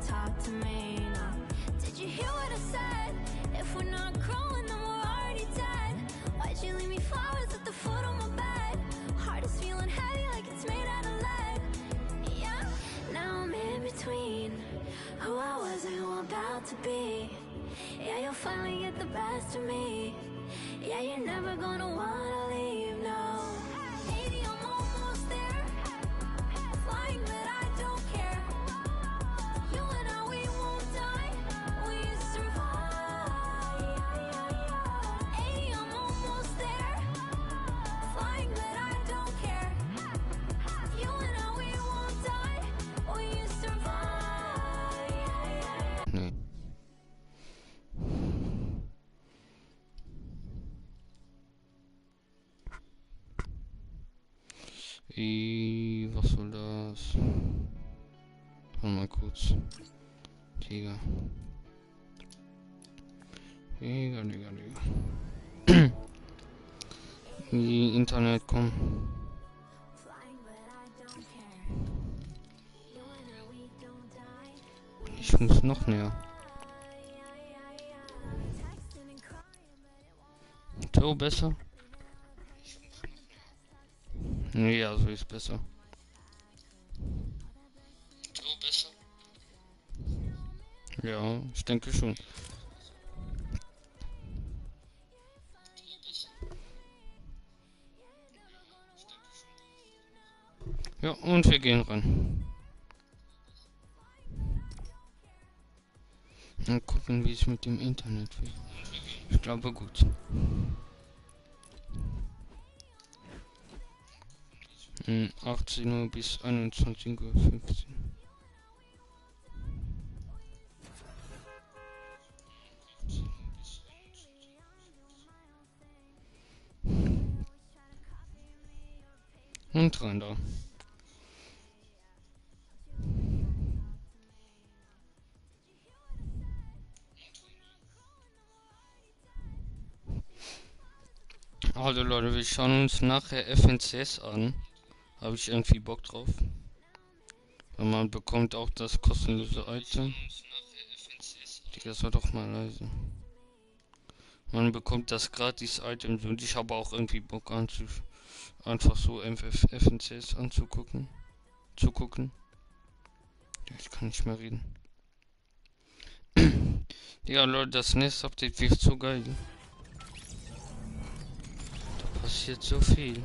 talk to me. No. Did you hear what I said? If we're not growing, then we're already dead. Why'd you leave me flowers at the foot of my bed? Heart is feeling heavy like it's made out of lead. Yeah, now I'm in between who I was and who I'm about to be. Yeah, you'll finally get the best of me. Yeah, you're never gonna wanna leave, no. 80, I'm almost there. Flying, but I don't care. You and I, we won't die. We survive. 80, I'm almost there. Flying, but I don't care. You and I, we won't die. We survive. Nee. Was soll das? Warte mal kurz. Digga. Digga. Die Internet kommen. Ich muss noch näher. So besser? Ja, so ist besser. So besser? Ja, ich denke schon. Ja, und wir gehen ran. Und gucken, wie es mit dem Internet wird. Ich glaube gut. 18 Uhr bis 21:15 Uhr. Und rein da. Also Leute, wir schauen uns nachher FNCS an. Habe ich irgendwie Bock drauf. Weil man bekommt auch das kostenlose Item. Digga, sei doch mal leise. Man bekommt das gratis Item und ich habe auch irgendwie Bock einfach so FNCS anzugucken. Ja, ich kann nicht mehr reden. Ja Leute, das nächste Update wird so geil. Da passiert so viel.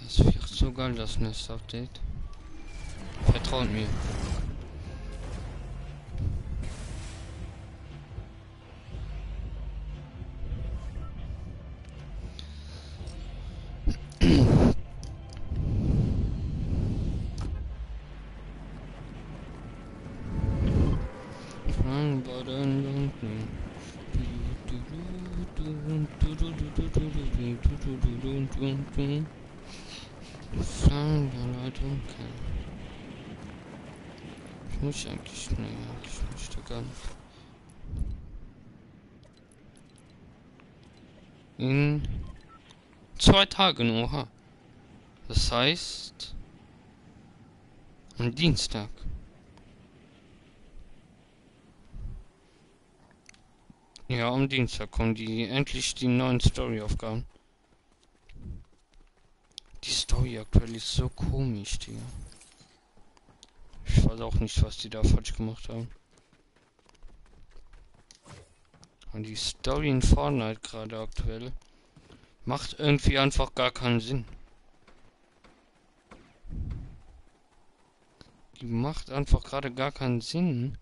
Das wird so geil, das nächste Update. Vertraut mir. Ich muss eigentlich, nee, ich möchte gar nicht. In 2 Tagen, oha. Das heißt am Dienstag. Ja, am Dienstag kommen endlich die neuen Story-Aufgaben. Die Story aktuell ist so komisch, Digga. Ich weiß auch nicht, was die da falsch gemacht haben. Und die Story in Fortnite gerade aktuell macht irgendwie einfach gar keinen Sinn. Die macht einfach gerade gar keinen Sinn.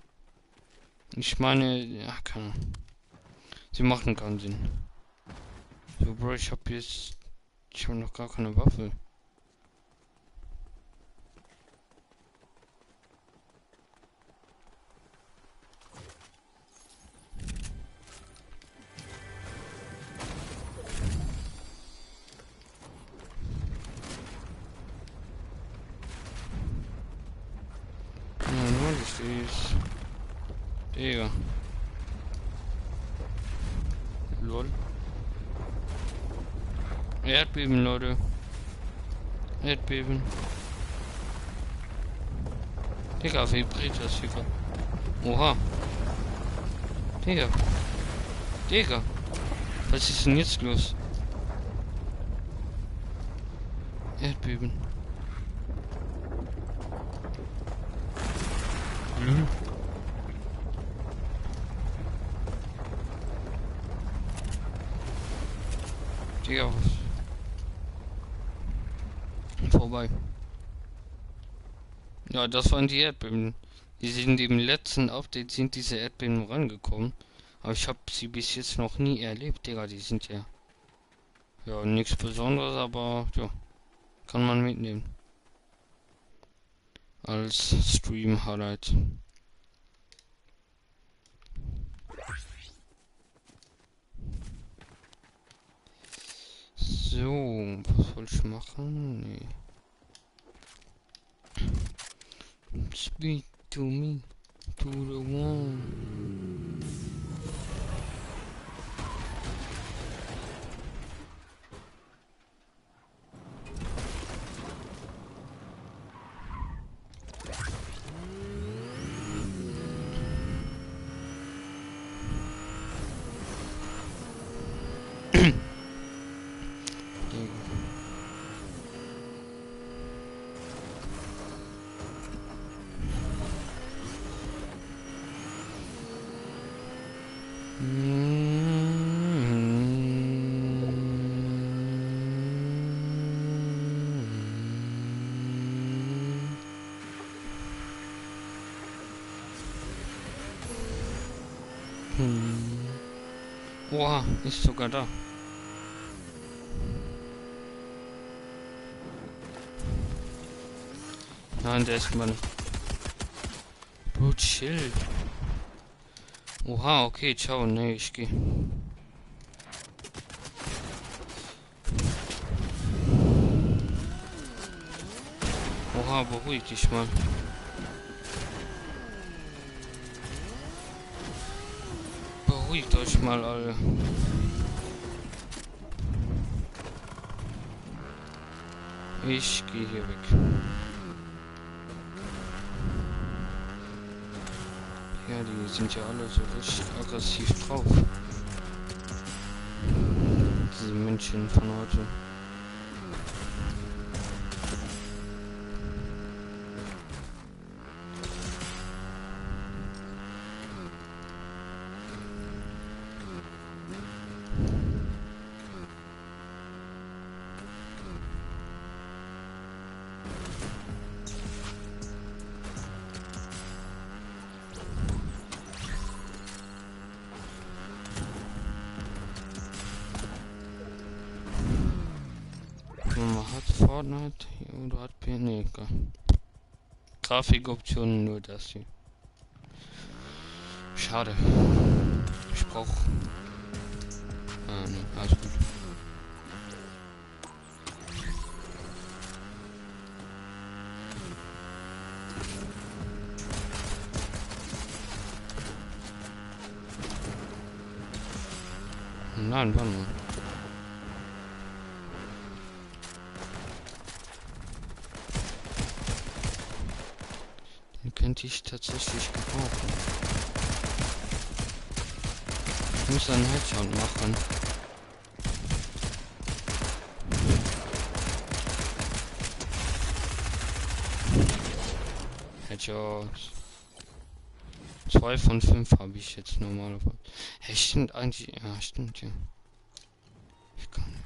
Ich meine, ja, keine Ahnung. Sie machen keinen Sinn. So, Bro, ich habe noch gar keine Waffe. Digga. Lol. Erdbeben, Leute. Erdbeben. Digga, vibriert das hier gerade? Oha. Digga. Digga. Was ist denn jetzt los? Erdbeben. Mhm. Digga, was? Vorbei. Ja, das waren die Erdbeben. Die sind im letzten Update sind diese Erdbeben rangekommen. Aber ich habe sie bis jetzt noch nie erlebt, Digga. Die sind ja nichts Besonderes, aber ja, kann man mitnehmen. Als Stream-Highlight. So, was soll ich machen? Nee. Speak to me, to the one. Oha, ist sogar da. Nein, der ist mal. Bro, chill. Oha, okay, ciao, nee, ich geh. Oha, beruhig dich mal. Beruhigt euch mal alle. Ich gehe hier weg. Ja, die sind ja alle so richtig aggressiv drauf. Diese Menschen von heute. Hat Fortnite oder hat P? Nee, Grafikoptionen nur das hier. Schade. Ich brauch. Nee, alles gut. Nein, warte mal. Den könnte ich tatsächlich gebrauchen. Ich muss einen Headshot machen. Headshot. 2 von 5 habe ich jetzt normalerweise. Hey, stimmt eigentlich. Ja, stimmt, ja. Ich kann.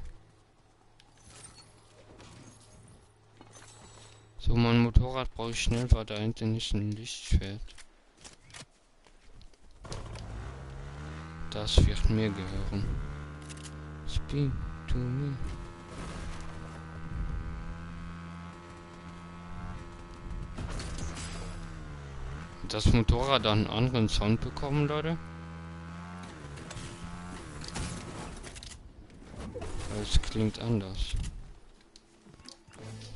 So, mein Motorrad brauche ich schnell, weil da hinten ist ein Lichtschwert. Das wird mir gehören. Speak to me. Hat das Motorrad einen anderen Sound bekommen, Leute? Es klingt anders.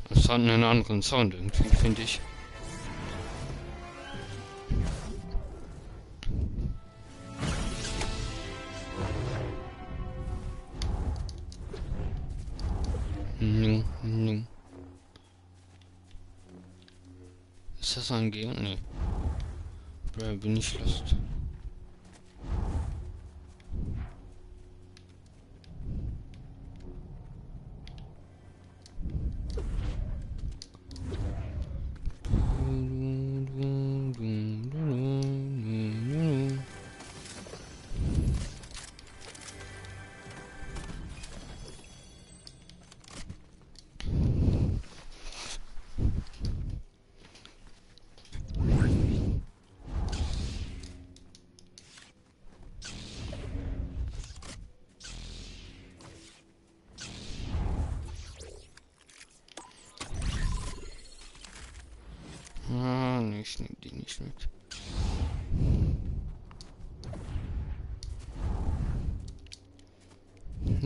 Es hat einen anderen Sound irgendwie, finde ich. Ist das ein Gegen? Nee. Bin ich lost. Ah, nee, ich nehme die nicht mit.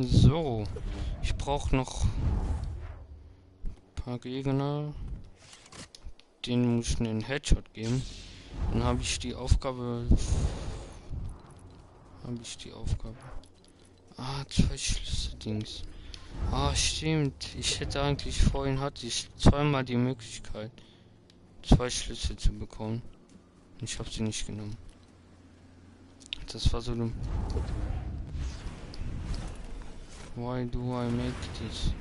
So, ich brauche noch ein paar Gegner. Den muss ich einen Headshot geben. Dann habe ich die Aufgabe. Ah, 2 Schlüssel-Dings. Ah, stimmt. Ich hätte eigentlich hatte ich zweimal die Möglichkeit, 2 Schlüssel zu bekommen. Ich habe sie nicht genommen. Das war so dumm. Why do I make this?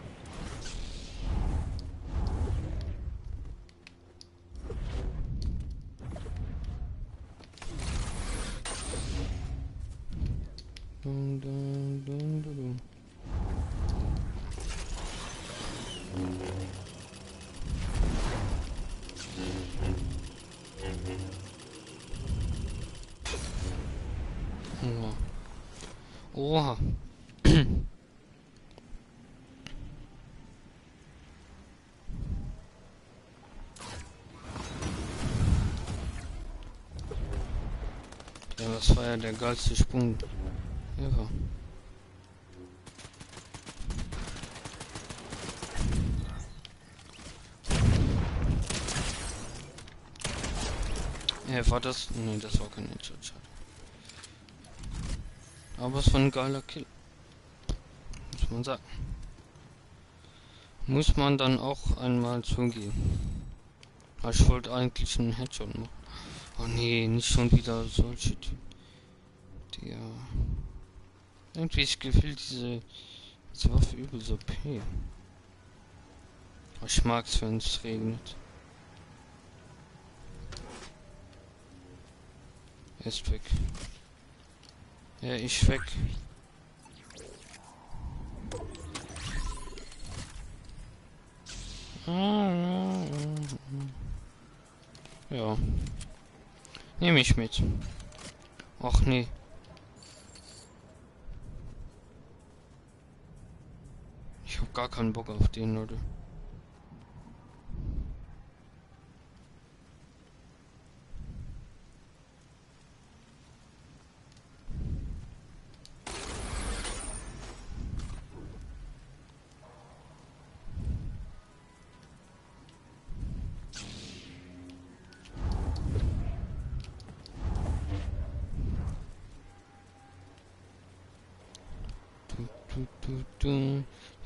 Dun, dun, dun, dun, dun. Oha. Ja, das war ja der geilste Sprung ever. War das? Nee, das war kein Headshot. Schade. Aber es war ein geiler Kill. Muss man sagen. Muss man dann auch einmal zugeben. Aber ich wollte eigentlich einen Headshot machen. Oh nee, nicht schon wieder solche Typen. Der. Irgendwie ist gefühlt diese Waffe übel so P. Ich mag's, wenn es regnet. Er ist weg. Ja, ich weg. Ja. Nehme ich mit. Ach nee. Ich hab gar keinen Bock auf den, oder?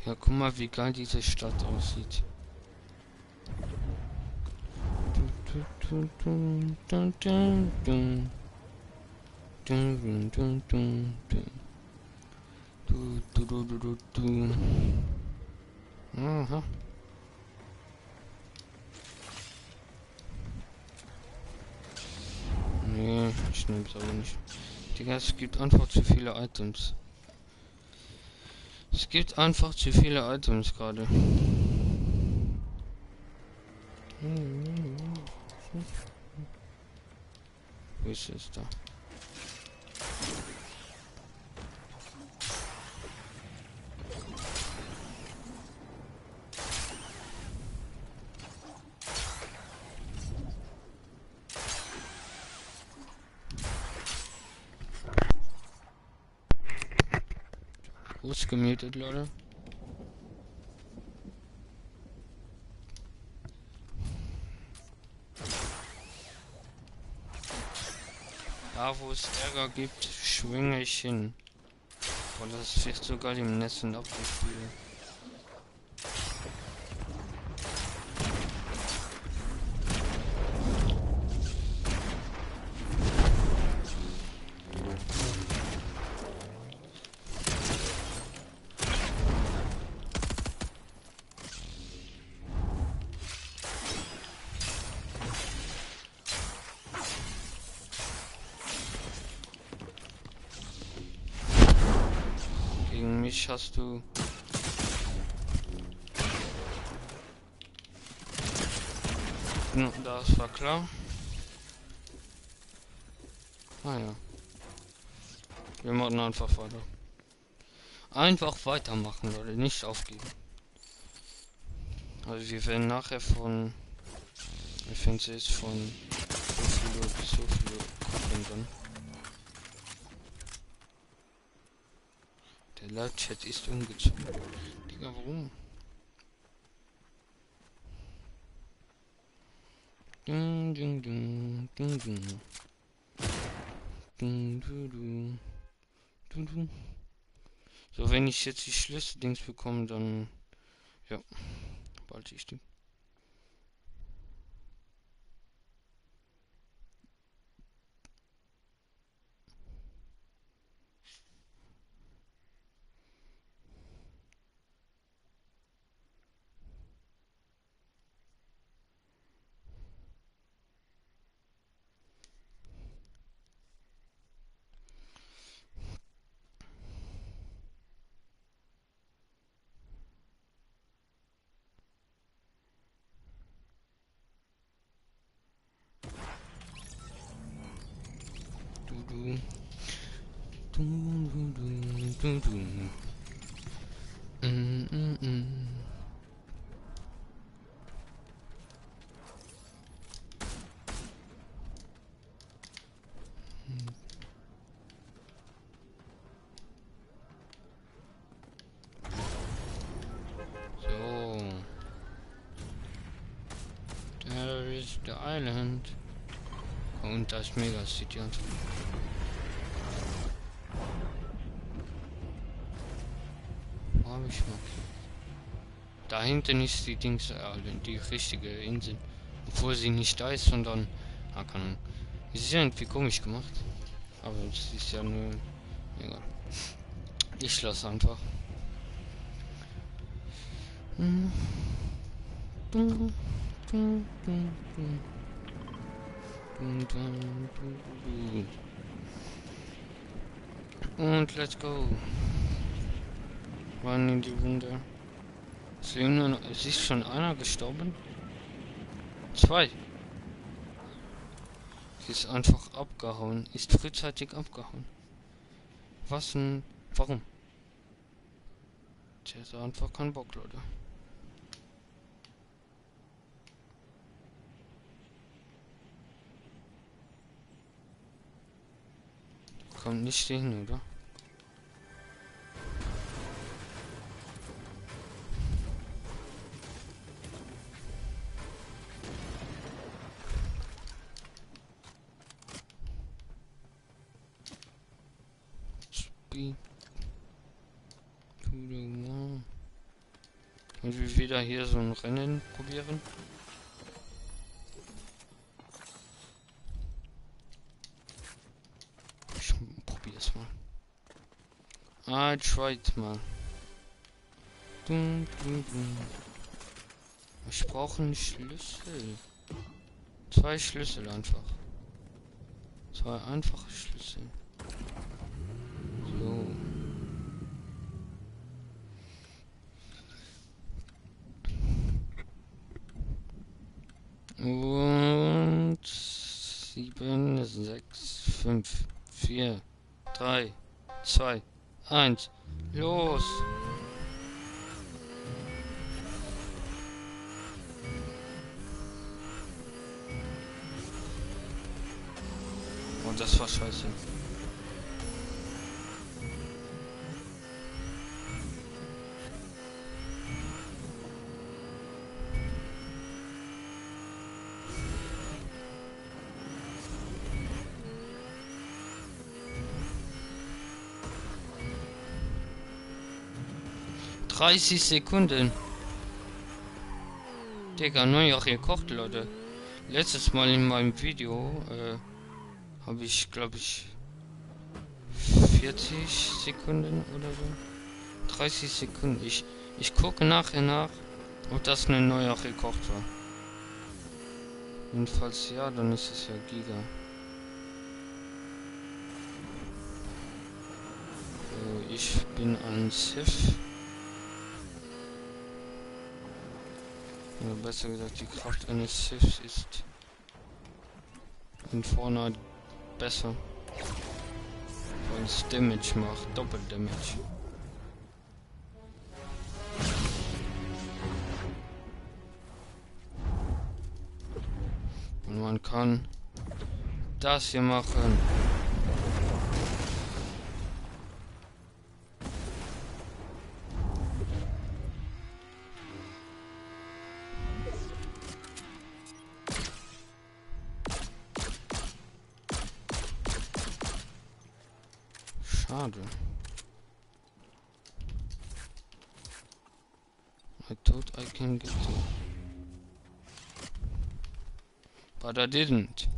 Ja, guck mal, wie geil diese Stadt aussieht. Aha. Nee, ich nehme es aber nicht. Digga, es gibt einfach zu viele Items. Es gibt einfach zu viele Items gerade. Wo ist es da? Groß gemutet, Leute. Da wo es Ärger gibt, schwinge ich hin. Boah, das wird sogar im Netz und abgespielt. mich hast du... Das war klar. Ah ja. Wir machen einfach weiter. Einfach weitermachen, Leute, nicht aufgeben. Also wir werden nachher von... Ich finde es jetzt von so viele gucken dann. Der Live-Chat ist umgezogen. Digga, warum? Ding, ding, ding, ding, ding. Ding, du, du. Du, du. So, wenn ich jetzt die Schlüsseldings bekomme, dann... Ja, bald ich die. Du, du. Du, du, du, du, du. Mm, mm, mm. So. There is the island. Und da ist Mega City und so. Wo hab ich mal? Da hinten ist die Dings, die richtige Insel. Obwohl sie nicht da ist, sondern... Ah, keine Ahnung. Sie ist ja irgendwie komisch gemacht. Aber es ist ja nur... Egal. Ich lasse einfach. Und let's go. Wann in die Runde? Es ist schon einer gestorben? 2. Sie ist einfach abgehauen. Ist frühzeitig abgehauen. Was denn? Warum? Der hat einfach keinen Bock, Leute. Kommt nicht hin, oder? Speed. Und wir wieder hier so ein Rennen probieren. Ich probier's mal. I tried mal. Ich brauche einen Schlüssel. 2 Schlüssel einfach. 2 einfache Schlüssel. So. Und 7, 6, 5, 4, 3, 2, 1. Los! Und das war scheiße. Sekunden. Digga, neu auch gekocht, Leute. Letztes Mal in meinem Video habe ich, glaube ich, 40 Sekunden oder so. 30 Sekunden. Ich gucke nachher nach, ob das eine neue auch gekocht war. Jedenfalls ja, dann ist es ja Giga. ich bin ein Sith. Oder besser gesagt, die Kraft eines Siths ist in Fortnite besser. Weil es Damage macht, Doppeldamage. Und man kann das hier machen. Schade. I thought I can get to. But I didn't.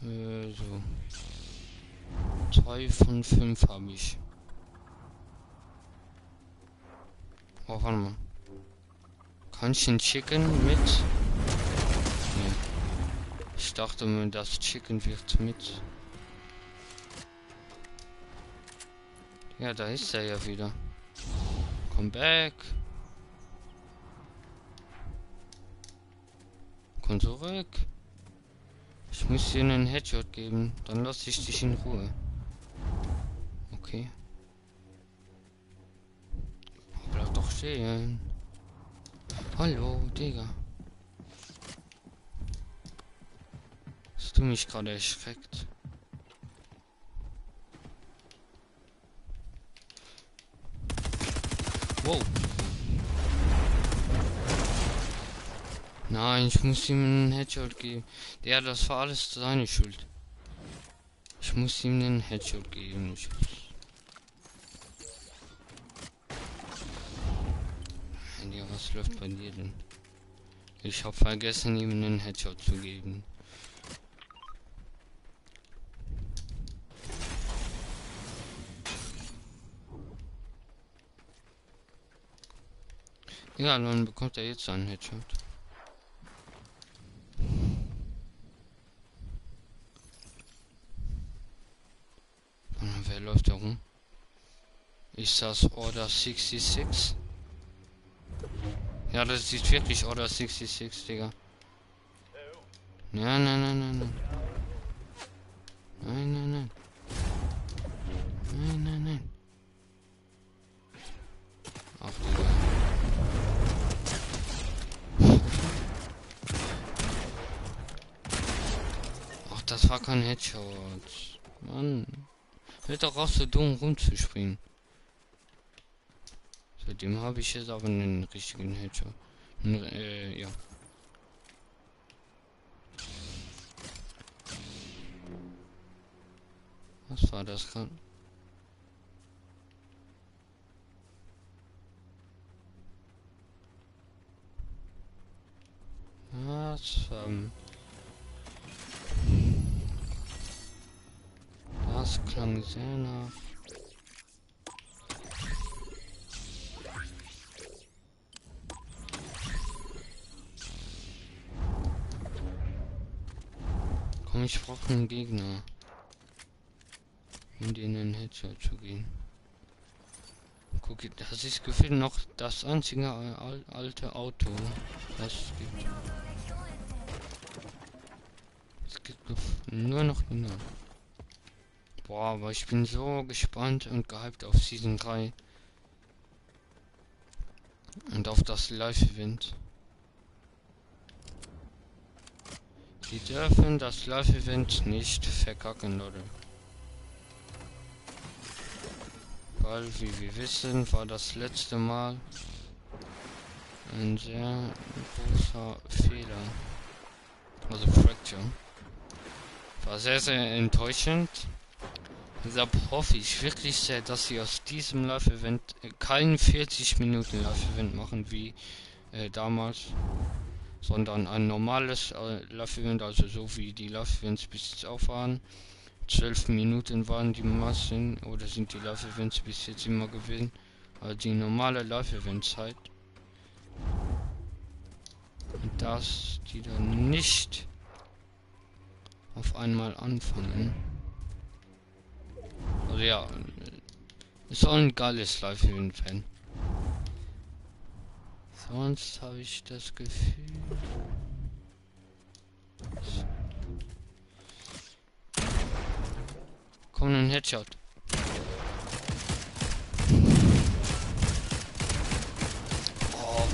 So. 2 von 5 habe ich. Oh, warte mal. Kann ich den Chicken mit? Nee. Ich dachte mir, das Chicken wird mit. Ja, da ist er ja wieder. Come back. Komm zurück. Ich muss dir einen Headshot geben, dann lasse ich dich in Ruhe. Okay. Bleib doch stehen. Hallo, Digga. Hast du mich gerade erschreckt? Wow. Nein, ich muss ihm einen Headshot geben. Ja, das war alles seine Schuld. Ich muss ihm einen Headshot geben. Ja, was läuft bei dir denn? Ich habe vergessen, ihm einen Headshot zu geben. Ja, dann bekommt er jetzt einen Headshot. Wer läuft da rum? Ist das Order 66? Ja, das ist wirklich Order 66, Digga. Nein, nein, nein, nein, nein. Nein, nein, nein. Nein, nein, nein. Ach, Digga. Ach, das war kein Headshot. Mann. Hört doch auf, so dumm rumzuspringen. Seitdem habe ich jetzt aber einen richtigen Headshot. Ja. Was war das gerade? Was? Das klang sehr nach. Komm, ich brauche einen Gegner, um denen einen Headshot zu gehen. Guck, das ist gefühlt noch das einzige alte Auto, das es gibt. Es gibt nur noch die Namen. Boah, aber ich bin so gespannt und gehypt auf Season 3. Und auf das Live-Event. Die dürfen das Live-Event nicht verkacken, Leute. Weil, wie wir wissen, war das letzte Mal ein sehr großer Fehler. Also Fracture. War sehr, sehr enttäuschend. Deshalb hoffe ich wirklich sehr, dass sie aus diesem Live-Event kein 40 Minuten Live-Event machen wie damals, sondern ein normales Live-Event, also so wie die Live-Events bis jetzt auch waren. 12 Minuten waren die Massen oder sind die Live-Events bis jetzt immer gewesen. Also die normale Live-Event-Zeit. Und dass die dann nicht auf einmal anfangen. Also ja, es soll ein geiles Live-Event werden. Sonst habe ich das Gefühl... Komm, ein Headshot. Oh.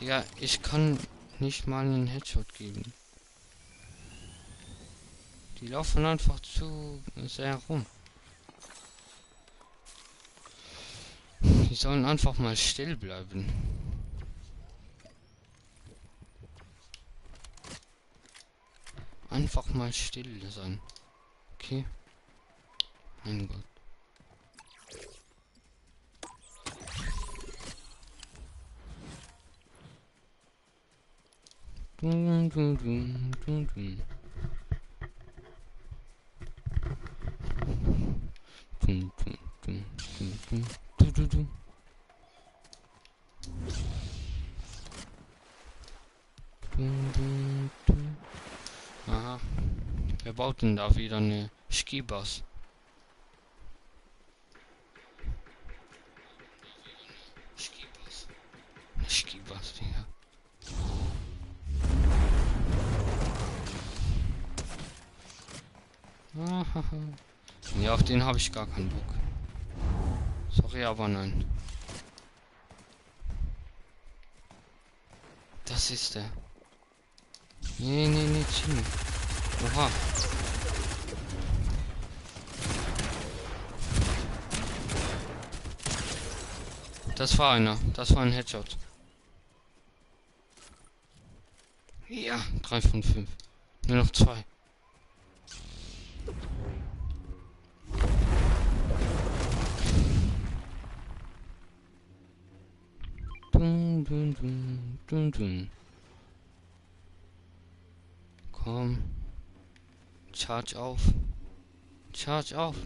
Digga, ich kann nicht mal einen Headshot geben. Die laufen einfach zu sehr rum. Die sollen einfach mal still bleiben. Einfach mal still sein. Okay. Mein Gott. Dun, dun, dun, dun, dun. Dun, dun, dun, dun, dun, dun, dun, dun. Dun, dun, dun. Aha. Wer baut denn da wieder eine Skibus? Skibus. Eine Skibus, Digga. Ahaha. Ja, auf den habe ich gar keinen Bock. Sorry, aber nein. Das ist der. Nee, nee, nee, Chini. Oha. Das war einer. Das war ein Headshot. Ja, 3 von 5. Nur noch 2. Dun, dun, dun, dun, dun. Komm. Charge auf. Charge auf.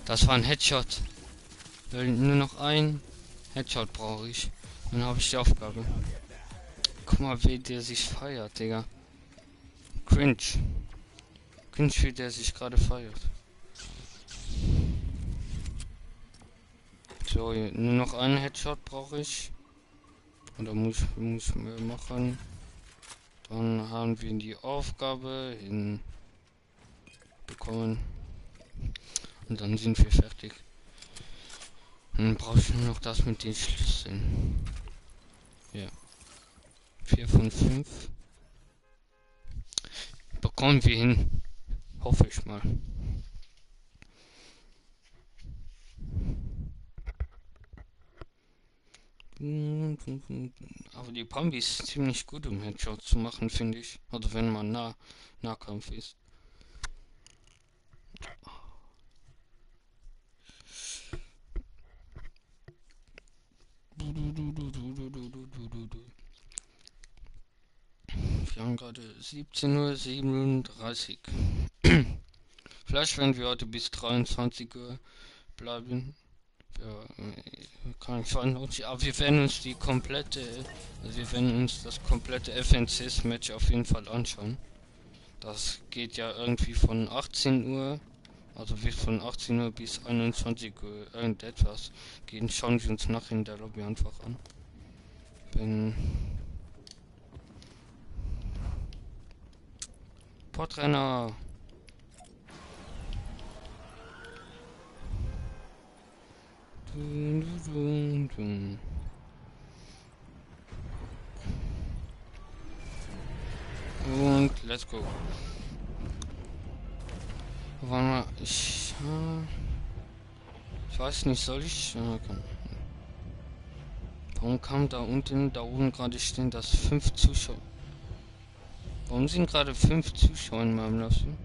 Das war ein Headshot. Nur noch ein Headshot brauche ich. Dann habe ich die Aufgabe. Guck mal, wie der sich feiert, Digga. Cringe. Cringe, wie der sich gerade feiert. So, nur noch einen Headshot brauche ich. Oder muss mehr machen. Dann haben wir die Aufgabe bekommen. Und dann sind wir fertig. Dann brauche ich nur noch das mit den Schlüsseln. Ja. 4 von 5. Bekommen wir hin. Hoffe ich mal. Aber die Pambi ist ziemlich gut, um Headshot zu machen, finde ich. Also wenn man Nahkampf ist. Wir haben gerade 17:37 Uhr. Vielleicht werden wir heute bis 23 Uhr bleiben. Ja, kann ich nicht, aber wir werden uns das komplette FNCS-Match auf jeden Fall anschauen. Das geht ja irgendwie von 18 Uhr, also wird von 18 Uhr bis 21 Uhr irgendetwas gehen. Schauen wir uns nachher in der Lobby einfach an. Wenn Portrenner. Und let's go. Warte mal, ich weiß nicht, soll ich? Warum kam da oben gerade stehen, dass 5 Zuschauer? Warum sind gerade 5 Zuschauer in meinem Lassen?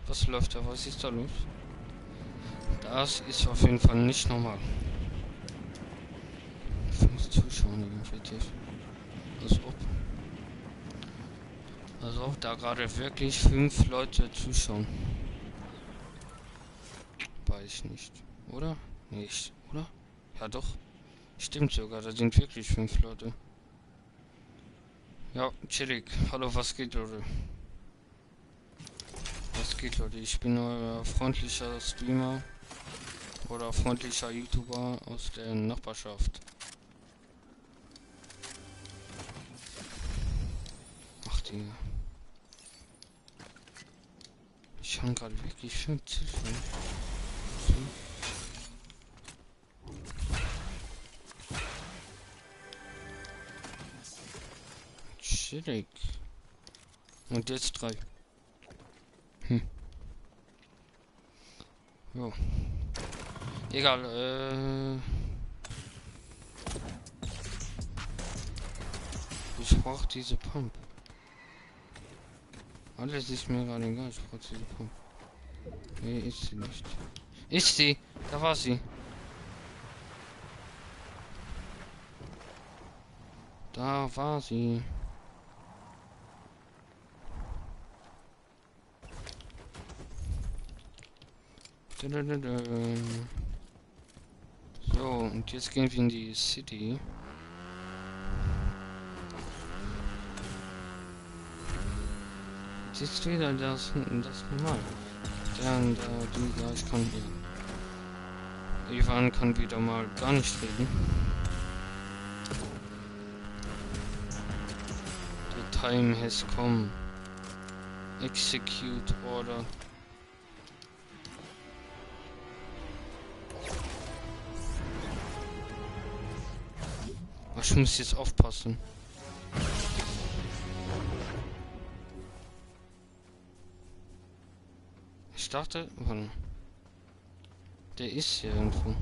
Was läuft da? Was ist da los? Das ist auf jeden Fall nicht normal. 5 Zuschauer, wirklich. Als ob da gerade wirklich 5 Leute zuschauen. eigentlich nicht. Oder? Nicht, oder? Ja doch. Stimmt sogar, da sind wirklich 5 Leute. Ja, chillig. Hallo, was geht, Leute? Was geht, Leute? Ich bin euer freundlicher Streamer oder freundlicher YouTuber aus der Nachbarschaft. Ach, Digga. Ich habe gerade wirklich 5 Ziffern. Chillig. Und jetzt 3. Jo. Egal, ich brauche diese Pump. Alles ist mir gerade egal, ich brauche diese Pump. Nee, ist sie nicht. Ist sie? Da war sie. Da war sie. So, und jetzt gehen wir in die City. Jetzt ist wieder das normal. Dann die gleich kann hier. Ivan kann wieder mal gar nicht reden. The time has come. Execute order. Ich muss jetzt aufpassen. Ich dachte, warte. Der ist hier irgendwo.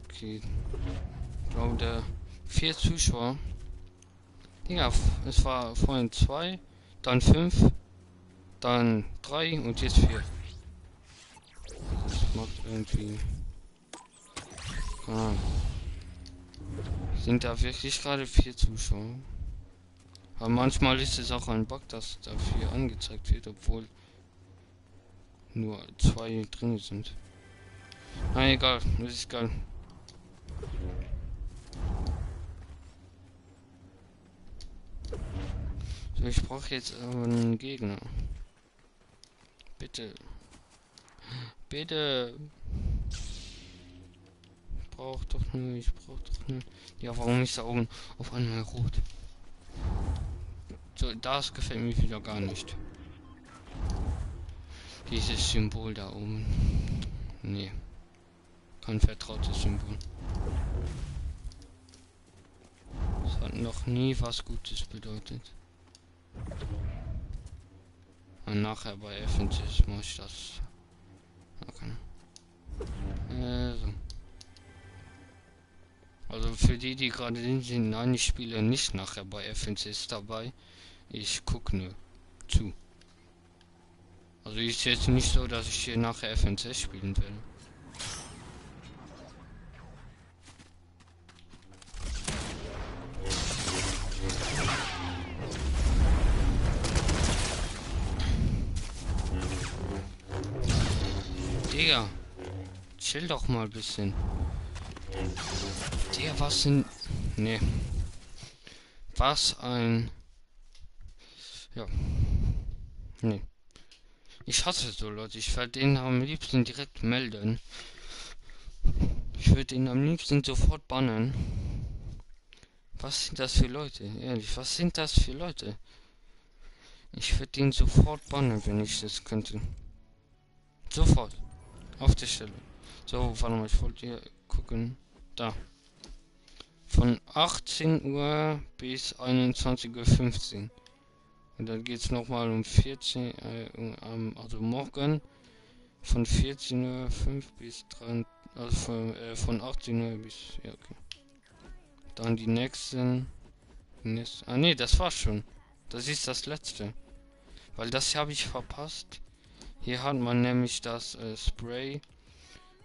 Okay. Ich glaube, der 4 Zuschauer. Ja, es war vorhin 2, dann 5, dann 3 und jetzt 4. Das macht irgendwie. Ah. Sind da wirklich gerade 4 Zuschauer? Aber manchmal ist es auch ein Bug, dass da 4 angezeigt wird, obwohl nur 2 drin sind. Na egal, das ist geil. So, ich brauche jetzt einen Gegner. Bitte. Bitte. Ich brauch doch nur. Ja, warum ist da oben auf einmal rot? So, das gefällt mir wieder gar nicht. Dieses Symbol da oben. Nee. Kein vertrautes Symbol. Das hat noch nie was Gutes bedeutet. Und nachher bei FNCs muss ich das. Okay. So. Also für die, die gerade sind, nein, ich spiele nicht nachher bei FNCs dabei. Ich gucke nur zu. Also ist jetzt nicht so, dass ich hier nachher FNCs spielen werde. Digga, chill doch mal ein bisschen. Digga, was sind... Nee. Was ein... Ja. Nee. Ich hasse so Leute. Ich werde den am liebsten direkt melden. Ich würde den am liebsten sofort bannen. Was sind das für Leute? Ehrlich, was sind das für Leute? Ich würde den sofort bannen, wenn ich das könnte. Sofort. Auf der Stelle. So, warte mal, ich wollte hier gucken. Da. Von 18 Uhr bis 21:15 Uhr. Und dann geht es nochmal um 14 also morgen von 14:05 bis 3, also von 18 Uhr bis, ja, okay. Dann die nächsten, ah ne, das war's schon. Das ist das letzte. Weil das habe ich verpasst. Hier hat man nämlich das Spray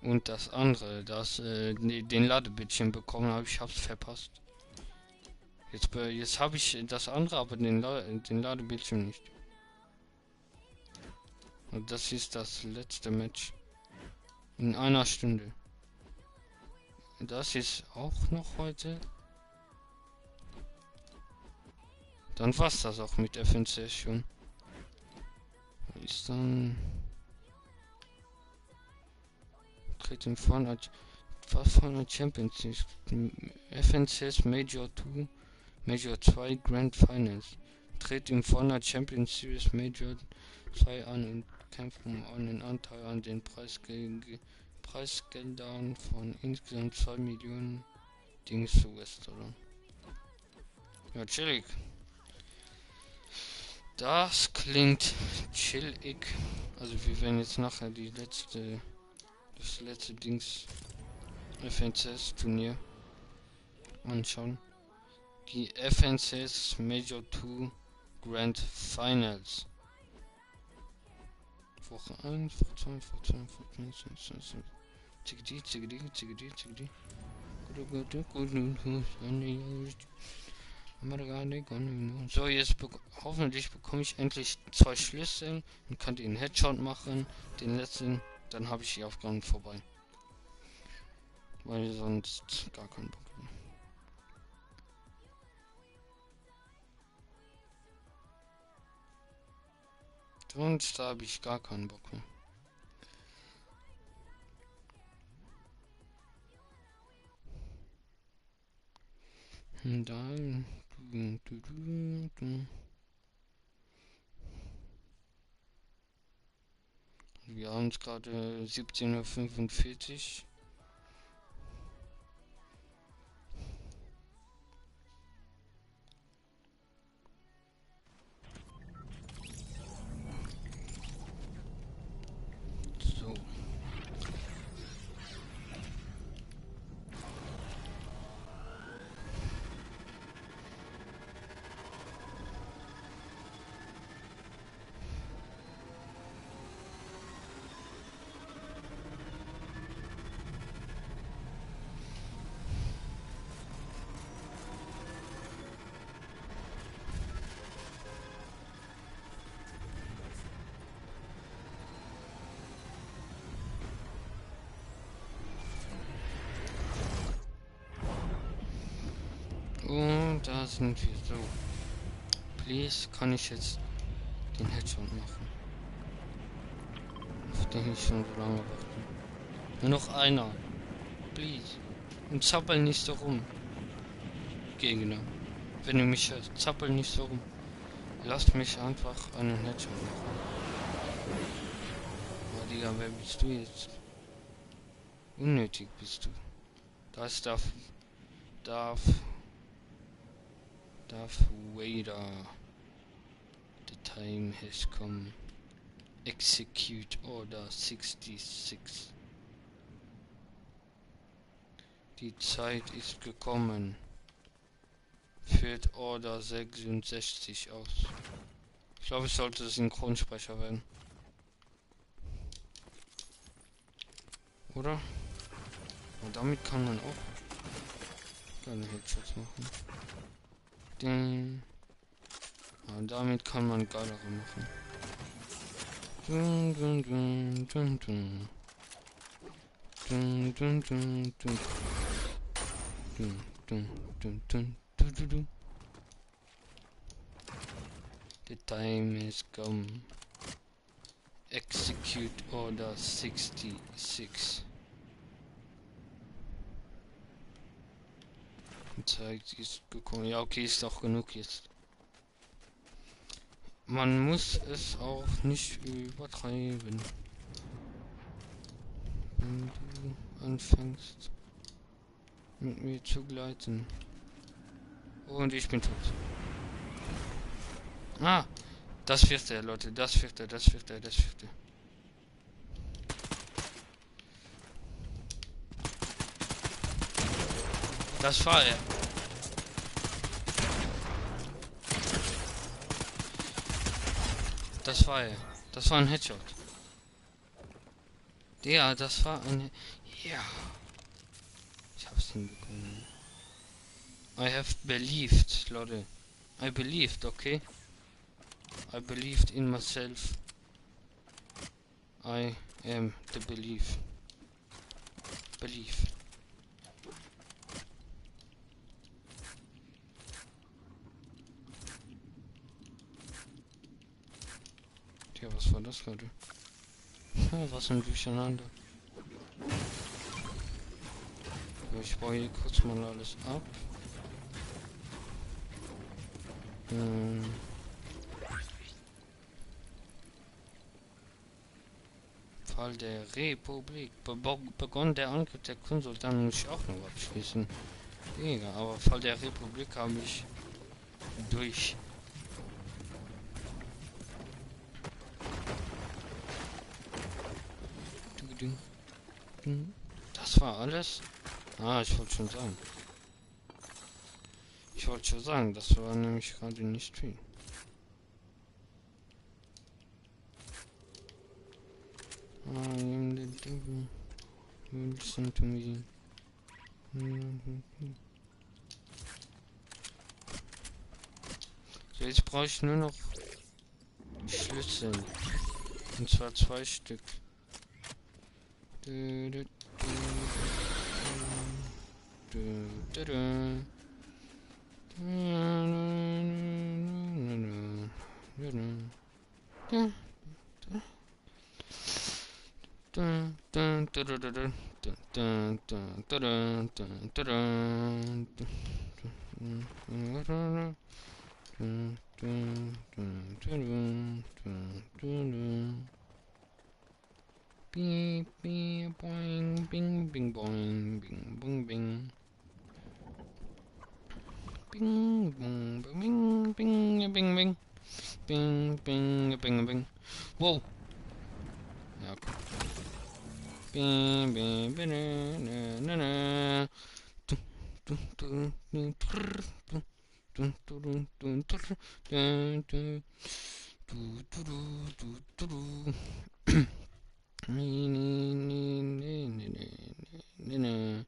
und das andere, das den Ladebildschirm bekommen, aber ich hab's verpasst. Jetzt habe ich das andere, aber den Ladebildschirm nicht. Und das ist das letzte Match. In einer Stunde. Das ist auch noch heute. Dann war's das auch mit FNCS schon. Ist dann... Tritt im Fortnite... Was Fortnite Champions ist. FNCS Major 2, Major 2 Grand Finals. Tritt im Fortnite Champions Series Major 2 an und kämpft um einen Anteil an den Preisgeldern von insgesamt 2 Millionen Dings US-Dollar. Ja, chillig. Das klingt chillig. Also wir werden jetzt nachher das letzte Dings FNCS Turnier anschauen. Die FNCS Major 2 Grand Finals. Woche 1, Woche 2, Woche 2, Woche 3, so, jetzt hoffentlich bekomme ich endlich 2 Schlüssel und kann den Headshot machen. Den letzten, dann habe ich die Aufgaben vorbei. Weil sonst gar keinen Bock mehr. Sonst habe ich gar keinen Bock mehr. Und dann... Wir haben es gerade 17:45 Uhr. So. Und da sind wir so. Please, kann ich jetzt den Headshot machen? Auf den ich schon so lange warte. Nur noch einer. Please. Und zappel nicht so rum. Gegner. Wenn du mich hörst, zappel nicht so rum. Lasst mich einfach einen Headshot machen. Oh Digga, wer bist du jetzt? Unnötig bist du. Das darf Wader. The time has come. Execute Order 66. Die Zeit ist gekommen. Führt Order 66 aus. Ich glaube, ich sollte Synchronsprecher werden. Oder? Und damit kann man auch keine Headshots machen. Und damit kann man geilere machen. Dun, dun, dun, dun, dun. Dun, dun, dun, dun. Dun, dun, dun, dun, dun, dun, dun. The time has come. Execute Order 66. Die Zeit ist gekommen. Ja, okay, ist auch genug jetzt. Man muss es auch nicht übertreiben. Wenn du anfängst mit mir zu gleiten. Und ich bin tot. Ah, das wird er, Leute. Das wird er. Das war er. Das war er. Das war ein Headshot. Ja, das war ein... Ja. Ich hab's hinbekommen. I have believed, Leute. I believed, okay? I believed in myself. I am the belief. Belief. Tja, was war das gerade? Ja, was ein Durcheinander. So, ich baue hier kurz mal alles ab. Fall der Republik. Begonnen der Angriff der Konsultanten, muss ich auch noch abschließen. Egal, aber Fall der Republik habe ich durch. Das war alles? Ah, ich wollte schon sagen. Das war nämlich gerade nicht viel. Listen to me. So, jetzt brauche ich nur noch Schlüssel. Und zwar 2 Stück. Beep, beep, boing, bing, bing, boing, bing, bing, bing. Bing, bong, bing, bing, bing, bing. Bing, bing, bing, bing. Wow. Ja, okay. Bing, bing, bing, na, na, na. Du, du, du, du, trrr, du, du, du, du, du, trrr, du, du, du, du, du, du, du. Nee, nee, nee, nee, nee, nee, nee,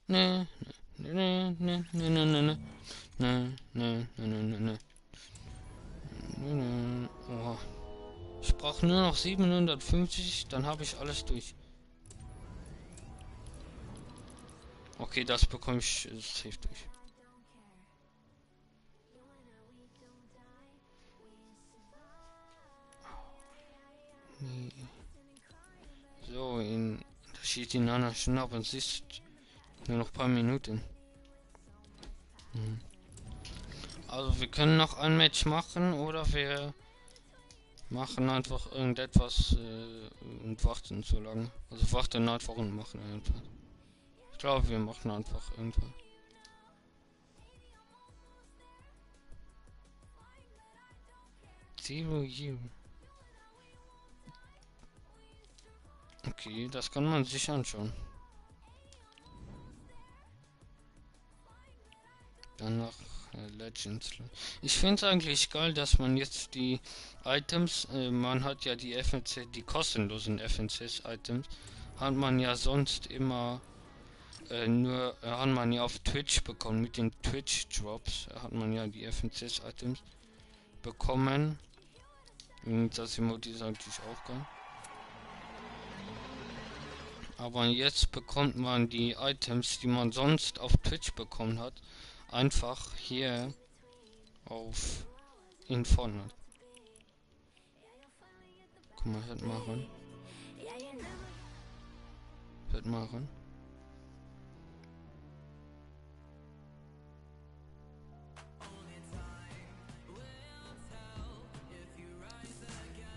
nee, nee, nee, nee, nee, nee, nee, nee, nee, nee, nee. Oha. Ich brauche nur noch 750, dann habe ich alles durch. Okay, das bekomme ich safe durch. Nee. So, das steht in einer Stunde, aber es ist nur noch ein paar Minuten. Also wir können noch ein Match machen oder wir machen einfach irgendetwas und warten so lange. Also warten einfach und machen einfach. Ich glaube, wir machen einfach irgendwas. Zero. Okay, das kann man sich anschauen. Danach Legends. Ich finde es eigentlich geil, dass man jetzt die Items, man hat ja die FNC, die kostenlosen FNCS-Items, hat man ja sonst immer hat man ja auf Twitch bekommen. Mit den Twitch-Drops hat man ja die FNCS-Items bekommen. Und das Emote ist eigentlich auch geil. Aber jetzt bekommt man die Items, die man sonst auf Twitch bekommen hat, einfach hier auf in Fortnite. Guck mal, hört mal ran. Hört mal ran.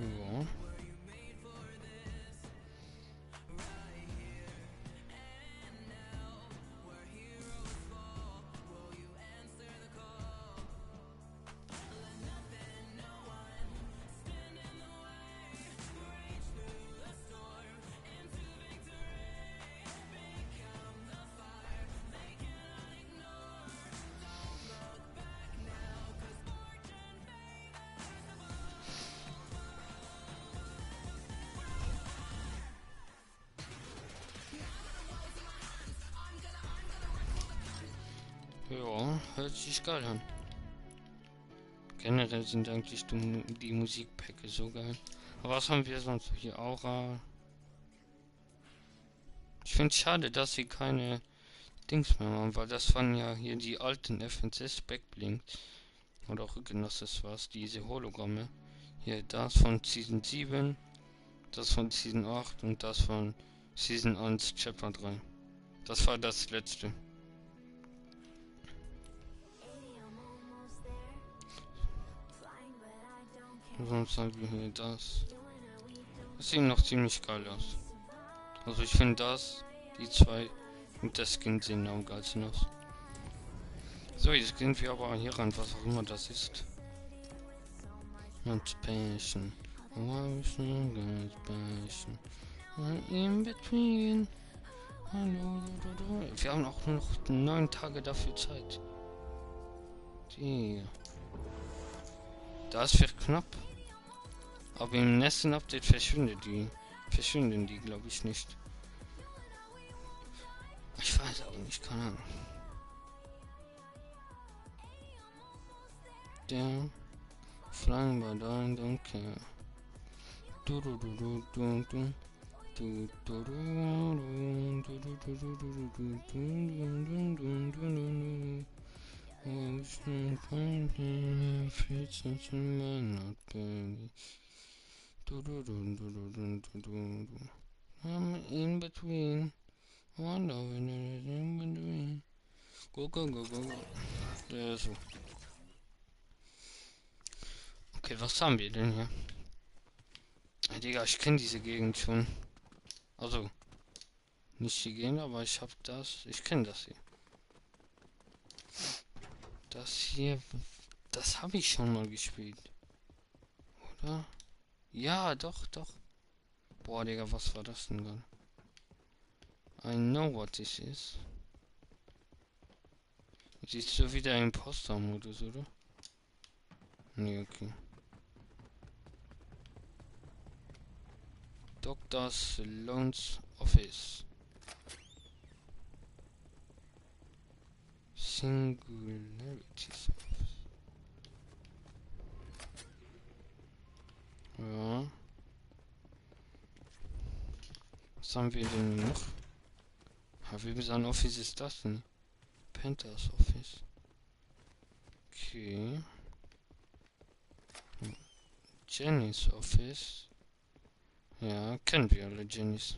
Ja. Ja, hört sich geil an. Generell sind eigentlich die Musikpacke so geil. Aber was haben wir sonst hier? Aura. Ich finde es schade, dass sie keine Dings mehr machen, weil das waren ja hier die alten FNCS Backblink. Oder auch Rückenlasses was, diese Hologramme. Hier, das von Season 7, das von Season 8 und das von Season 1 Chapter 3. Das war das letzte. Sonst haben wir hier das. Das sieht noch ziemlich geil aus. Also ich finde das, die zwei und der Skin sehen am geilsten aus. So, jetzt gehen wir aber hier ran, was auch immer das ist. Und Passion. In between. Hallo. Wir haben auch nur noch 9 Tage dafür Zeit. Das wird knapp. Aber im nächsten Update verschwinden die, glaube ich, nicht. Ich weiß aber nicht, keine Ahnung. Der Flying by I don't care. I'm in between. One love and in between. Go. Ja, so. Okay, was haben wir denn hier? Ja, Digga, ich kenne diese Gegend schon. Also, nicht die Gegend, aber ich hab das. Ich kenne das hier. Das hier. Das habe ich schon mal gespielt. Oder? Ja, doch. Boah, Digga, was war das denn gerade? I know what this is. Siehst du wieder Imposter-Modus, oder? Nee, okay. Dr. Sloan's Office. Singularities Office. Ja. Was haben wir denn noch? Wie sein Office ist das denn? Panthers Office. Okay. Jennys Office. Ja, kennen wir alle Jennys.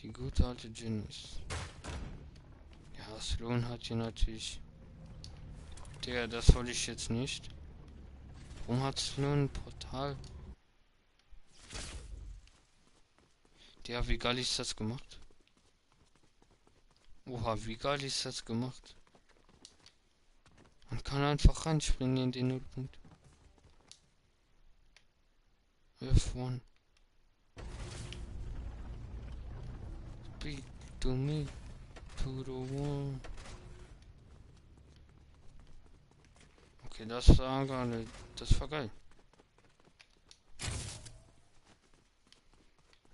Die gute alte Jennys. Ja, Sloan hat hier natürlich... Der, das wollte ich jetzt nicht. Warum hat Sloan ein Portal? Der, wie geil ist das gemacht? Oha, wie geil ist das gemacht? Man kann einfach reinspringen in den Nullpunkt. F1. Speak to me. To the wall. Okay, das war gerade... Das war geil.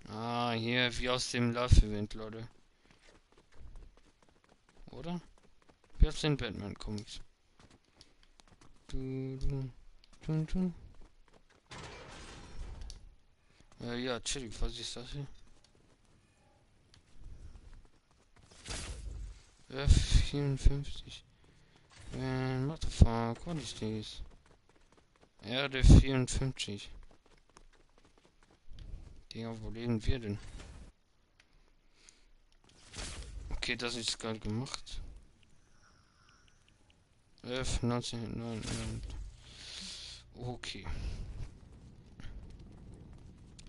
Ah, hier, wie aus dem Love-Event, Leute. Oder? Wie aus den Batman-Comics. Ja, chillig, was ist das hier? F54. What the fuck, what is this? Erde 54. Digga, wo leben wir denn? Okay, das ist geil gemacht. F1999. Okay.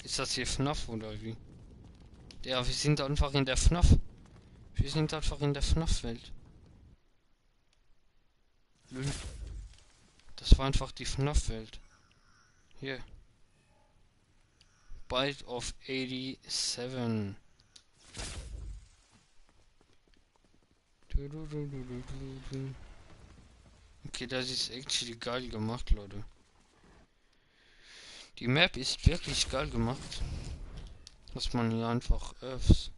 Ist das hier FNAF oder wie? Ja, wir sind einfach in der FNAF. Wir sind einfach in der FNAF-Welt. Das war einfach die FNAF-Welt. Hier. Bite of 87. Okay, das ist actually geil gemacht, Leute. Die Map ist wirklich geil gemacht. Dass man hier einfach F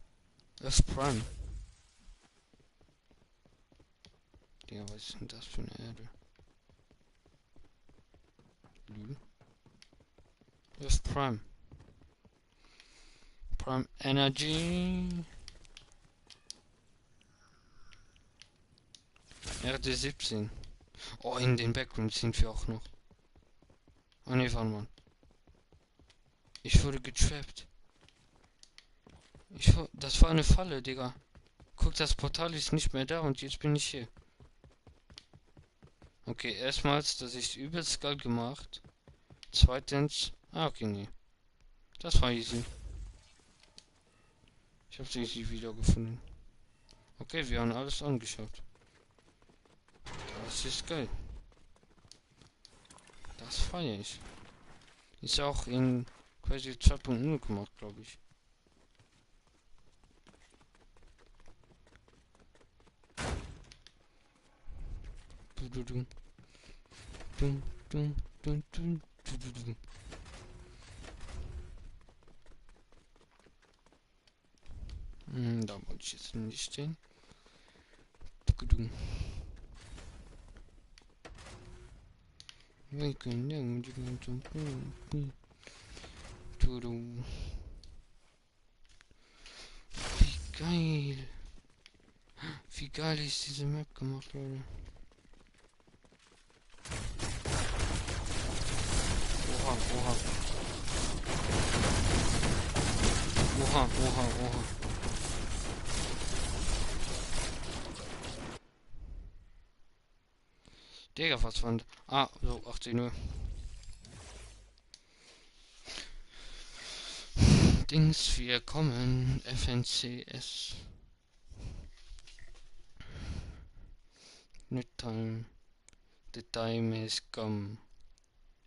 Prime. Ja, was ist denn das für eine Erde? Lügen. Das ist Prime. Prime Energy. RD17. Oh, in den Background sind wir auch noch. Oh ne, warte mal. Ich wurde getrappt. Das war eine Falle, Digga. Guck, das Portal ist nicht mehr da und jetzt bin ich hier. Okay, erstmals, das ist übelst geil gemacht. Zweitens. Ah, okay, nee. Das war easy. Ich hab's easy wiedergefunden. Okay, wir haben alles angeschaut. Das ist geil. Das feiere ich. Ist auch in quasi 2.0 gemacht, glaube ich. Da wollte ich jetzt nicht stehen. Wie geil. Wie geil ist diese Map gemacht, Leute. Oha, oha. Oha, oha, oha. Digga, was war denn? Ah, so, 18 Uhr. Dings, wir kommen. FNCS. New time. The time has come.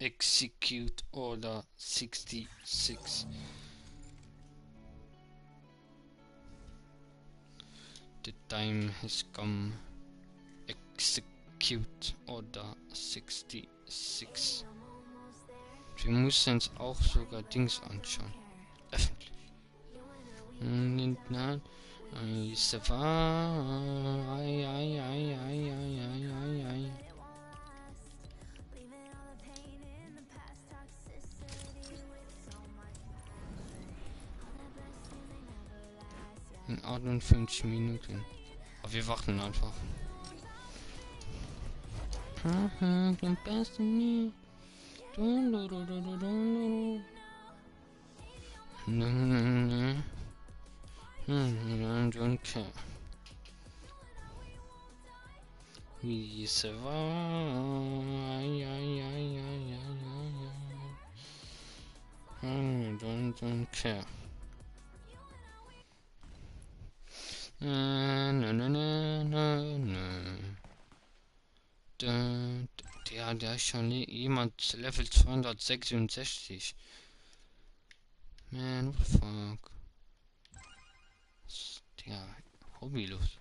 Execute order 66. The time has come. Execute order 66. Wir müssen uns auch sogar Dings anschauen. Öffentlich. Nein. In 58 Minuten. Aber wir warten einfach. Den besten nie. Don't care. We survive. Don't care. Der ist schon jemand Level 266. Man, what the fuck? Der hobbylos.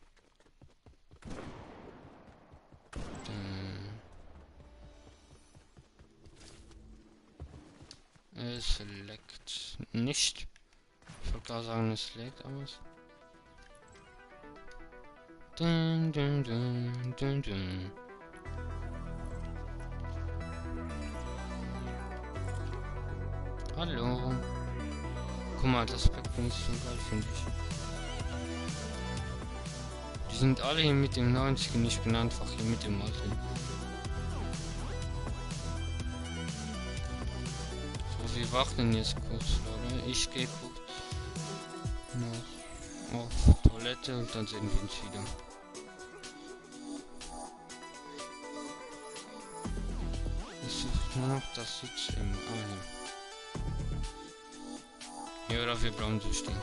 Es leckt nicht. Ich wollte gerade sagen, es leckt, aber es. Hallo. Guck mal, das Background ist so geil, finde ich. Die sind alle hier mit dem 90 nicht benannt, einfach hier mit dem alten. So, wir warten jetzt kurz, Leute. Ich gehe kurz noch auf Toilette und dann sehen wir uns wieder. Ich suche nur noch das Sitz im Ja, oder wir bleiben so stehen.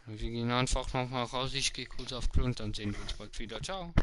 Wir gehen einfach nochmal raus, ich gehe kurz auf Klo und dann sehen wir uns bald wieder. Ciao.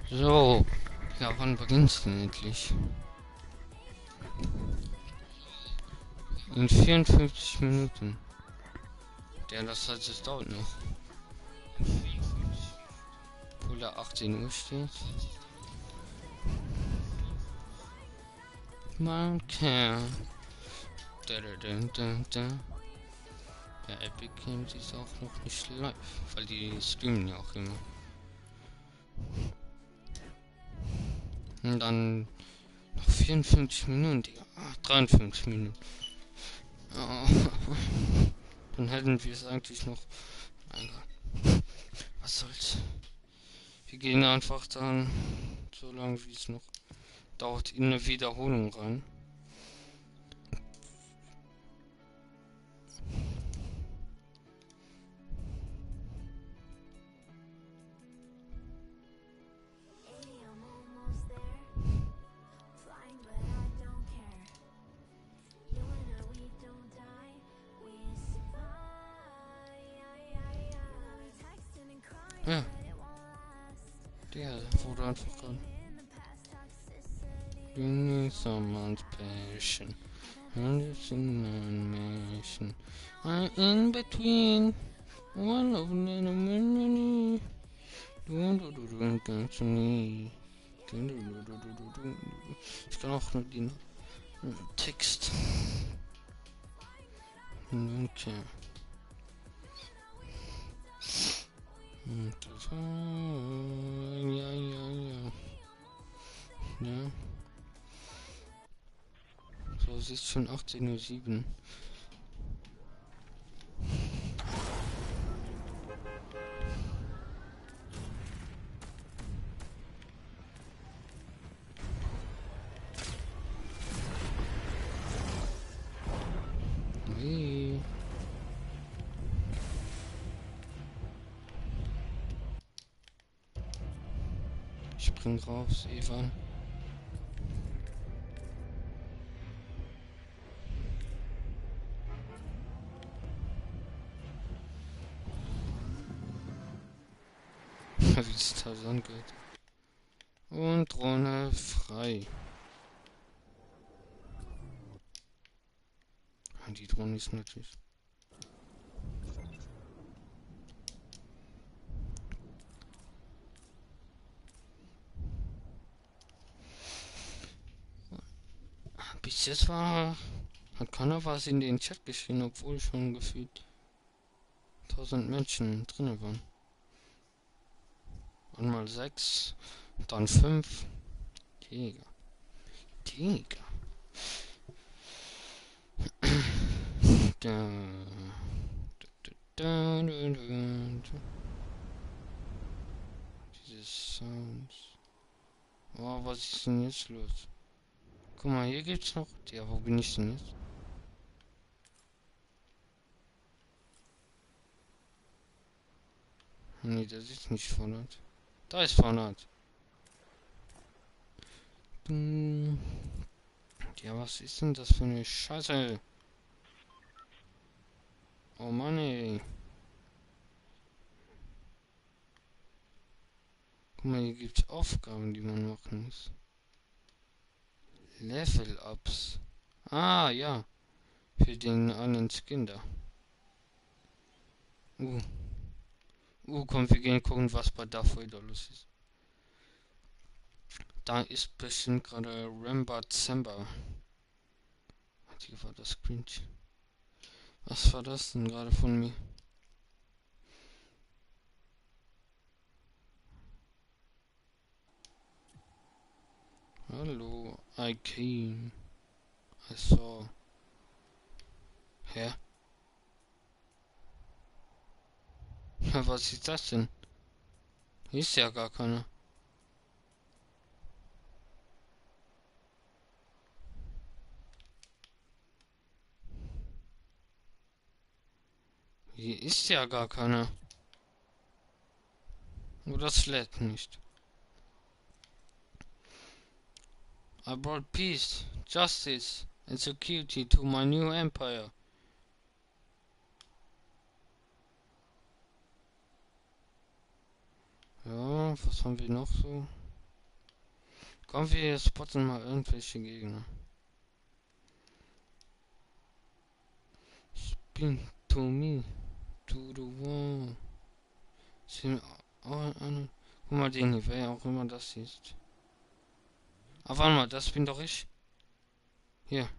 So. Ja, wann beginnt's denn endlich? In 54 Minuten. Ja, das heißt, es dauert noch. Obwohl da 18 Uhr steht. Man kann. Da, da, da, da, da. Ja, Epic Games ist auch noch nicht live, weil die streamen ja auch immer. Und dann noch 54 Minuten, Digga. Ach, 53 Minuten. Oh. Dann hätten wir es eigentlich noch. Egal. Was soll's. Wir gehen einfach dann, so lange wie es noch dauert, in eine Wiederholung rein. Ja, der wurde einfach gerade. You need someone's passion. And it's in animation. I'm in between. One of them. Ich kann auch nur den Text. Okay. Ja, ja, ja. Ja. So, es ist schon 18:07 Uhr. Hey. Ich spring raus, Evan. Wie es Tarzan geht. Und Drohne frei. Die Drohne ist natürlich. Bis jetzt hat keiner was in den Chat geschrieben, obwohl schon gefühlt 1000 Menschen drin waren. Einmal 6, dann 5. Digga. Digga. Da, Diese Sounds. Oh, was ist denn jetzt los? Guck mal, hier gibt's noch. Ja, wo bin ich denn jetzt? Nee, das ist nicht Fortnite. Da ist Fortnite. Ja, was ist denn das für eine Scheiße? Oh Mann, ey. Guck mal, hier gibt's Aufgaben, die man machen muss. Level-Ups. Ah, ja. Für den einen Skin da. Komm, wir gehen gucken, was bei Darth Vader los ist. Da ist bestimmt gerade Ramba Zemba. Hier war das cringe. Was war das denn gerade von mir? Hallo, I came. I saw. Hä? Was ist das denn? Hier ist ja gar keiner. Hier ist ja gar keiner. Oder es lädt nicht. I brought peace, justice and security to my new empire. Ja, was haben wir noch so? Komm, wir spotten mal irgendwelche Gegner. Spin to me, to the wall. Guck mal den hier, wer auch immer das ist. Ah, warte mal, das bin doch ich. Hier.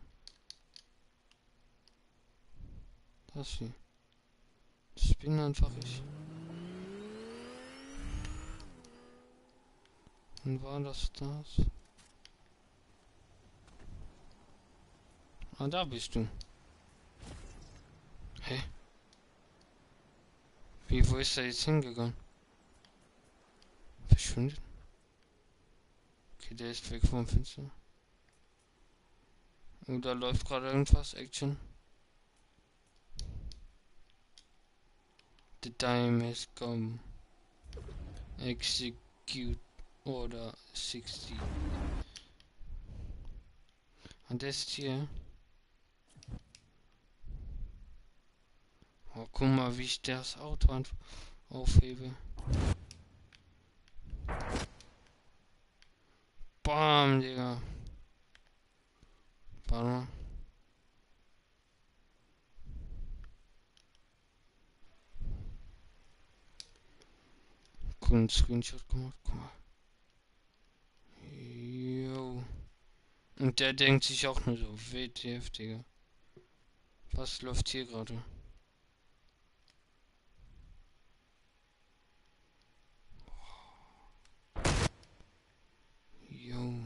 Das hier. Das bin einfach ich. Und war das das? Ah, da bist du. Hä? Wie, wo ist er jetzt hingegangen? Verschwindet? Okay, der ist weg vom Fenster. Oh, da läuft gerade irgendwas. Action. The time has come. Execute Order 60. Und der ist hier. Oh, guck mal, wie ich das Auto aufhebe. Bam, Digga. Warte mal. Coolen Screenshot gemacht, guck mal. Jo. Und der denkt sich auch nur so, WTF, Digga. Was läuft hier gerade? Jo.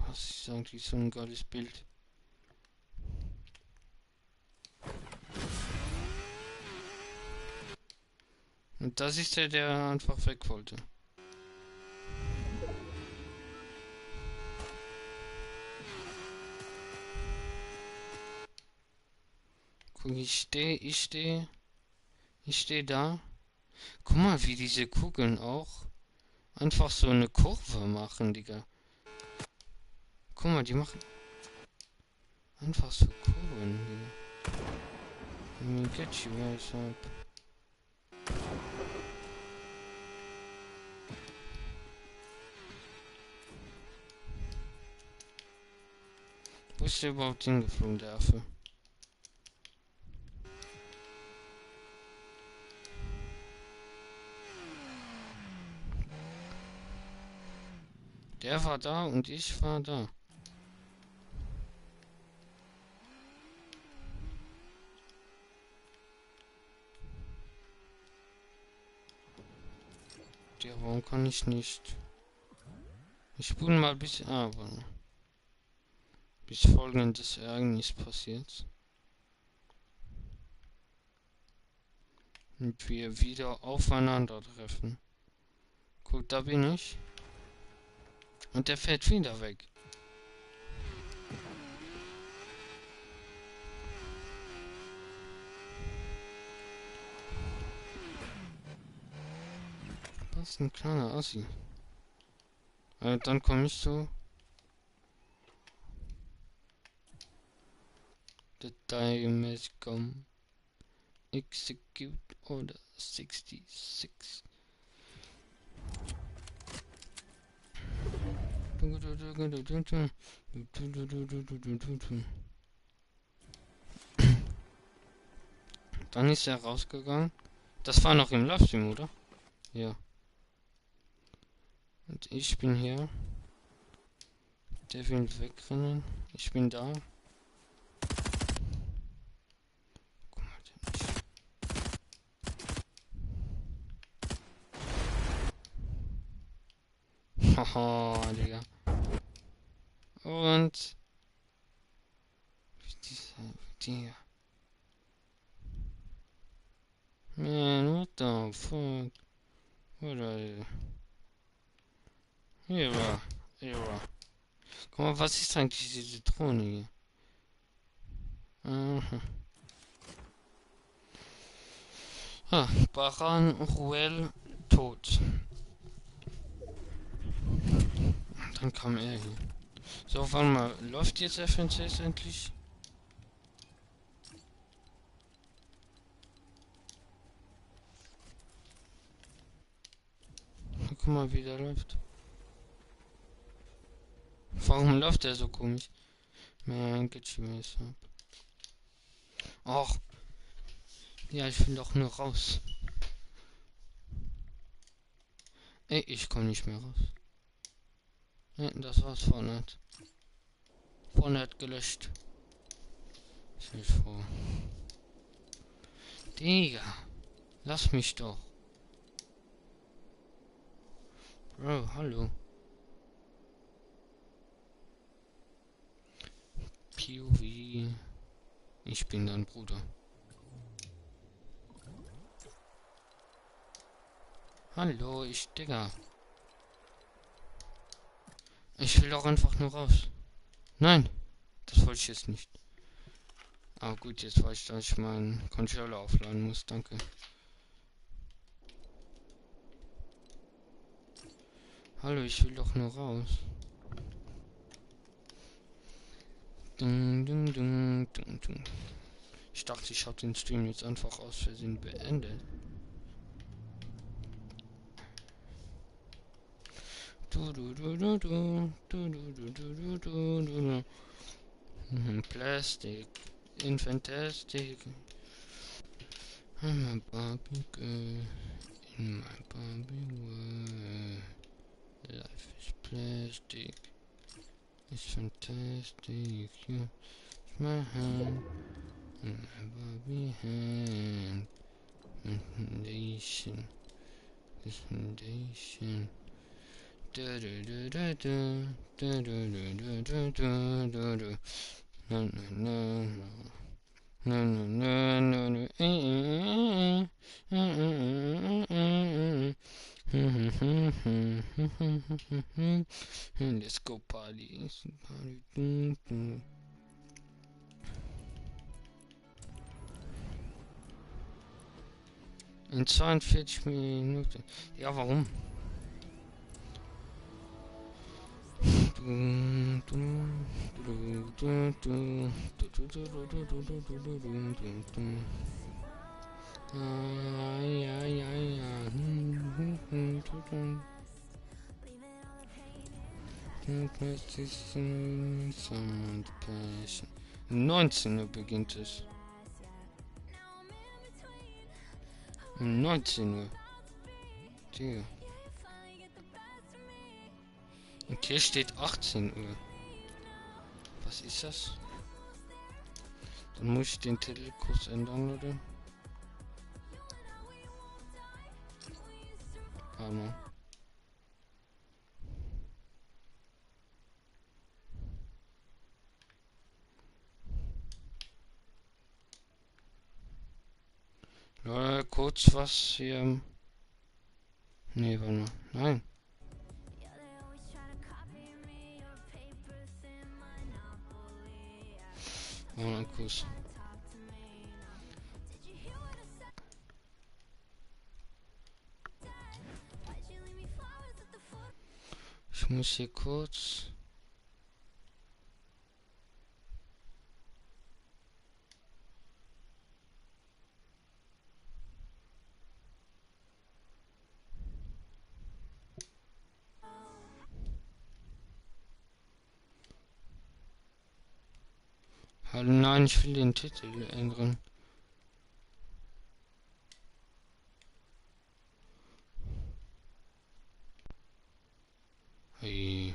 Was ist eigentlich so ein geiles Bild? Und das ist der, der einfach weg wollte. Guck, ich stehe da. Guck mal, wie diese Kugeln auch einfach so eine Kurve machen, Digga. Guck mal, die machen einfach so Kurven, Digga. Let me get you guys up. Wo ist der überhaupt hingeflogen, der Affe? Der war da und ich war da. Der, warum kann ich nicht? Ich spule mal bis, aber bis folgendes Ereignis passiert. Und wir wieder aufeinandertreffen. Gut, da bin ich. Und der fährt wieder weg. Das ist ein kleiner Assi. Dann komme ich so. The time has come. Execute Order 66. Dann ist er rausgegangen. Das war noch im Livestream, oder? Ja. Und ich bin hier. Der will wegrennen. Ich bin da. Guck mal, der nicht. Haha, Digga. Und die. Man, what the fuck? What are you? Era. Guck mal, was ist eigentlich diese Drohne hier? Aha. Ah, Baran Ruel tot. Dann kam er hier. So, warte mal, läuft jetzt FNCS endlich? guck mal, wie der läuft. Warum läuft der so komisch? Mein Gott, ach, ja, ich will doch nur raus. Ey, ich komme nicht mehr raus. Ja, das war's, Fortnite. Fortnite gelöscht. Ich bin froh. Digga, lass mich doch. Bro, hallo. POV. Ich bin dein Bruder. Hallo, Digga. Ich will doch einfach nur raus. Nein, das wollte ich jetzt nicht. Aber gut, jetzt weiß ich, dass ich meinen Controller aufladen muss. Danke. Hallo, ich will doch nur raus. Dun, dun, dun, dun, dun. Ich dachte, ich habe den Stream jetzt einfach aus Versehen beendet. Plastic, in fantastic. I'm a Barbie girl in my Barbie world. Life is plastic. It's fantastic. You my hand in my Barbie hand. Foundation. This foundation. Da da da da da da da da da da da. No no no no. No no no no no. Let's go party. In 42 Minuten. Ja, warum? Ja, ja, ja. 19 Uhr beginnt es. Um 19 Uhr. Digga. Und hier steht 18 Uhr. Was ist das? Dann muss ich den Titel kurz ändern, oder? Warte. Kurz was hier. Nee, warte mal. Nein. Warte mal kurz. Ich muss hier kurz. Hallo, nein, ich will den Titel ändern. Hey.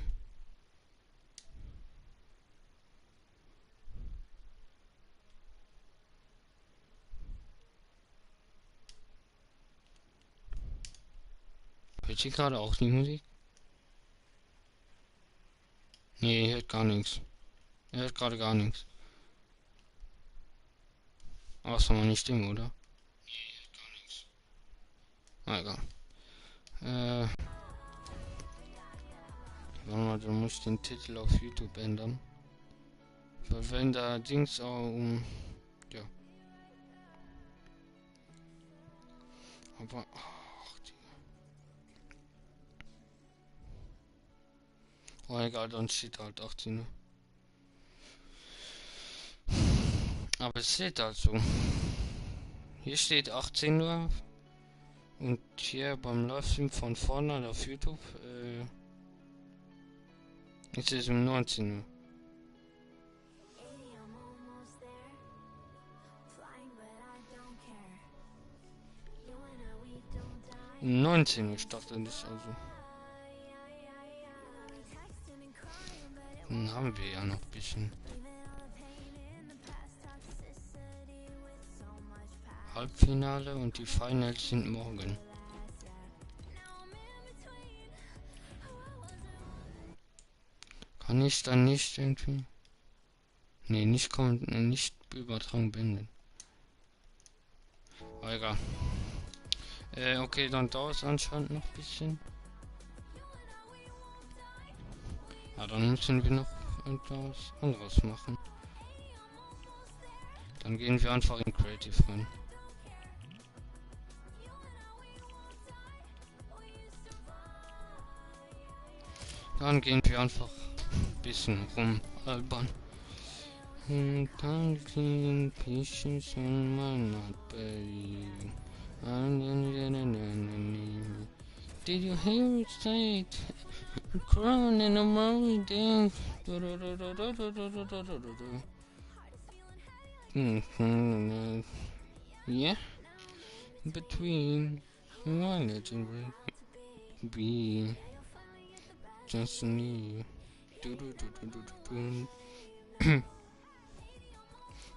Hört ihr gerade auch die Musik? Nee, ihr hört gar nichts. Ihr hört gerade gar nichts. Außer meine Stimme, oder? Nee, ihr hört gar nichts. Ah, egal. Warte mal, dann muss ich den Titel auf YouTube ändern. Weil wenn da Dings auch ja. Aber. Ach, oh, egal, dann steht halt 18 Uhr. Aber es steht halt so. Hier steht 18 Uhr. Und hier beim Livestream von Fortnite auf YouTube ist es um 19 Uhr. 19 Uhr startet es also. Dann haben wir ja noch ein bisschen. Halbfinale und die Finals sind morgen. Kann ich dann nicht irgendwie? Nee, nicht kommen, nicht übertragen binden. Aber egal. Okay, dann dauert es anscheinend noch ein bisschen. Ja, dann müssen wir noch etwas anderes machen. Dann gehen wir einfach in Creative rein. Dann gehen wir einfach ein bisschen rum albern. And counting pieces on my notepad. Did you hear it say it? Crying in a morning day. Yeah, between one legend be just me.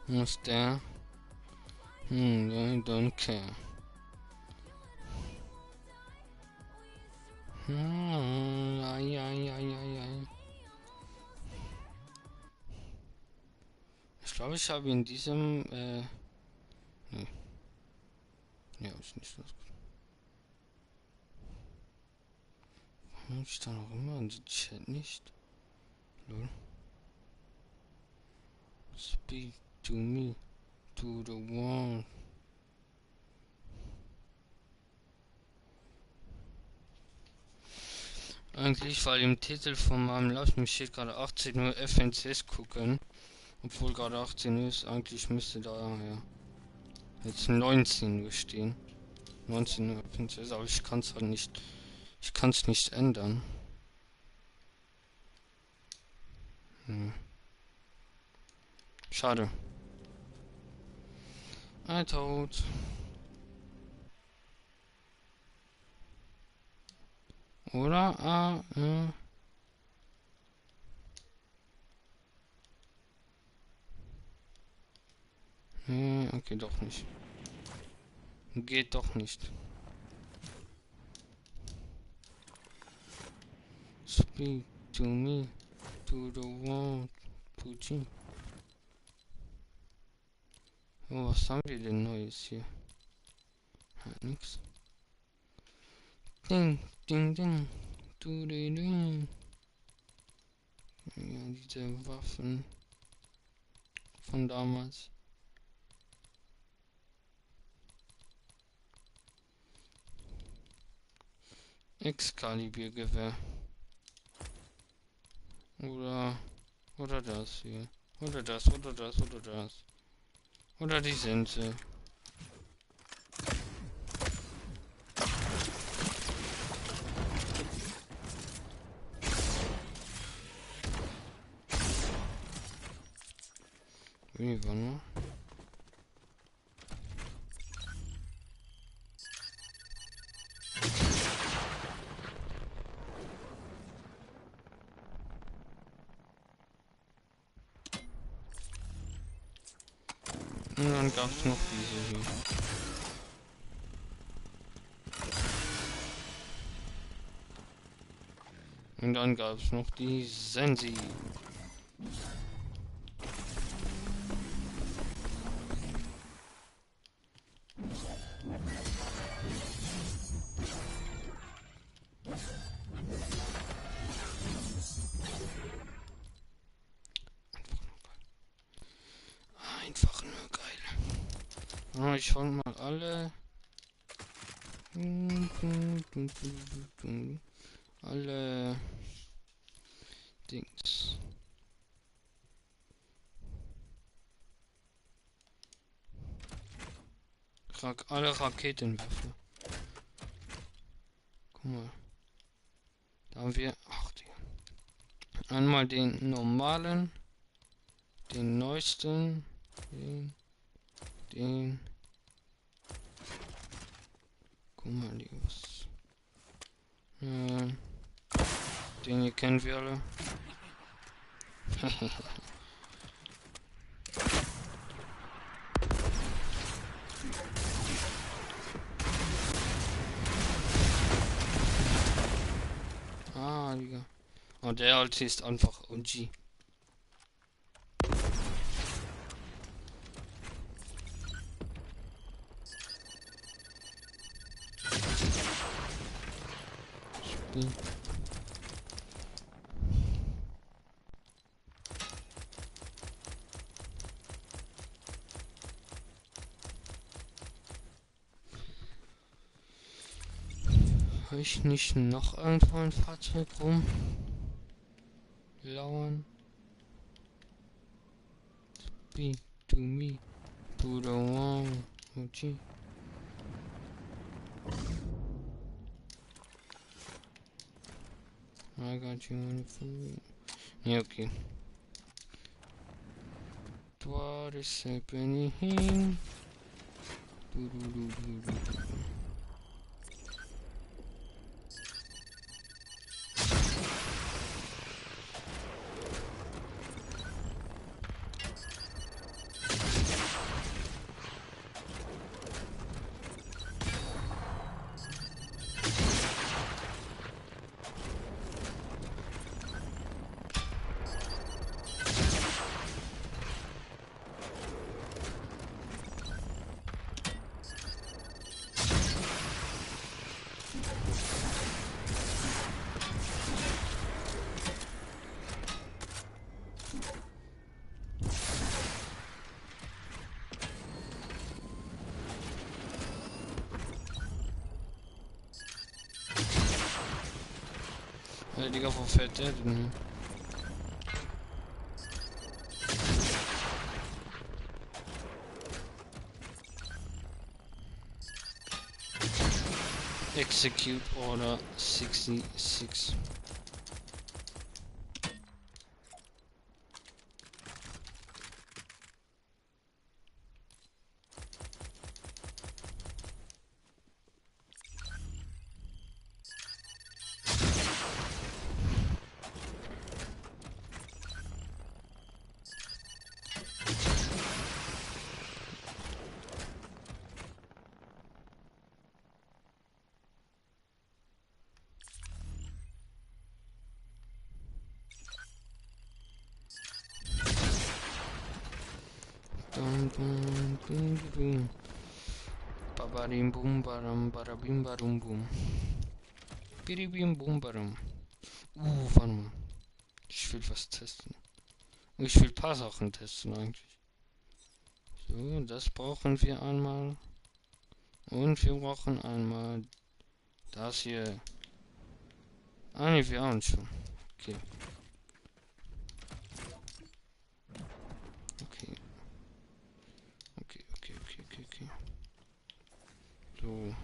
What's there? I don't care. Ich glaube, ich habe in diesem, nee. Ja, ist nicht das. Warum ich da noch immer in den Chat nicht? Lol. Speak to me, to the wall. Eigentlich, weil im Titel von meinem Livestream steht gerade 18 Uhr FNCS gucken. Obwohl gerade 18 Uhr ist, eigentlich müsste da ja jetzt 19 Uhr stehen. 19 Uhr FNCS, aber ich kann es halt nicht. Ich kann es nicht ändern. Schade. Tot. Oder? Okay, doch nicht. Geht doch nicht. Speak to me, to the world, Putin. Oh, was haben wir denn Neues hier? Nix. Ding, ding, ding. Du, ding. Ja, diese Waffen von damals. Excalibur-Gewehr. Oder das hier. Oder das. Oder die Sense. Wie war noch? Und dann gab es noch diese hier. Und dann gab es noch die Sensi. Einfach nur geil. Ich hol mal alle. Alle Dings. Alle Raketenwerfer. mal. Da haben wir, ach, einmal den normalen, den neuesten, den, guck mal, was, den hier kennen wir alle. Ah, Digga. Und der alte ist einfach OG. Spiel. Habe ich nicht noch irgendwo ein Fahrzeug rum? Lauern. Speak to me. To the one. OG. I got you on the phone. Ja, okay. What is happening? Du, du, du, du, du, du. Digga, wo fährt der denn hin? Execute Order 66. Babadim bum baram barabim barum bum. Biribim bum baram. Warte mal. Ich will was testen. Ich will ein paar Sachen testen eigentlich. So, das brauchen wir einmal. Und wir brauchen einmal das hier. Ah ne, wir haben schon. Okay. Okay. Okay. So.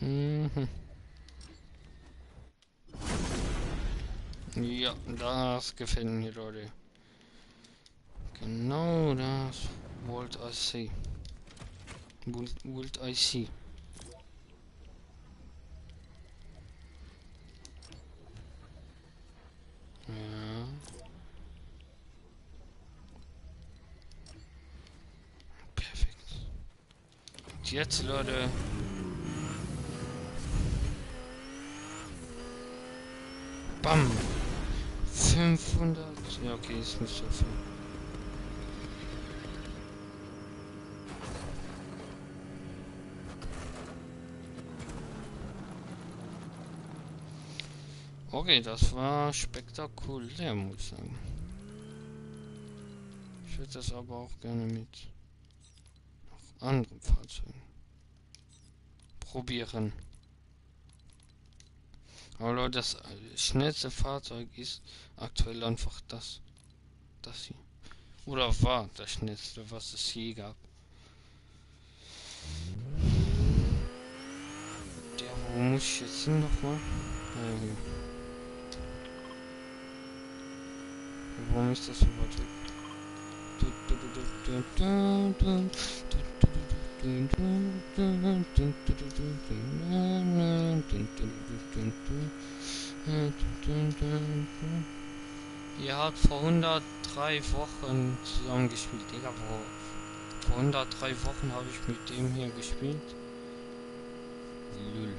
Mhm. Ja, das gefällt mir, Leute. Genau das wollte ich sehen. Wollte ich sehen. Ja. Perfekt. Und jetzt, Leute, Bam. 500. Ja, okay, ist nicht so viel. Okay, das war spektakulär, muss ich sagen. Ich würde das aber auch gerne mit noch anderen Fahrzeugen probieren. Aber Leute, das schnellste Fahrzeug ist aktuell einfach das hier. Oder war das schnellste, was es je gab. Wo muss ich jetzt hin nochmal? Hier. Warum ist das so weit weg? Ihr habt vor 103 Wochen zusammen gespielt. Digga, vor 103 Wochen habe ich mit dem hier gespielt. Lül.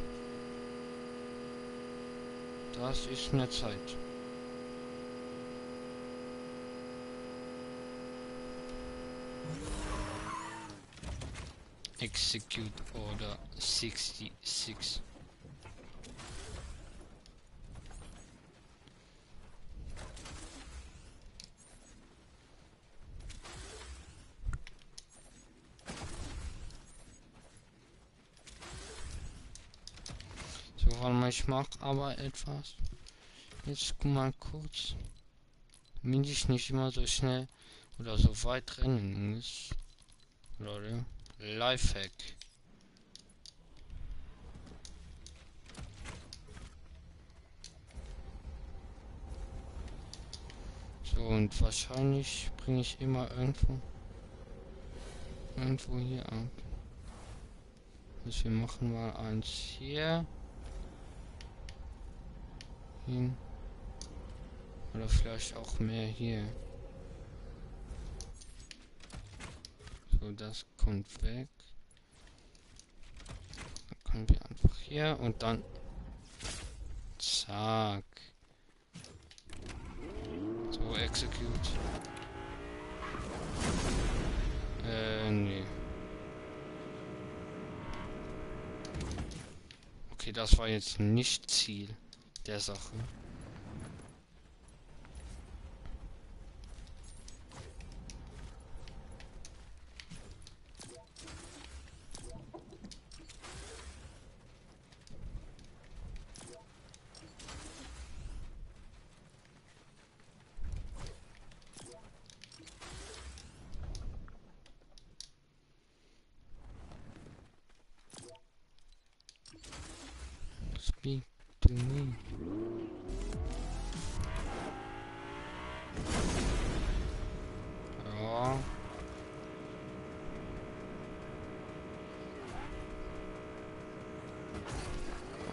Das ist eine Zeit. Execute Order 66. So, warte mal, ich mach aber etwas. Jetzt guck mal kurz. Damit ich nicht immer so schnell oder so weit rennen muss. Leute. Lifehack. So, und wahrscheinlich bringe ich immer irgendwo hier ab. Also wir machen mal eins hier hin. Oder vielleicht auch mehr hier. So, das kommt weg. Dann können wir einfach hier und dann zack. So, execute. Nee. Okay, das war jetzt nicht Ziel der Sache. Speak to me. Ja.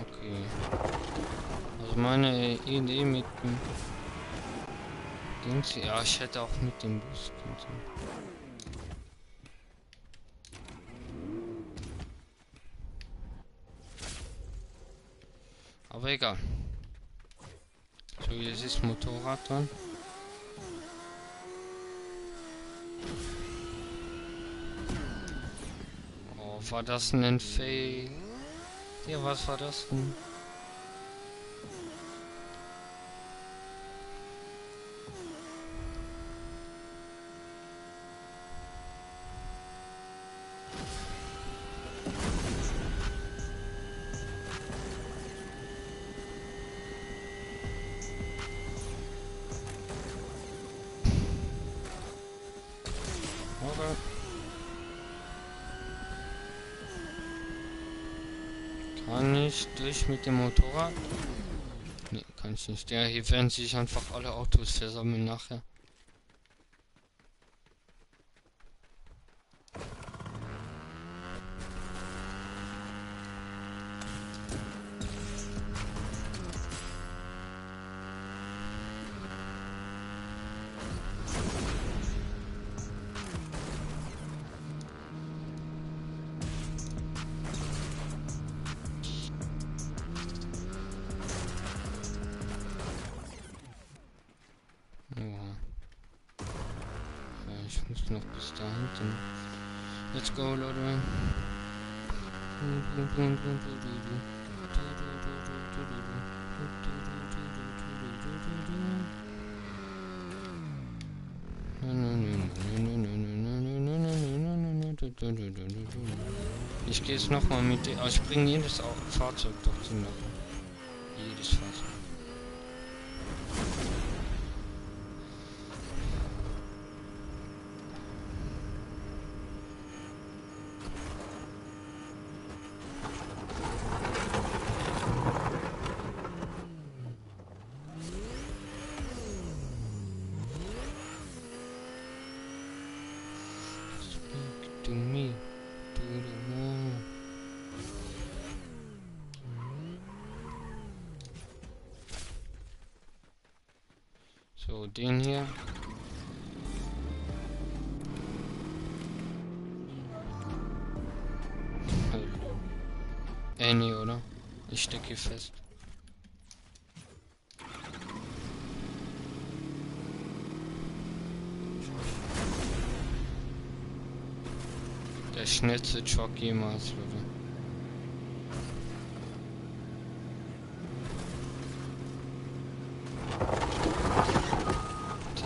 Okay. Also meine Idee mit dem Dings, ja, ich hätte auch mit dem Bus können. Aber egal. So, jetzt ist Motorrad dran. Oh, war das ein Fail? Ja, was war das denn? Okay. Kann ich durch mit dem Motorrad? Ne, kann ich nicht. Ja, hier werden sich einfach alle Autos versammeln nachher. Ich muss noch bis da hinten. Let's go, Leute. Ich gehe jetzt nochmal mit dir. Ich bringe jedes Fahrzeug dorthin. Jedes Fahrzeug. Speak to me. To the wall. So, den hier. Nee, oder? Ich stecke hier fest. Der schnellste Truck jemals, Leute.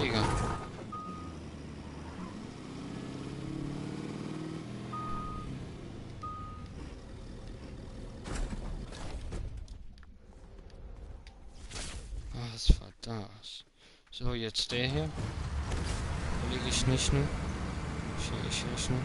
Digga. Was war das? So, jetzt der hier. Lege ich nicht nur. Ich rechne.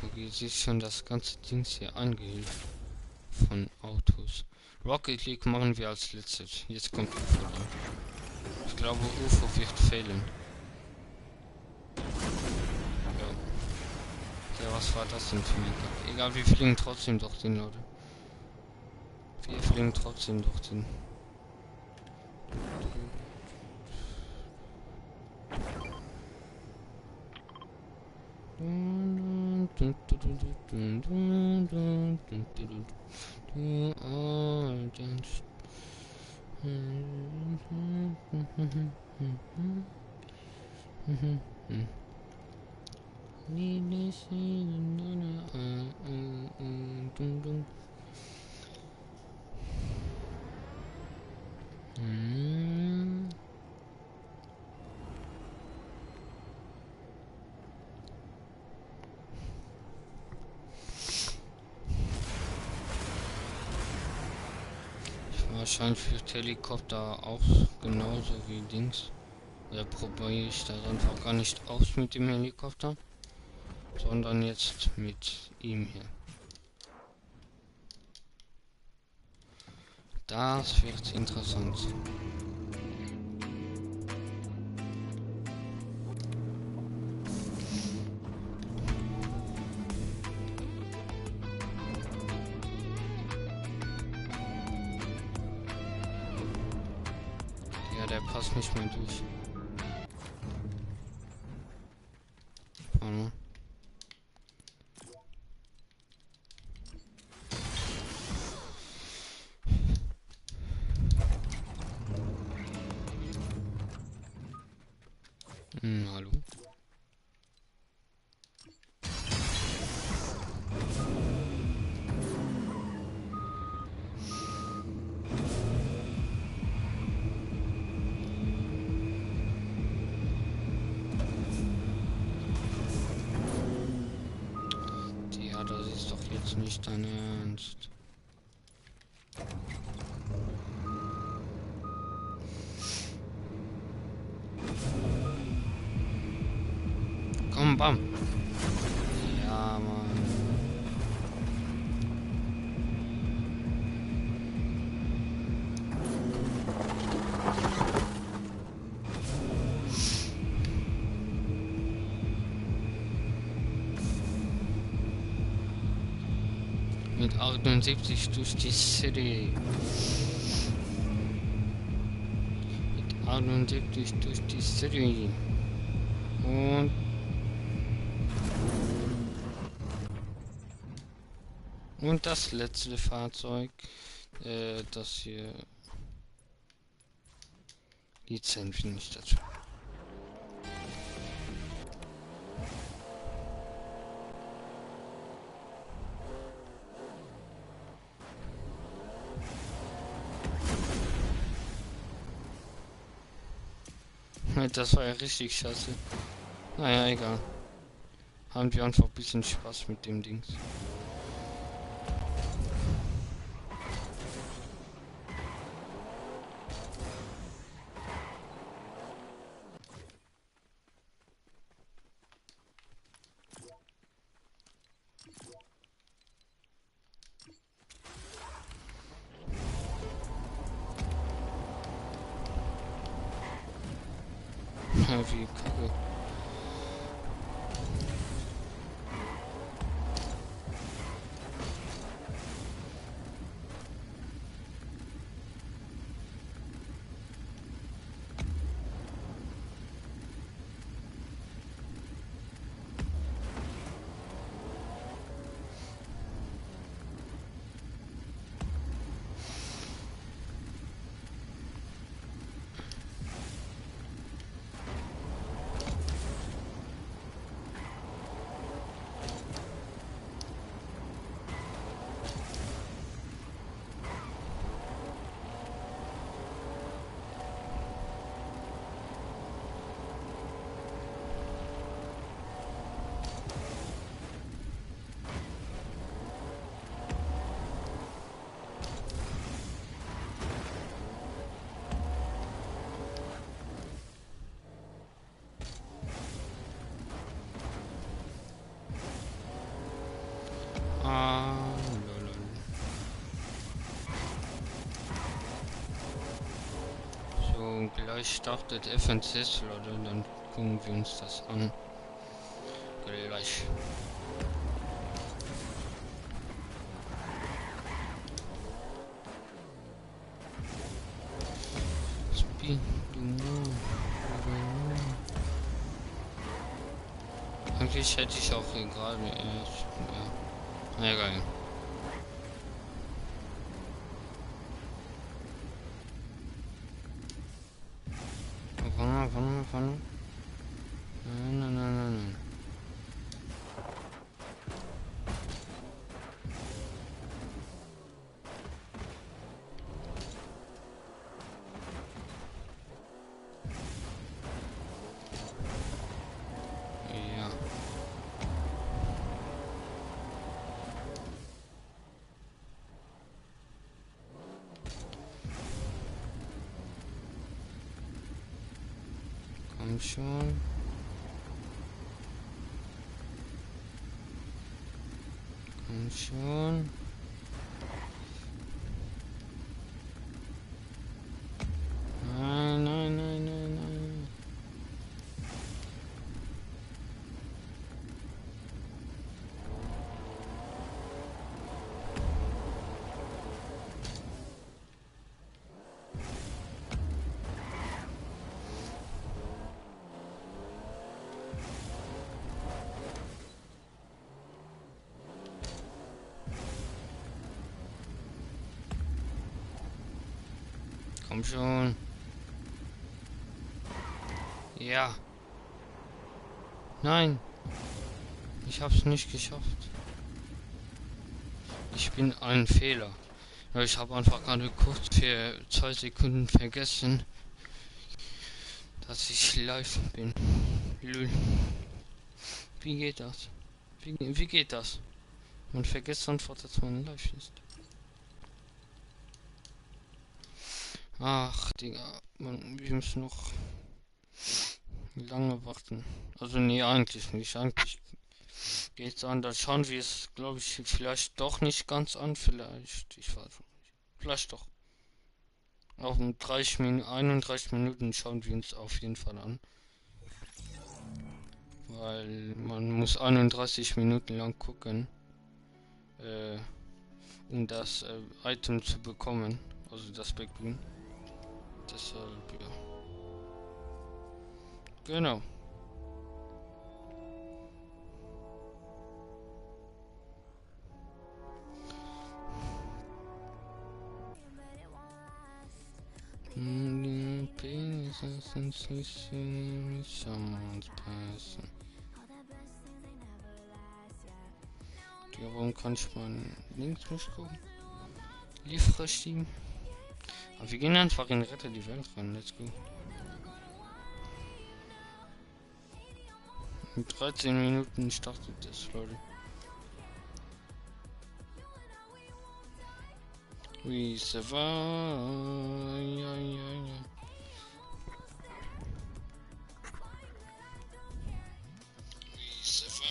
Guck, ihr seht schon das ganze Dings hier angehielt von Autos. Rocket League machen wir als letztes. Jetzt kommt UFO dran. Ich glaube UFO wird fehlen. Ja, was war das denn für ein... Egal, wir fliegen trotzdem dorthin, Leute. Wir fliegen trotzdem dorthin. Wahrscheinlich für Helikopter auch genauso wie Dings. Oder probiere ich das einfach gar nicht aus mit dem Helikopter, sondern jetzt mit ihm hier. Das wird interessant. Der passt nicht mehr durch. Warte. Hallo. Das ist doch jetzt nicht dein Ernst. Komm, bam. Ja, Mann. Mit 78 durch die City. Mit 78 durch die City. Und das letzte Fahrzeug, das hier Lizenz nicht dazu. Das war ja richtig scheiße. Naja, egal. Haben wir einfach ein bisschen Spaß mit dem Dings. Ja, wie kacke. Lol. So, gleich startet FNCS, Leute, dann gucken wir uns das an. Gleich. Eigentlich hätte ich auch hier gerade erst. Ja. Na egal. Warte. Nein. Ja. Komm schon. Komm schon. Nein. Komm schon. Ja. Nein. Ich hab's nicht geschafft. Ich bin ein Fehler. Ich habe einfach gerade kurz für 2 Sekunden vergessen, dass ich live bin. Lül. Wie geht das? Wie geht das? Man vergisst einfach, dass man live ist. Ach, Digga. Wir müssen noch lange warten. Also nee, eigentlich nicht. Eigentlich geht's anders. Schauen wir es, glaube ich, vielleicht doch nicht ganz an. Vielleicht. Ich weiß nicht. Vielleicht doch. Auch um 31 Minuten schauen wir uns auf jeden Fall an. Weil man muss 31 Minuten lang gucken. um das Item zu bekommen, also das Backbone. Deshalb, ja. Genau. Ja, warum kann ich meinen Links nicht gucken? Lieferschieben. Aber wir gehen einfach in Rette die Welt rein. Let's go. In 13 Minuten startet das, Leute. We survive. Ja, ja, ja. We survive.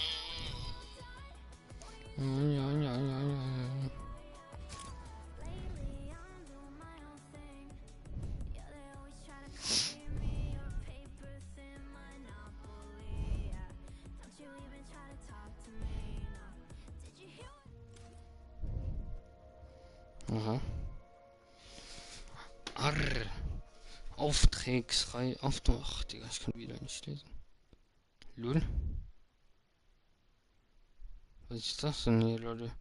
Ja, ja, ja, ja, ja. Aha. Arr. Auftragsreihe. Ach, Digga, ich kann wieder nicht lesen. Lul. Was ist das denn hier, Leute?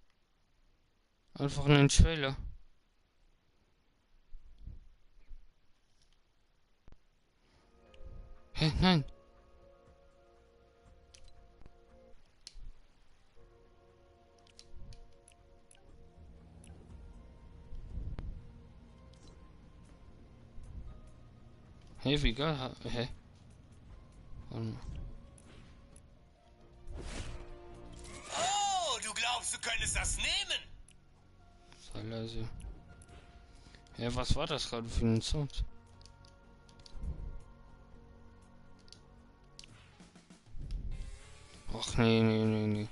Einfach ein Trailer. Hä, nein. Hä, wie geil. Hä? Warte mal. Oh, du glaubst, du könntest das nehmen? Sei leise. Hä, was war das gerade für ein Sound? Ach, nee, nee, nee, nee.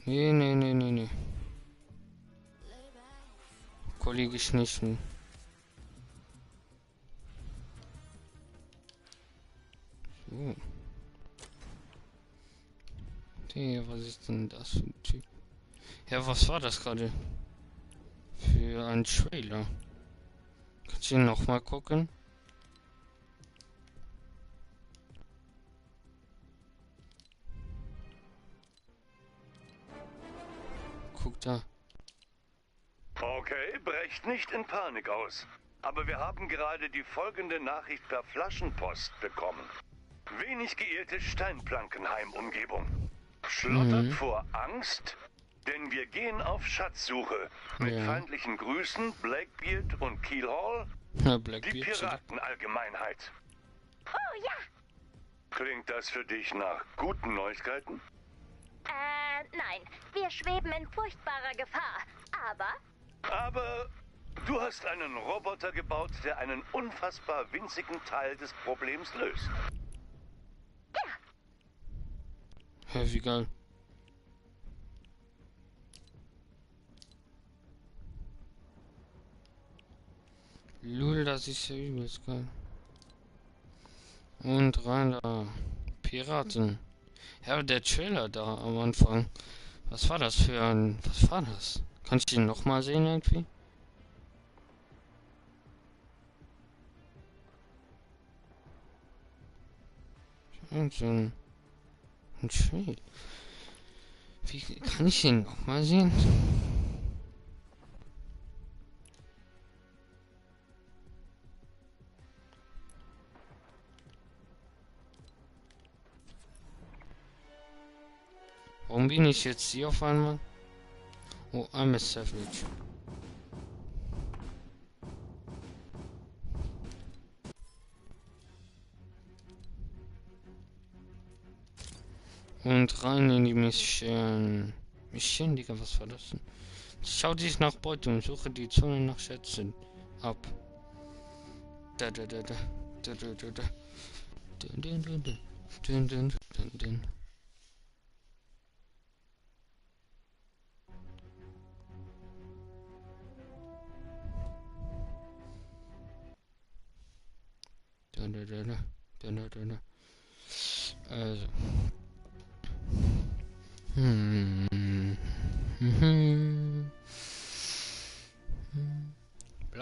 Nee, nee, nee, nee, nee. Kollege Schnichen. So. Digga, was ist denn das für ein Typ? Ja, was war das gerade? Für ein Trailer. Kannst du ihn nochmal gucken? Guck da. Okay, brecht nicht in Panik aus. Aber wir haben gerade die folgende Nachricht per Flaschenpost bekommen. Wenig geirrte Steinplankenheim-Umgebung. Schlottert vor Angst? Denn wir gehen auf Schatzsuche. Mit Ja. feindlichen Grüßen, Blackbeard und Keelhall, Na, die Blackbeard. Piratenallgemeinheit. Oh ja! Klingt das für dich nach guten Neuigkeiten? Nein. Wir schweben in furchtbarer Gefahr. Aber du hast einen Roboter gebaut, der einen unfassbar winzigen Teil des Problems löst. Hä, wie geil. Lul, das ist ja übelst geil. Und rein da. Piraten. Ja, der Trailer da am Anfang. Was war das für ein... Was war das? Kann ich den nochmal sehen irgendwie? Irgend so ein Trailer. Wie kann ich den nochmal sehen? Warum bin ich jetzt hier auf einmal? Oh, I'm a savage. Und rein in die Mission. Mission, Digga, was war das denn? Schau dich nach Beute und suche die Zone nach Schätzen ab. Da da da da. Da da da da. Dun dun dun dun. Dun dun dun dun. Da da da da. Da da da da. Also.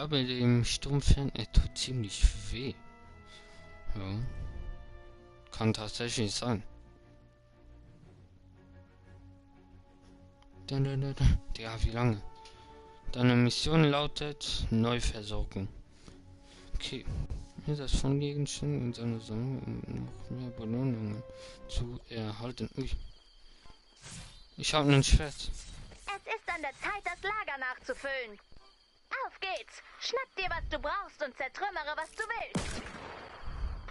Bleibe dem Sturm fern, er tut ziemlich weh. Ja. Kann tatsächlich sein. Ja, wie lange? Deine Mission lautet Neuversorgung. Okay. Hier das von Gegenständen in seiner Sammlung, um noch mehr Belohnungen zu erhalten. Ui. Ich habe ein Schwert. Es ist an der Zeit, das Lager nachzufüllen. Auf geht's! Schnapp dir, was du brauchst und zertrümmere, was du willst.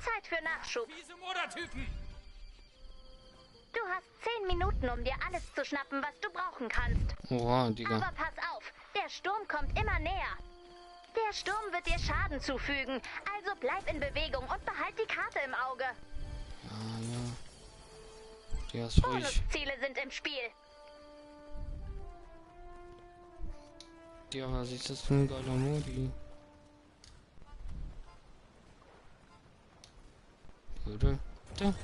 Zeit für Nachschub. Diese Modertypen! Du hast 10 Minuten, um dir alles zu schnappen, was du brauchen kannst. Oha, Digga. Aber pass auf, der Sturm kommt immer näher. Der Sturm wird dir Schaden zufügen, also bleib in Bewegung und behalt die Karte im Auge. Ja. Der ist ruhig. Bonusziele sind im Spiel. Ja, was ist das für ein geiler Modi? Oder? Da.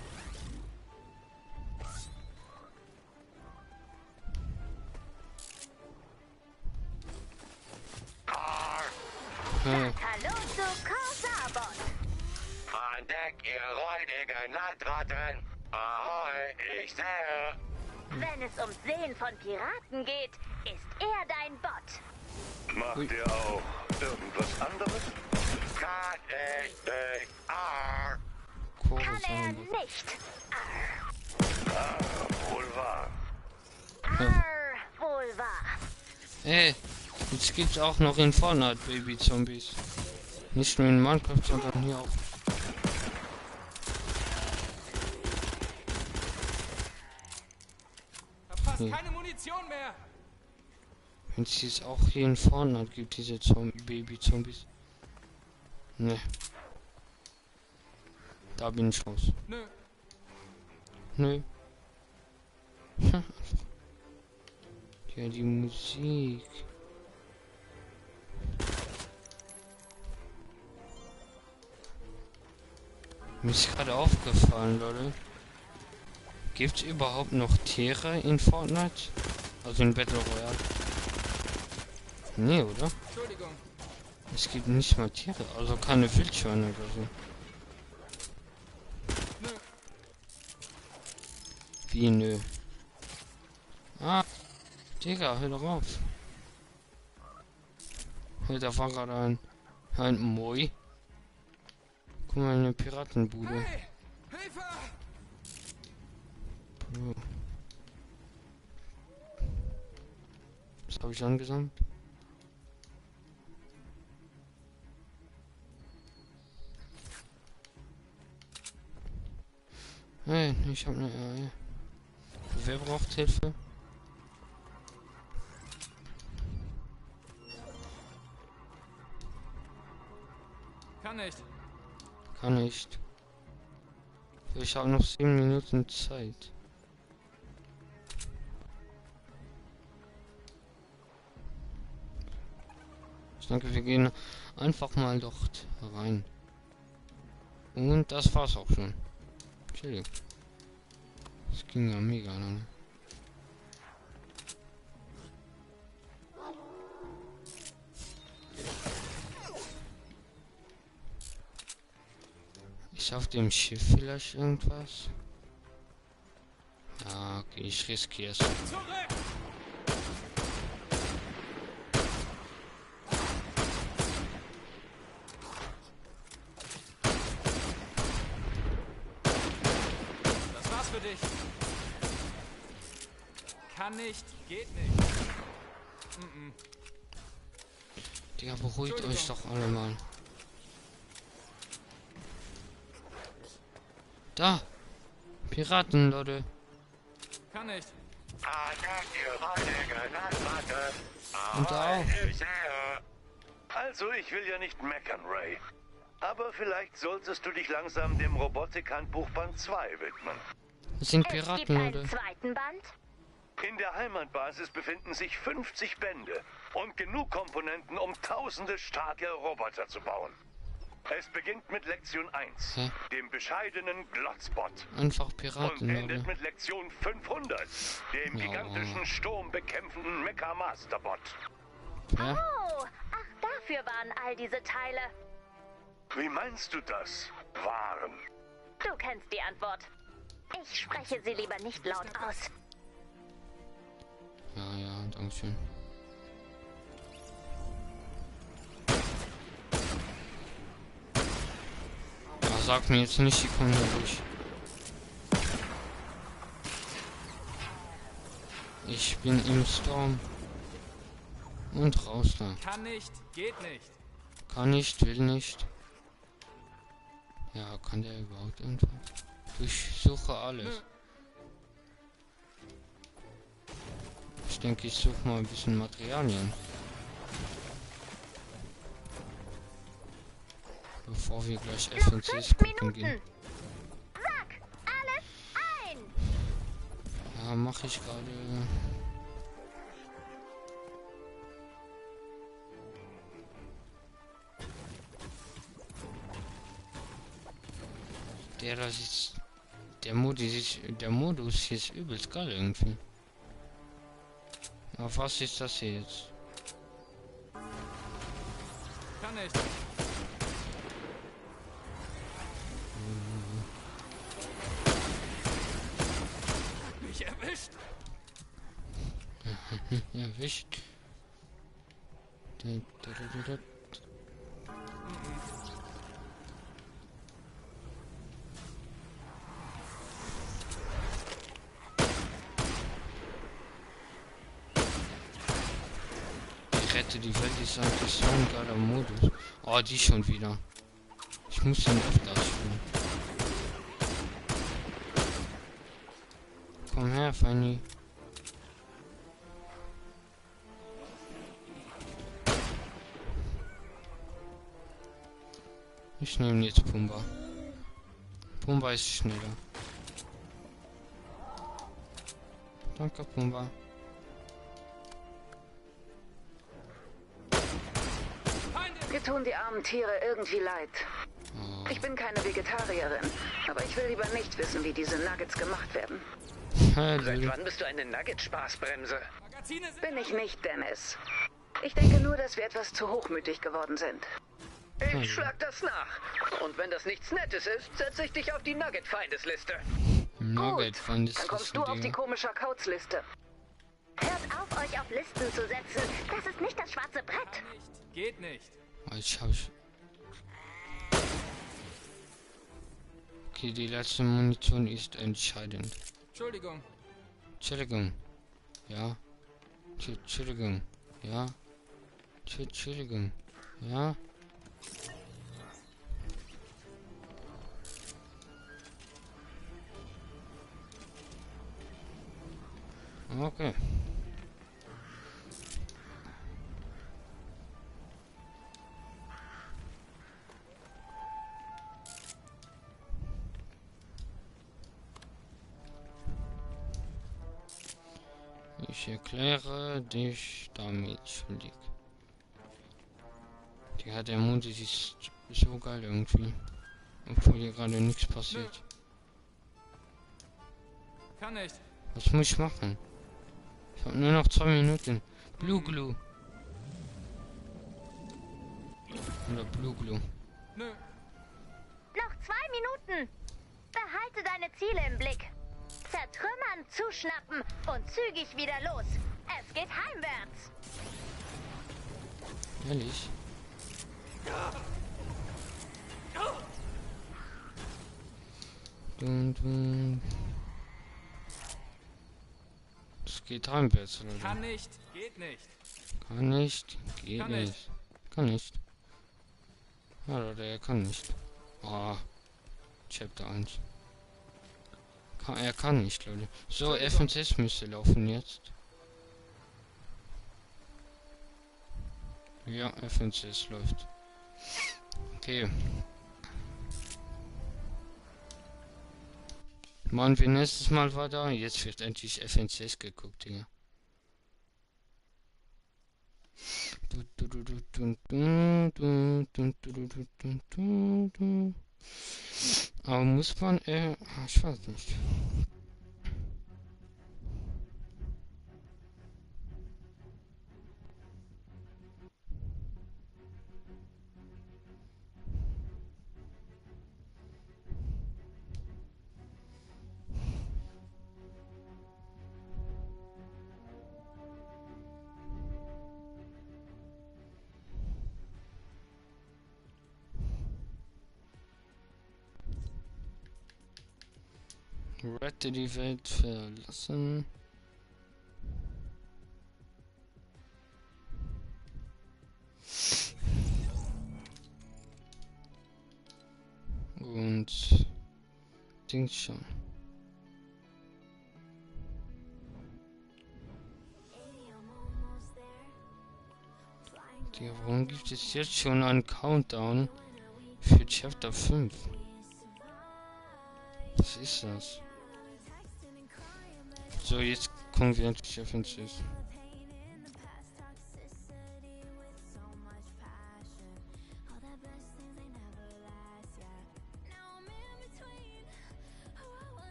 Hallo zu Korsabot. An Deck, ihr räudigen Landratten! Ahoi, ich sehe! Wenn es ums Sehen von Piraten geht, ist er dein Bot. Macht ihr auch irgendwas anderes? Kann ich nicht! Kann er nicht. Wohl wahr. Wohl wahr. Ey, jetzt gibt's auch noch in Fortnite Baby-Zombies. Nicht nur in Minecraft, sondern hier auch. Fast keine Munition mehr! Wenn es jetzt auch hier in Fortnite gibt, diese Baby-Zombies. Ne. Da bin ich raus. Nö. Nö. Ja, die Musik. Mir ist gerade aufgefallen, Leute. Gibt's überhaupt noch Tiere in Fortnite? Also in Battle Royale? Nee, oder? Entschuldigung. Es gibt nicht mal Tiere, also keine Wildschweine oder so. Nö. Wie nö? Ah, Digga, hör doch auf. Hey, da war gerade ein Moin. Guck mal, eine Piratenbude. Hey! Hilfe! Bro. Was habe ich angesammelt? Hey, ich habe eine. Wer braucht Hilfe? Kann nicht. Kann nicht. Ich habe noch 7 Minuten Zeit. Ich denke, wir gehen einfach mal dort rein. Und das war's auch schon. Chill. Das ging ja mega lange. Ist auf dem Schiff vielleicht irgendwas? Ja, okay, ich riskiere es. Zurück! Das war's für dich. Kann nicht, geht nicht. Digga, beruhigt euch doch alle mal. Da! Piraten, Leute. Kann nicht. Und da auch. Also, ich will ja nicht meckern, Ray. Aber vielleicht solltest du dich langsam dem Robotikhandbuch Band 2 widmen. Das sind Es gibt Piraten, einen Leute. zweiten Band. In der Heimatbasis befinden sich 50 Bände und genug Komponenten, um tausende starke Roboter zu bauen. Es beginnt mit Lektion 1, Hä? dem bescheidenen Glotzbot. Einfach Und Piraten, endet Leute. mit Lektion 500, dem Ja. gigantischen Sturm bekämpfenden Mecha Masterbot. Ja? Oh, ach, Wofür waren all diese Teile? Wie meinst du das? Waren. Du kennst die Antwort. Ich spreche sie lieber nicht laut aus. Ja, danke schön. Ach, sag mir jetzt nicht, die kommen hier durch. Ich bin im Storm. Und raus da. Kann nicht, geht nicht. Kann nicht, will nicht. Ja, kann der überhaupt irgendwas? Durchsuche alles. Ich denke, ich suche mal ein bisschen Materialien. Bevor wir gleich Noch FNCs 5 gucken Minuten. gehen. Sag alles ein. Ja, mache ich gerade. Das ist der Modus hier ist übelst geil irgendwie. Aber was ist das hier jetzt? Kann nicht. Mich erwischt. Erwischt. Rette die Welt ist eigentlich so ein geiler Modus. Oh, die schon wieder. Ich muss den öfters spielen. Komm her, Fanny. Ich nehme jetzt Pumba. Pumba ist schneller. Danke, Pumba. Mir tun die armen Tiere irgendwie leid. Oh. Ich bin keine Vegetarierin, aber ich will lieber nicht wissen, wie diese Nuggets gemacht werden. Seit wann bist du eine Nugget-Spaßbremse? Magazine sind Bin ich nicht, Dennis. Ich denke nur, dass wir etwas zu hochmütig geworden sind. Ich schlag das nach. Und wenn das nichts Nettes ist, setze ich dich auf die Nugget-Feindesliste. Nugget fand Dann kommst du auf die komische Kauzliste. Hört auf, euch auf Listen zu setzen. Das ist nicht das schwarze Brett. kann nicht, geht nicht. Ich habe. Okay, die letzte Munition ist entscheidend. Entschuldigung. Entschuldigung. Ja. Entschuldigung. Ja. Entschuldigung. Ja. Okay. Ich erkläre dich damit schuldig. Der Mond ist so geil irgendwie. Obwohl hier gerade nichts passiert. Kann nicht. Was muss ich machen? Ich habe nur noch 2 Minuten. Blue Glue. Oder Blue Glue. Nö. Noch 2 Minuten. Behalte deine Ziele im Blick. Zertrümmern, zuschnappen und zügig wieder los. Es geht heimwärts. Ehrlich? Dun. Es geht heimwärts, Leute. Kann nicht, geht nicht. Kann nicht, geht Kann nicht. nicht. Kann nicht. Ja, Leute, er kann nicht. Ah, Chapter 1. Er kann nicht, Leute. So, FNCS müsste laufen jetzt. Ja, FNCS läuft. Okay. Machen wir nächstes Mal weiter. Jetzt wird endlich FNCS geguckt, Digga. Aber muss man, ich weiß nicht. Rette die Welt verlassen. Und Dings schon. Ja, warum gibt es jetzt schon einen Countdown für Chapter 5? Was ist das? So, jetzt kommen wir endlich auf uns.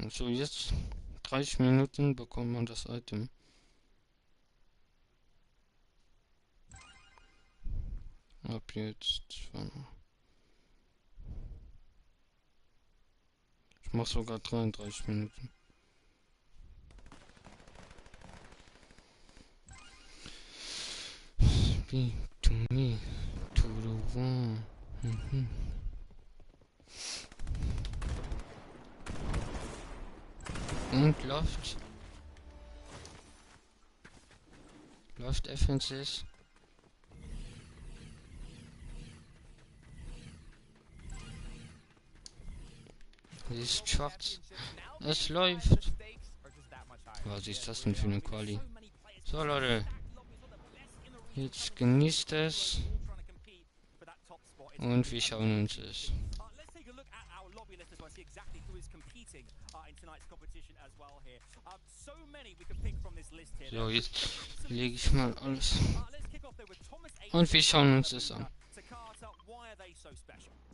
So, jetzt 30 Minuten bekommt man das Item. Ab jetzt. Ich mach sogar 33 Minuten. Speak to me, to the one. Und läuft FNCS. Sie ist schwarz. Es läuft. Was ist das denn für eine Quali? So Leute, jetzt genießt es und wir schauen uns es. So, jetzt lege ich mal alles und wir schauen uns das an.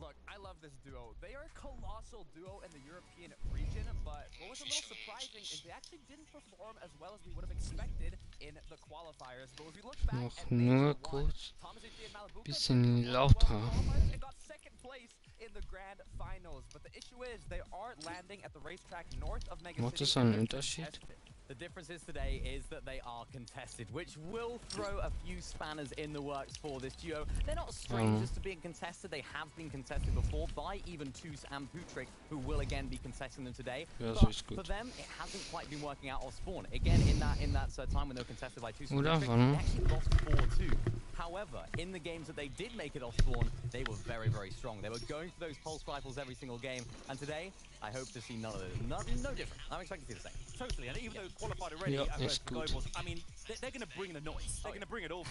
Look, I love this duo. They are a colossal duo in the European region, but what was a little surprising is they actually didn't perform as well as we would have expected in the qualifiers. But if you look back Noch at nur Major 1, kurz Thomas and Malibu bisschen lauter. got second place in the grand finals. But the issue is they are landing at the racetrack north of Mega Macht City. das einen Unterschied? The difference is today is that they are contested, which will throw a few spanners in the works for this duo. They're not strangers to being contested. They have been contested before by even Toos and Putrick, who will again be contesting them today. Ja, but so ist for gut. them, it hasn't quite been working out off spawn. Again, in that time when they were contested by Toos and Oder Putrick, wann? they actually lost 4-2. However, in the games that they did make it off spawn, they were very, very strong. They were going for those pulse rifles every single game, and today, I hope to see none of those. No different. I'm expecting to see the same. Totally, and even though qualified already Ja, versus ist gut. globals, I mean, they're going to bring the noise. They're going to bring it all.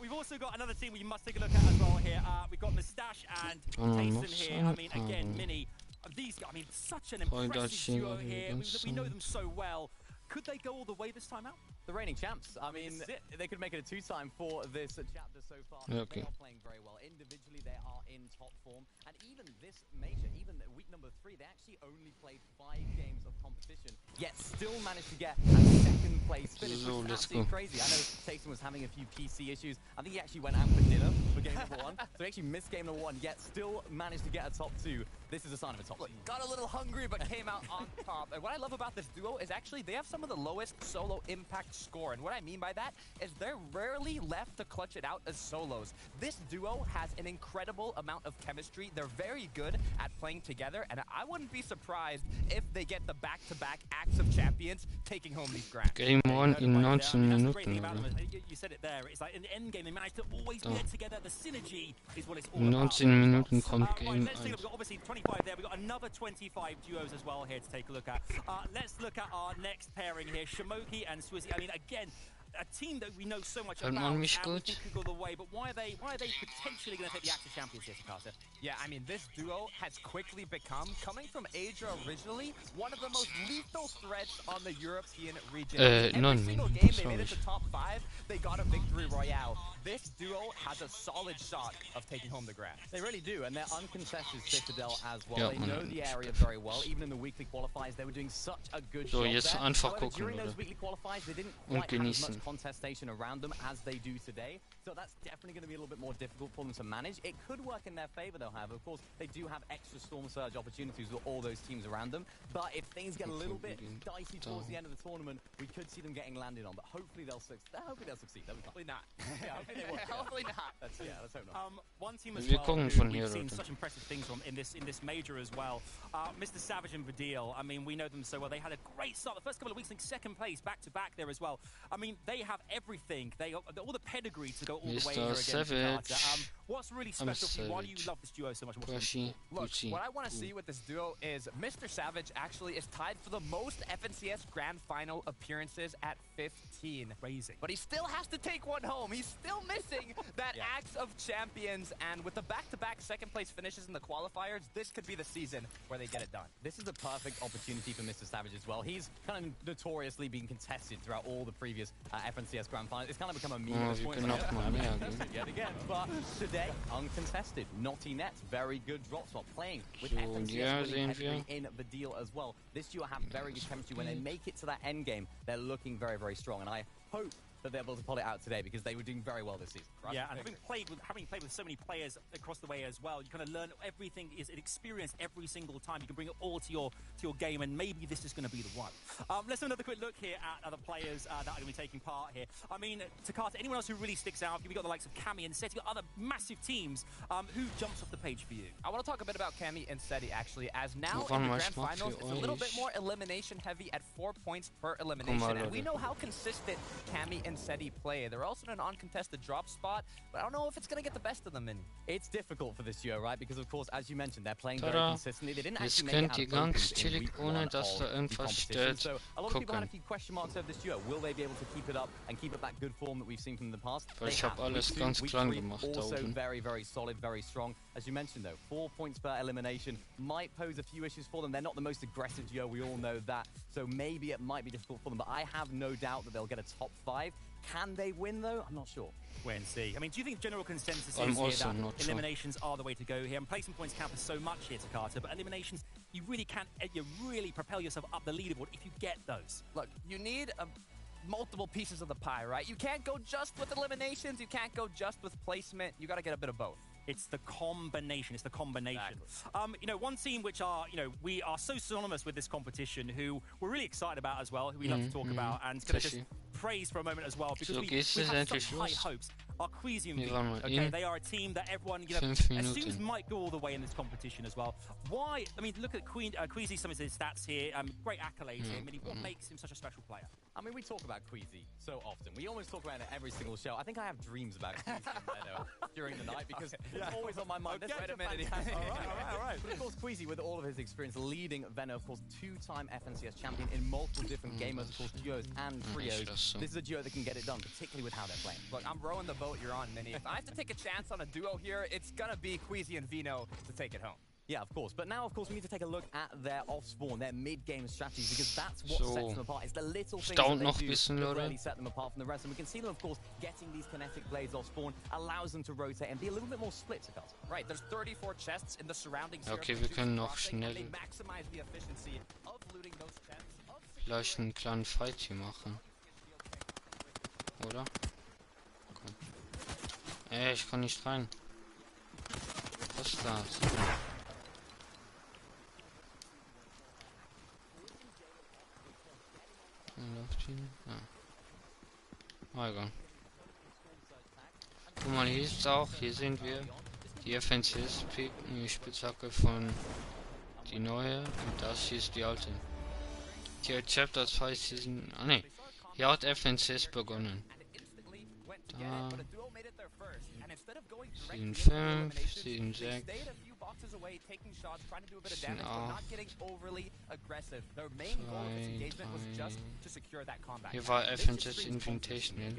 We've also got another team we must take a look at as well here. We've got Moustache and Tayson here. I mean, again, Mini. These guys, I mean, such an impressive duo here. We know them so well. Could they go all the way this time out? The reigning champs. I mean, they could make it a two-time for this chapter so far. Okay. They are playing very well. Individually, they are in top form. And even this major, even week number 3, they actually only played 5 games of competition, yet still managed to get a second place finish, So, which is let's absolutely go. crazy. I know Tayson was having a few PC issues. I think he actually went out for dinner for game number 1. So he actually missed game number 1, yet still managed to get a top 2. This is a sign of a top 2. Look, got a little hungry, but came out on top. And what I love about this duo is actually they have some of the lowest solo impact score. And what I mean by that is they're rarely left to clutch it out as solos. This duo has an incredible amount of chemistry. They're very good at playing together. And I wouldn't be surprised if they get the back-to-back acts of champions taking home these grands. Game 1 in 19 That's the great thing Minuten. about Oder? them. You said it there. It's like in the end game, they managed to always be there together. The synergy is what it's all In about. 19 Minuten kommt Right, Game let's take a 1. look. We've got obviously 25 there. We've got another 25 duos as well here to take a look at. Let's look at our next pairing here, Shamoki and Swizzy. I mean, again, a team that we know so much Hört about man mich and we gut? think could go the way, but why are they potentially going to take the active champions here, Takata? Yeah, I mean, this duo has quickly become, coming from Asia originally, one of the most lethal threats on the European region. Every nein, single Minuten, game they sorry. made it to top 5, they got a victory royale. This duo has a solid shot of taking home the grand. They really do, and they're uncontested Citadel as well. Ja, they man, know the ist area gut. very well. Even in the weekly qualifiers, they were doing such a good So, job jetzt there. einfach However, gucken, during Leute. those weekly qualifiers, they didn't Und quite have as much genießen. contestation around them as they do today. So that's definitely going to be a little bit more difficult for them to manage. It could work in their favor, though, however. Of course, they do have extra Storm Surge opportunities with all those teams around them. But if things get a little bit dicey towards the end of the tournament, we could see them getting landed on. But hopefully they'll succeed. Hopefully not. Yeah, hopefully they won't. Hopefully not. Let's hope not. One team as Wir well gucken who von we've hier, seen Leute. such impressive things from in this major as well. Mr. Savage and Vidil, I mean, we know them so well. They had a great start. The first couple of weeks in second place, back-to-back there as well. I mean, they have everything. They got all the pedigree to go all the way here against Jakarta. What's really special for you? Why do you love this duo so much? Look, what I want to see with this duo is Mr. Savage actually is tied for the most FNCS Grand Final appearances at 15. Crazy. But he still has to take one home. He's still missing that Axe of Champions. And with the back-to-back second-place finishes in the qualifiers, this could be the season where they get it done. This is a perfect opportunity for Mr. Savage as well. He's kind of notoriously been contested throughout all the previous FNCS Grand Finals. It's kind of become a meme at this point. Yet again. But today, uncontested. Naughty Nets, very good drop spot. Playing with FNCS winning pedigree in the deal as well. This duo have very good chemistry. When they make it to that end game, they're looking very, very strong. And I hope that they're able to pull it out today because they were doing very well this season. Right? Yeah, and having played with so many players across the way as well, you kind of learn everything is an experience every single time. You can bring it all to your game, and maybe this is going to be the one. Let's have another quick look here at other players that are going to be taking part here. I mean, Takata, anyone else who really sticks out? You've got the likes of Cami and Seti, other massive teams. Who jumps off the page for you? I want to talk a bit about Cami and Seti, actually, as now in the Grand Finals, it's a little bit more elimination heavy at 4 points per elimination. And we know how consistent Cami and Seti play. They're also in an uncontested drop spot, but I don't know if it's going to get the best of them in. It's difficult for this duo, right? Because, of course, as you mentioned, they're playing very Tada. consistently. They didn't Jetzt actually make könnt ihr it out of ganz opens in chillig, week ohne one dass of da the irgendwas competition. steht, So a lot of people had a gucken. few question marks over this duo. Will they be able to keep it up and keep up that good form that we've seen from the past? Weil They ich hab have. alles Week two, ganz week klein three, gemacht da also oben. very, very solid, very strong. As you mentioned, though, 4 points per elimination might pose a few issues for them. They're not the most aggressive duo. We all know that. So maybe it might be difficult for them. But I have no doubt that they'll get a top 5. Can they win, though? I'm not sure. Wait and see. I mean, do you think general consensus I'm is here also that not sure. eliminations are the way to go here? And placement points count for so much here, Takata, but eliminations, you really can, you really propel yourself up the leaderboard if you get those. Look, you need multiple pieces of the pie, right? You can't go just with eliminations. You can't go just with placement. You got to get a bit of both. It's the combination. It's the combination. Exactly. You know, one team which are, you know, we are so synonymous with this competition, who we're really excited about as well, who we love to talk about, and going to just praise for a moment as well, because So we geht's have endlich such high los? hopes. Our Queasy and Wir V, waren mal okay, in they are a team that everyone, you know, 5 assumes Minuten. might go all the way in this competition as well. Why? I mean, look at Queasy, some of his stats here, great accolades here. I mean, what makes him such a special player? I mean, we talk about Queasy so often. We almost talk about it every single show. I think I have dreams about Queasy and Benno during the night because it's always on my mind. Okay, Wait a minute. All right. But of course, Queasy, with all of his experience leading Venno, of course, 2-time FNCS champion in multiple different gamers, of course, duos and trios. This is a duo that can get it done, particularly with how they're playing. Look, I'm rowing the boat you're on, Minnie. If I have to take a chance on a duo here, it's going to be Queasy and Vino to take it home. Yeah, of course. But now, of course, we need to take a look at their off-spawn, their mid-game strategies, because that's what So, sets them apart. It's the little things dauert that noch they do bisschen, that Leute. really set them apart from the rest. And we can see them, of course, getting these kinetic blades off-spawn allows them to rotate and be a little bit more split to cut. Right, there's 34 chests in the surrounding Okay, wir können noch schnell They maximize the efficiency of looting those chests. gleich einen kleinen Fight hier machen. Oder? Komm. Ich kann nicht rein. Was ist das? Läuft hier? Ja. Egal. Guck mal, hier ist auch, hier sehen wir die FNCS-Picken, die Spitzhacke von die neue und das hier ist die alte. Die Chapter 2 Season. Ah ne, hier hat FNCS begonnen. Da. Season 5, Season 6. Away, taking shots, trying to do a bit of Season damage, but not getting overly aggressive. Their main goal of this engagement was just to secure that combat. Hier war FNCS Invitational.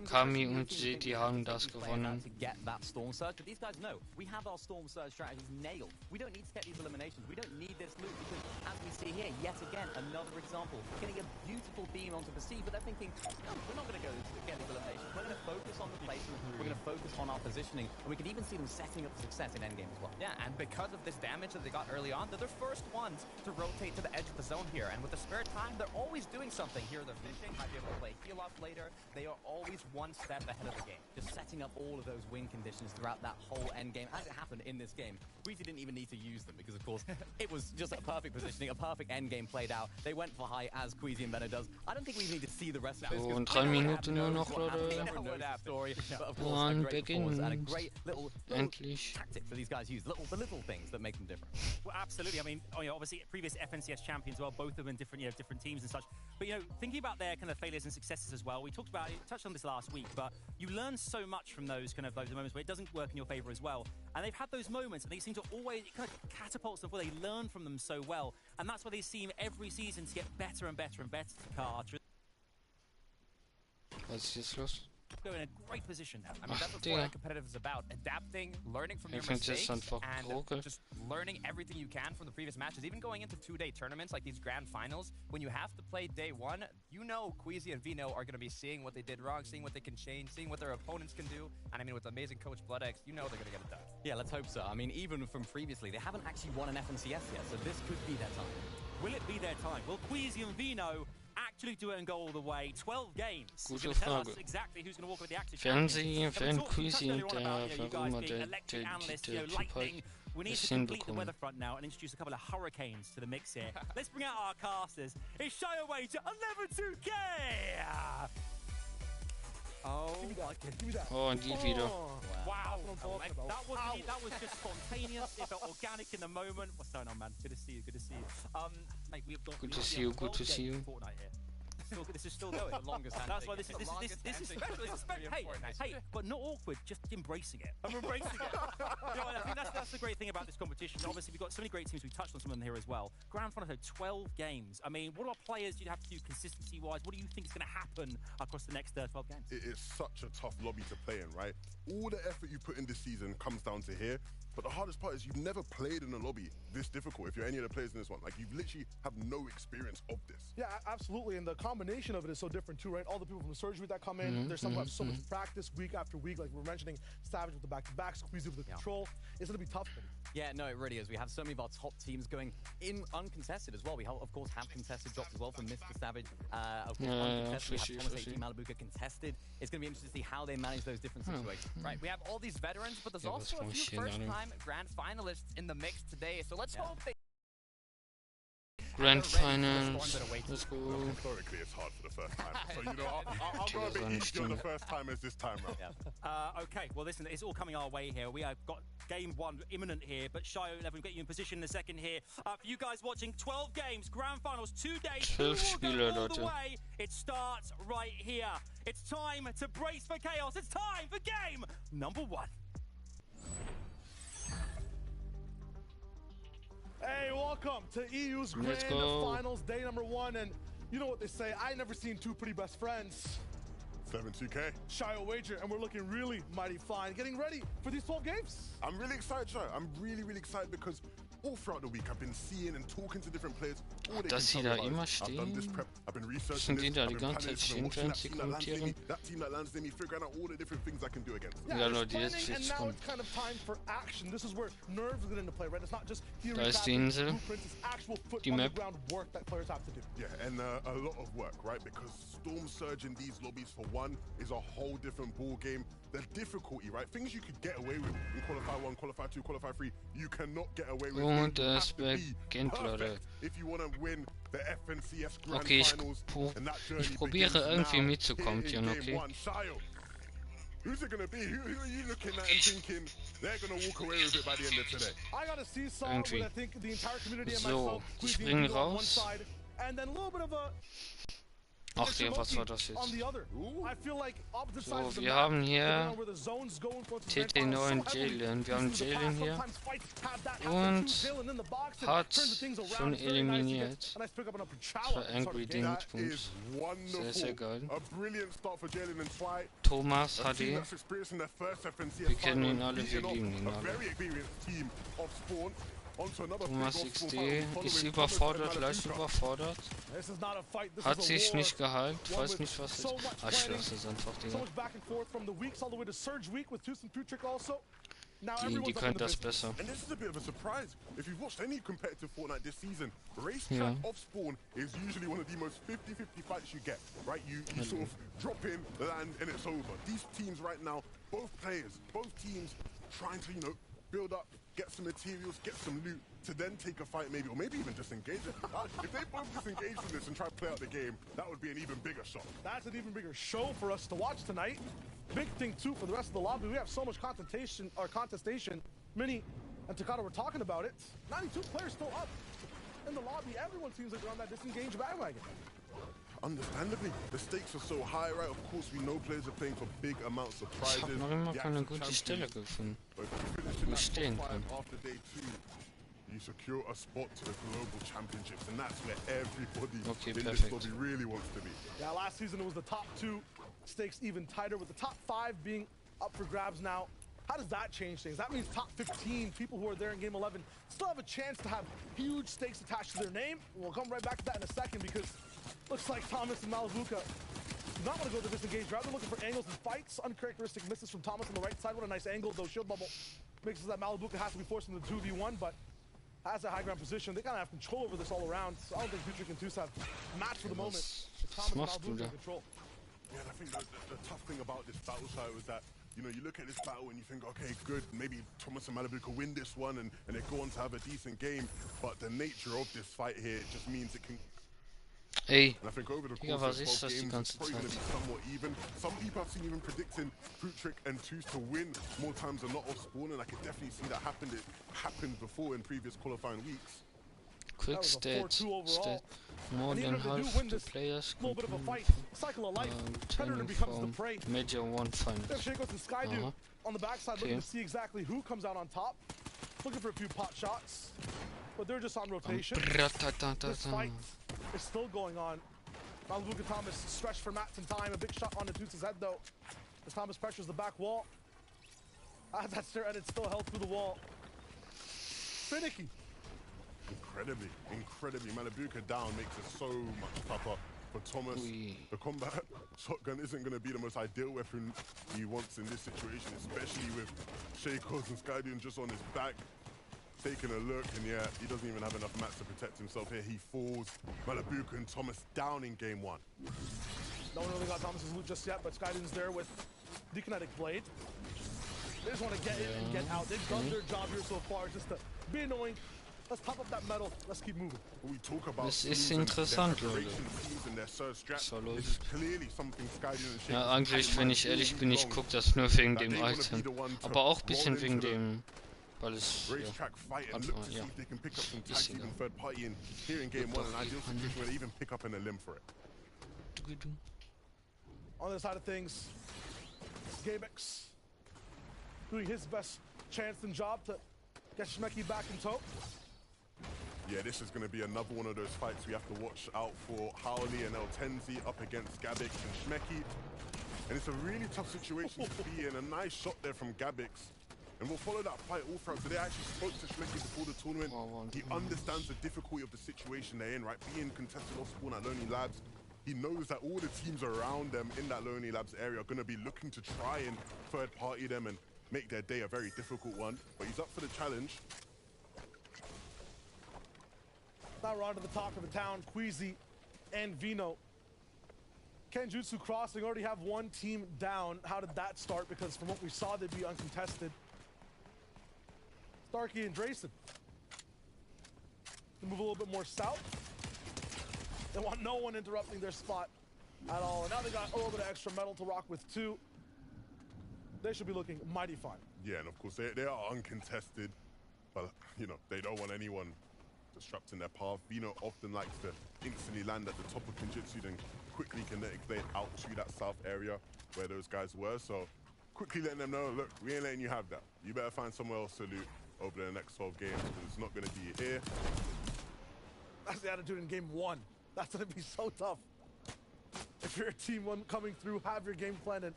Kami und Seti haben das gewonnen. To get that storm surge, but these guys know we have our storm surge strategies nailed. We don't need to get these eliminations. We don't need this loot because, as we see here, yet again another example, getting a beautiful beam onto the sea, but they're thinking, no, we're not going to go to get these eliminations. We're going to focus on the placement. We're going to focus on our positioning, and we can even see them setting up success in endgame as well. Yeah, and And because of this damage that they got early on, they're the first ones to rotate to the edge of the zone here. And with the spare time, they're always doing something. Here they're fishing, might be able to play heal off later. They are always one step ahead of the game. Just setting up all of those win conditions throughout that whole end game. As it happened in this game, Queasy didn't even need to use them because, of course, it was just a perfect positioning, a perfect end game played out. They went for high as Queasy and Benno does. I don't think we need to see the rest of this. So, 3 Minuten nur noch, Leute. Und beginnen. Endlich. Tactics that these guys use, the little things that make them different. Well, absolutely. I mean, obviously, previous FNCS champions, well, both of them in different, different teams and such. But thinking about their kind of failures and successes as well. We touched on this last week, but you learn so much from those moments where it doesn't work in your favor as well. And they've had those moments, and they seem to always kind of catapult them where they learn from them so well, and that's why they seem every season to get better and better and better. Was ist jetzt los? Go in a great position now. I mean, that's what Fortnite competitive is about. Adapting, learning from your mistakes, and just learning everything you can from the previous matches. Even going into 2-day tournaments like these grand finals, when you have to play day one, Queasy and Vino are going to be seeing what they did wrong, seeing what they can change, seeing what their opponents can do. And I mean, with amazing coach BloodX, they're going to get it done. Yeah, let's hope so. I mean, even from previously, they haven't actually won an FNCS yet, so this could be their time. Will it be their time? Will Queasy and Vino actually do it and go all the way? 12 games. Gute Frage. Werden Queasy und der Warum der Typ halt das hinbekommen? Now and introduce a couple of hurricanes to the mix here. Let's bring out our casters. It's Shy Away to 11-2K. Oh, give me that. Oh, and die wieder. Wow. That was just spontaneous. It felt organic in the moment. What's going on, man? Good to see you. Mate, we've got good to see you. Good to see you. Fortnite here. This is still going. The longest That's why this is special. Hey, but not awkward. Just embracing it. I'm embracing it. I think that's the great thing about this competition. Obviously, we've got so many great teams. We touched on some of them here as well. Grand Final, 12 games. I mean, what players do you have to do consistency-wise? What do you think is going to happen across the next 12 games? It is such a tough lobby to play in, right? All the effort you put in this season comes down to here. But the hardest part is you've never played in a lobby this difficult. If you're any of the players in this one, like you literally have no experience of this. Yeah, absolutely. And the combination of it is so different too, right? All the people from the surgery that come in, there's some who have so much practice week after week. Like we're mentioning, Savage with the back-to-back, Squeezy with the control. It's going to be tough. Yeah, no, it really is. We have so many of our top teams going in uncontested as well. We, of course, have contested drops as well from Mr. Savage. Of course, uncontested, we have Thomas A.T. Malibuca contested. It's going to be interesting to see how they manage those different situations. Right, we have all these veterans, but there's also a few first-time grand finalists in the mix today. So let's hope they... Grand Finals. Let's go. Historically, it's hard for the first time. So, I'll go a bit easier the first time as this time round. Okay, well, listen, it's all coming our way here. We have got game one imminent here, but Shy 11 will get you in position in a second here. For you guys watching, 12 games, Grand Finals, 2 days, 12 Spiele, all the way. It starts right here. It's time to brace for chaos. It's time for game number 1. Hey, welcome to EU's Grand Finals, day number 1, and you know what they say, I never seen two pretty best friends. 7-2K. Shy Wager, and we're looking really mighty fine, getting ready for these 12 games. I'm really excited, Shy. I'm really excited because all throughout the week I've been seeing and talking to different players. Dass sie da immer stehen? Müssen die da die ganze Zeit stehen, während sie kommentieren? Ja, Leute, jetzt wird's spannend. Da ist die Insel, die Map. Yeah, and a lot of work, right? Because Storm Surge in these lobbies, for one, is a whole different ball game. The difficulty, right? Things you could get away with in Qualify 1, Qualify 2, Qualify 3, you cannot get away with. Und es beginnt, Leute. Okay, ich probiere irgendwie mitzukommentieren, okay? Who's it gonna be? Who are you looking at and thinking they're gonna walk away with it by the end of today? I gotta see some, but I think the entire community and So, myself, die springen raus. and then a little bit of a Ach ja, was war das jetzt? So, wir haben hier TT9 Jalen. Wir haben Jalen hier und hat schon eliminiert. Das war Angry Dingsbums. Sehr geil. Thomas HD. Wir kennen ihn alle, wir lieben ihn alle. Thomas XD ist überfordert, leicht überfordert. Hat sich nicht geheilt, weiß nicht was ist. Ah, ich lasse es einfach, Digga. Die können das besser. And this is a bit of a surprise. If you've watched any competitive Fortnite this season, racetrack off spawn is usually one of the most 50-50 fights you get, right? You sort of drop in, land, and it's over. These teams right now, both players, both teams trying to, you know, build up, get some materials, get some loot, to then take a fight maybe, or maybe even just engage it. If they both disengage from this and try to play out the game, that would be an even bigger shock. That's an even bigger show for us to watch tonight. Big thing too for the rest of the lobby. We have so much contestation. Mini and Takata were talking about it. 92 players still up in the lobby. Everyone seems like they're on that disengaged bandwagon. Understandably, the stakes are so high, right? Of course, we know players are playing for big amounts of Ich prizes. habe noch immer keine gute Stelle gefunden, wo ich stehen kann. After day 2, you secure a spot to the global championships, and that's where everybody in this lobby really wants to be. Yeah, last season it was the top 2 stakes even tighter, with the top 5 being up for grabs now. How does that change things? That means top 15 people who are there in game 11 still have a chance to have huge stakes attached to their name. We'll come right back to that in a second, because looks like Thomas and Malabuka do not want to go the disengaged route. They're looking for angles and fights. Uncharacteristic misses from Thomas on the right side. What a nice angle, though. Shield bubble makes it that Malabuka has to be forced into the 2v1, but has a high ground position. They kind of have control over this all around. So I don't think Future and Tus have match for the moment. It's Thomas and Malabuka in control. Yeah, and I think the tough thing about this battle side was that, you know, you look at this battle and you think, okay, good, maybe Thomas and Malibu could win this one and they go on to have a decent game, but the nature of this fight here just means it can... Ey, and I think over the Digga, course was ist of das die 12 games, ganze it's probably going to Zeit? be somewhat even. Some people I've seen even predicting Futrick and Tus to win more times than not off spawn, and I can definitely see that happened. It happened before in previous qualifying weeks. Quick stats, more than half the players a little bit of a fight. Cycle of life. Predator training becomes the from prey. Major 1 finals. There's Shakos and Skydew on the backside looking to see exactly who comes out on top. Looking for a few pot shots, but they're just on rotation. This fight is still going on. Malabuka Thomas stretched for mats in time. A big shot on Tus' head though, as Thomas pressures the back wall. As that stair edit still held through the wall. Finicky. Incredibly. Malabuka down makes it so much tougher for Thomas. The combat shotgun isn't going to be the most ideal weapon he wants in this situation, especially with Shakos and Skydian just on his back, taking a look, and yeah, he doesn't even have enough mats to protect himself here. He falls. Malabuka and Thomas down in game 1. No one really got Thomas's loot just yet, but Skydian's there with the kinetic blade. They just want to get in and get out. They've done their job here so far, just to be annoying. Let's pop up that metal. Let's keep moving. We talk about Das ist interessant, Leute. So läuft. Ja, eigentlich, wenn ich ehrlich bin, ich gucke das nur wegen dem Item. Aber auch ein bisschen wegen dem, weil es ja, ja, ist egal. On the other side of things, Gabex doing his best chance and job to get Shmeki back in tow. Yeah, this is going to be another one of those fights we have to watch out for. Howley and El Tenzi up against Gabix and Shmeki. And it's a really tough situation to be in. A nice shot there from Gabix. And we'll follow that fight all throughout. So they actually spoke to Shmeki before the tournament. He understands the difficulty of the situation they're in, right? Being contested off spawn at Lonely Labs. He knows that all the teams around them in that Lonely Labs area are going to be looking to try and third-party them and make their day a very difficult one. But he's up for the challenge. Now we're on to the talk of the town, Queasy and Vino. Kenjutsu Crossing already have one team down. How did that start? Because from what we saw, they'd be uncontested. Starkey and Drayson. They move a little bit more south. They want no one interrupting their spot at all. And now they got a little bit of extra metal to rock with too. They should be looking mighty fine. Yeah, and of course they are uncontested. But, you know, they don't want anyone disrupting their path. Vino often likes to instantly land at the top of Kenjutsu, then quickly kinetic blade out to that south area where those guys were. So quickly letting them know, look, we ain't letting you have that. You better find somewhere else to loot over the next 12 games, because it's not going to be here. That's the attitude in game 1. That's going to be so tough. If you're a team one coming through, have your game plan, and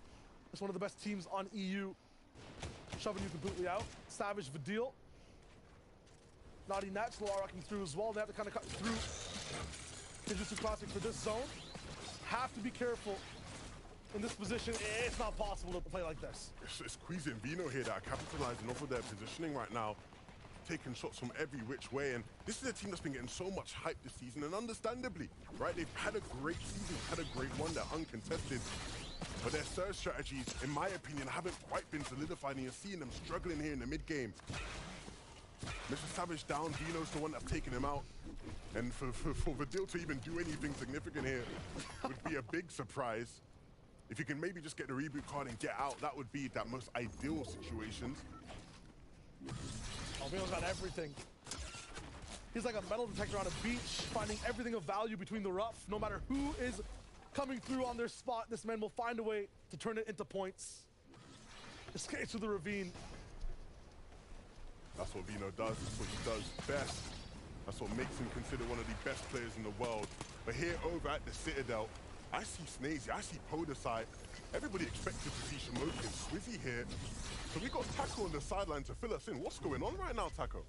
it's one of the best teams on EU, shoving you completely out. Savage Vidil. Naughty Nats, Loa rocking through as well. They have to kind of cut through Kenjutsu Classic for this zone. Have to be careful in this position, it's not possible to play like this. It's Queasy and Vino here that are capitalizing off of their positioning right now, taking shots from every which way. And this is a team that's been getting so much hype this season, and understandably, right? They've had a great season, had a great one, they're uncontested. But their surge strategies, in my opinion, haven't quite been solidified, and you're seeing them struggling here in the mid-game. Mr. Savage down, Vino's the one that's taken him out. And for Vidil to even do anything significant here would be a big surprise. If you can maybe just get the reboot card and get out, that would be that most ideal situation. Oh, Vino's got everything. He's like a metal detector on a beach, finding everything of value between the rough. No matter who is coming through on their spot, this man will find a way to turn it into points. Escapes through the ravine. That's what Vino does. That's what he does best. That's what makes him considered one of the best players in the world. But here over at the Citadel, I see Snazy, I see Podesite. Everybody expected to see Shamoki and Swizzy here. So we got Taco on the sideline to fill us in. What's going on right now, Taco?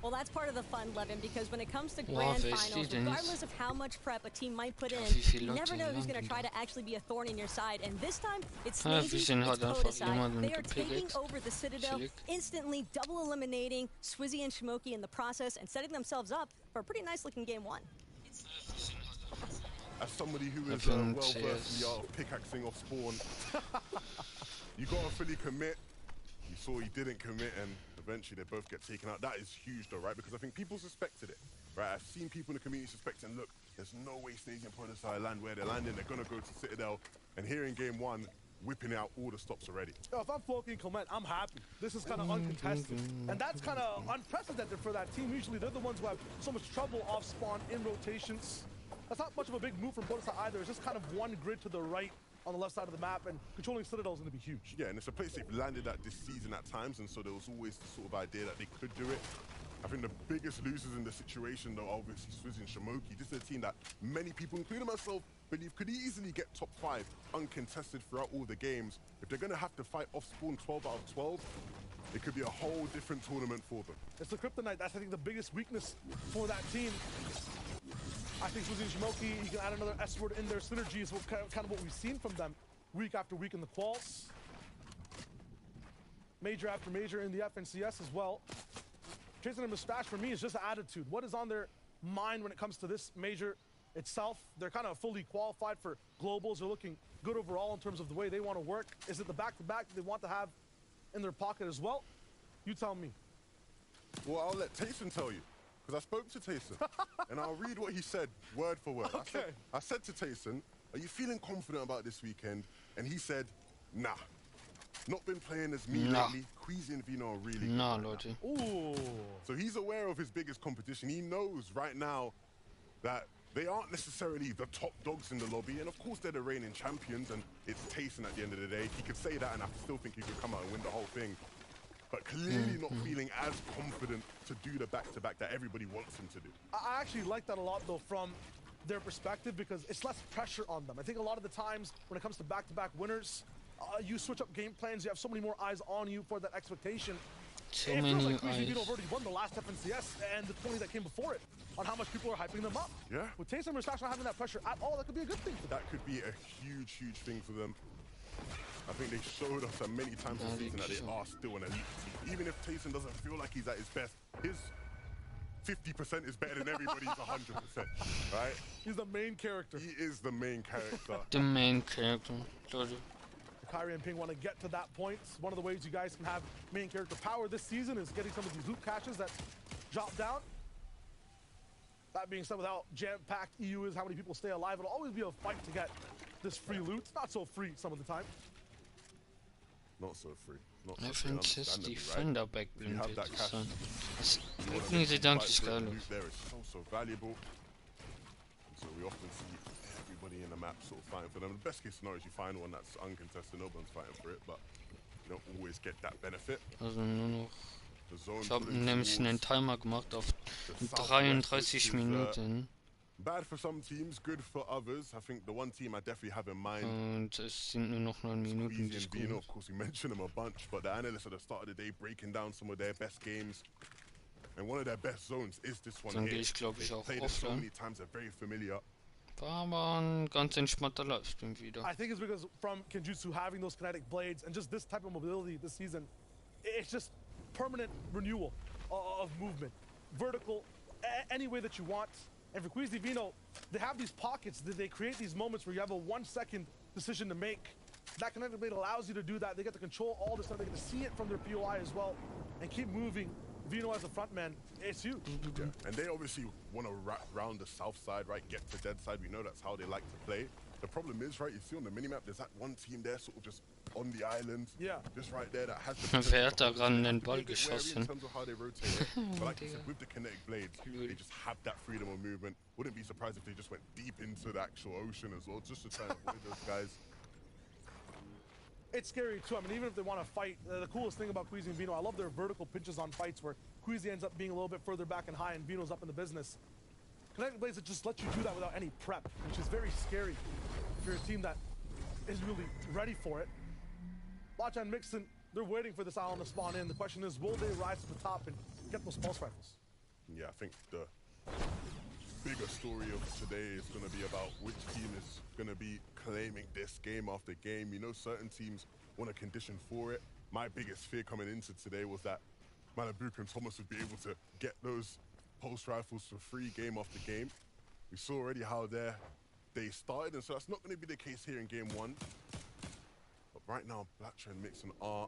Well, that's part of the fun, Levin, because when it comes to grand finals, regardless of how much prep a team might put in, you never know who's going to try to actually be a thorn in your side. And this time, it's Snazy, it's Podesite. They are taking over the Citadel, instantly double eliminating Swizzy and Shamoki in the process and setting themselves up for a pretty nice-looking game one. As somebody who is well-versed in the art of pickaxing off spawn, you got to fully commit. You saw he didn't commit, and eventually they both get taken out. That is huge, though, right? Because I think people suspected it, right? I've seen people in the community suspecting, look, there's no way Snazy and Podesite land where they're landing. They're going to go to Citadel. And here in game one, whipping out all the stops already. Yo, if I'm Floki and Kommen, I'm happy. This is kind of uncontested. And that's kind of unprecedented for that team. Usually they're the ones who have so much trouble off spawn in rotations. That's not much of a big move from Podesite either. It's just kind of one grid to the right on the left side of the map, and controlling Citadel is going to be huge. Yeah, and it's a place they've landed at this season at times, and so there was always the sort of idea that they could do it. I think the biggest losers in the situation, though, obviously Swizzy and Shamoki. This is a team that many people, including myself, believe could easily get top 5 uncontested throughout all the games. If they're going to have to fight off spawn 12 out of 12, it could be a whole different tournament for them. It's the Kryptonite. That's, I think, the biggest weakness for that team. I think Swizzy and Shamoki, you can add another S word in their synergy is kind of what we've seen from them week after week in the quals. Major after major in the FNCS as well. Chasing a mustache for me is just attitude. What is on their mind when it comes to this major itself? They're kind of fully qualified for globals. They're looking good overall in terms of the way they want to work. Is it the back-to-back that they want to have in their pocket as well? You tell me. Well, I'll let Tayson tell you. Because I spoke to Tayson, and I'll read what he said word for word. Okay. I said to Tayson, are you feeling confident about this weekend? And he said, nah. Not been playing as me lately. Queasy and Vino are really good Leute. Ooh. So he's aware of his biggest competition. He knows right now that they aren't necessarily the top dogs in the lobby. And of course, they're the reigning champions, and it's Tayson at the end of the day. He could say that, and I still think he could come out and win the whole thing. But clearly not feeling as confident to do the back-to-back that everybody wants him to do. I actually like that a lot, though, from their perspective, because it's less pressure on them. I think a lot of the times when it comes to back-to-back winners, you switch up game plans, you have so many more eyes on you for that expectation. So it many feels like eyes. Vino already won the last FNCS and the 20 that came before it on how much people are hyping them up. Yeah. With Tayson and Mustache not having that pressure at all, that could be a good thing for them. That could be a huge, huge thing for them. I think they showed us many times this season that they are still an elite team. Even if Tayson doesn't feel like he's at his best, his 50% is better than everybody's 100%, right? He's the main character. He is the main character. The main character. Kyrie and Ping want to get to that point. One of the ways you guys can have main character power this season is getting some of these loot caches that drop down. That being said, without jam-packed EU is how many people stay alive, it'll always be a fight to get this free loot. It's not so free some of the time. Not so free. Not I so think free, it's die right? Fenderback-Blinde that cash. Das bringt sie danklich geil. There is so valuable. So we often see everybody in the map sort of fighting for them. The best case scenario is you find one that's uncontested, no one's fighting for it, but you don't always get that benefit. Also nur noch. Ich habe nämlich einen Timer gemacht auf 33 Minuten. Bad for some teams, good for others. I think the one team I definitely have in mind. Und es sind nur noch 9 Minuten. Of course, we mentioned them a bunch, but the analysts at the start of the day breaking down some of their best games. And one of their best zones is this one Dann here. gehe ich, glaube ich, auch played it so offline. many times, they're very familiar. War aber ein ganz entspannter Livestream wieder. I think it's because from Kenjutsu having those kinetic blades and just this type of mobility this season, it's just permanent renewal of movement. Vertical, any way that you want. And for Queasy Vino, they have these pockets that they create these moments where you have a 1 second decision to make. That kinetic blade allows you to do that. They get to control all this stuff. They get to see it from their POI as well and keep moving. Vino as a front man, it's huge. Yeah, and they obviously want to wrap round the south side, right? Get to dead side. We know that's how they like to play. The problem is, right, you see on the minimap, there's that one team there sort of just on the island. Yeah. Just right there that has the... Wer hat da gerade den Ball geschossen? In terms of how they rotate it. But like you said, with the kinetic blades, they just have that freedom of movement. Wouldn't be surprised if they just went deep into the actual ocean as well, just to try and avoid those guys. It's scary too. I mean, even if they want to fight, the coolest thing about Queasy and Vino, I love their vertical pinches on fights where Queasy ends up being a little bit further back and high and Vino's up in the business. Kinetic blades that just let you do that without any prep, which is very scary if you're a team that is really ready for it. Lacha and Mixon, they're waiting for this island to spawn in. The question is, will they rise to the top and get those pulse rifles? Yeah, I think the bigger story of today is going to be about which team is going to be claiming this game after game. You know, certain teams want a condition for it. My biggest fear coming into today was that Malibuka and Thomas would be able to get those pulse rifles for free game after game. We saw already how they started, and so that's not going to be the case here in game one. But right now, Blacktra and Mixon are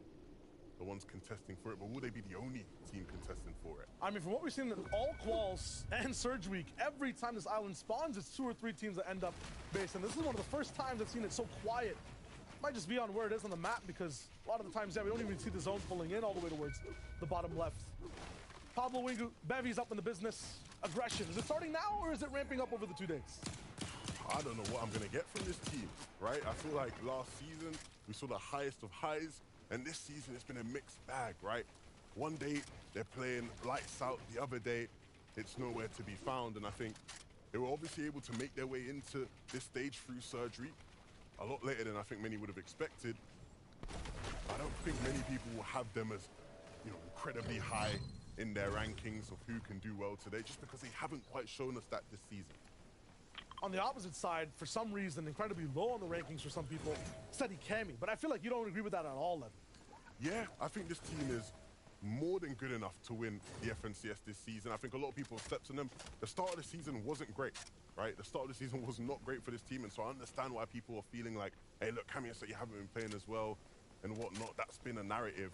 the ones contesting for it, but will they be the only team contesting for it? I mean, from what we've seen in all quals and Surge Week, every time this island spawns, it's 2 or 3 teams that end up based. And this is one of the first times I've seen it so quiet. Might just be on where it is on the map, because a lot of the times, yeah, we don't even see the zones pulling in all the way towards the bottom left. Pablo Wingu, Bevy's up in the business. Aggression, is it starting now or is it ramping up over the 2 days? I don't know what I'm going to get from this team, right? I feel like last season, we saw the highest of highs, and this season it's been a mixed bag, right? One day they're playing lights out, the other day it's nowhere to be found, and I think they were obviously able to make their way into this stage through surgery a lot later than I think many would have expected. I don't think many people will have them as, you know, incredibly high in their rankings of who can do well today, just because they haven't quite shown us that this season. On the opposite side, for some reason, incredibly low on the rankings for some people, Steady Cammy. But I feel like you don't agree with that at all, Lev. Yeah, I think this team is more than good enough to win the FNCS this season. I think a lot of people have stepped on them. The start of the season wasn't great, right? The start of the season was not great for this team, and so I understand why people are feeling like, hey, look, Cammy, so you haven't been playing as well and whatnot. That's been a narrative.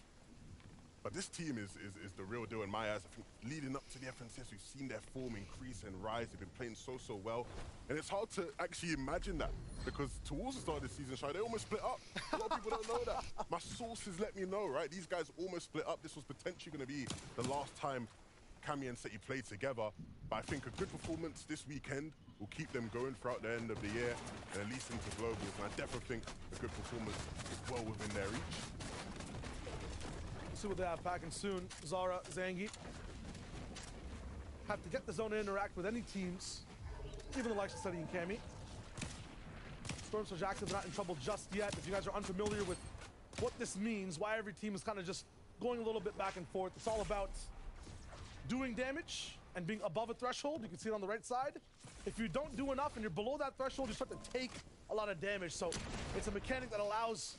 But this team is the real deal in my eyes. I think leading up to the FNCS, we've seen their form increase and rise. They've been playing so well. And it's hard to actually imagine that, because towards the start of the season, Shai, they almost split up. A lot of people don't know that. My sources let me know, right? These guys almost split up. This was potentially going to be the last time Cammy and Seti played together. But I think a good performance this weekend will keep them going throughout the end of the year and at least into globals. And I definitely think a good performance is well within their reach. See what they have packing soon. Zara, Zangi have to get the zone to interact with any teams, even the likes of Steady and Cammy. Storm Surge active, not in trouble just yet. If you guys are unfamiliar with what this means, why every team is kind of just going a little bit back and forth, it's all about doing damage and being above a threshold. You can see it on the right side. If you don't do enough and you're below that threshold, you start to take a lot of damage. So it's a mechanic that allows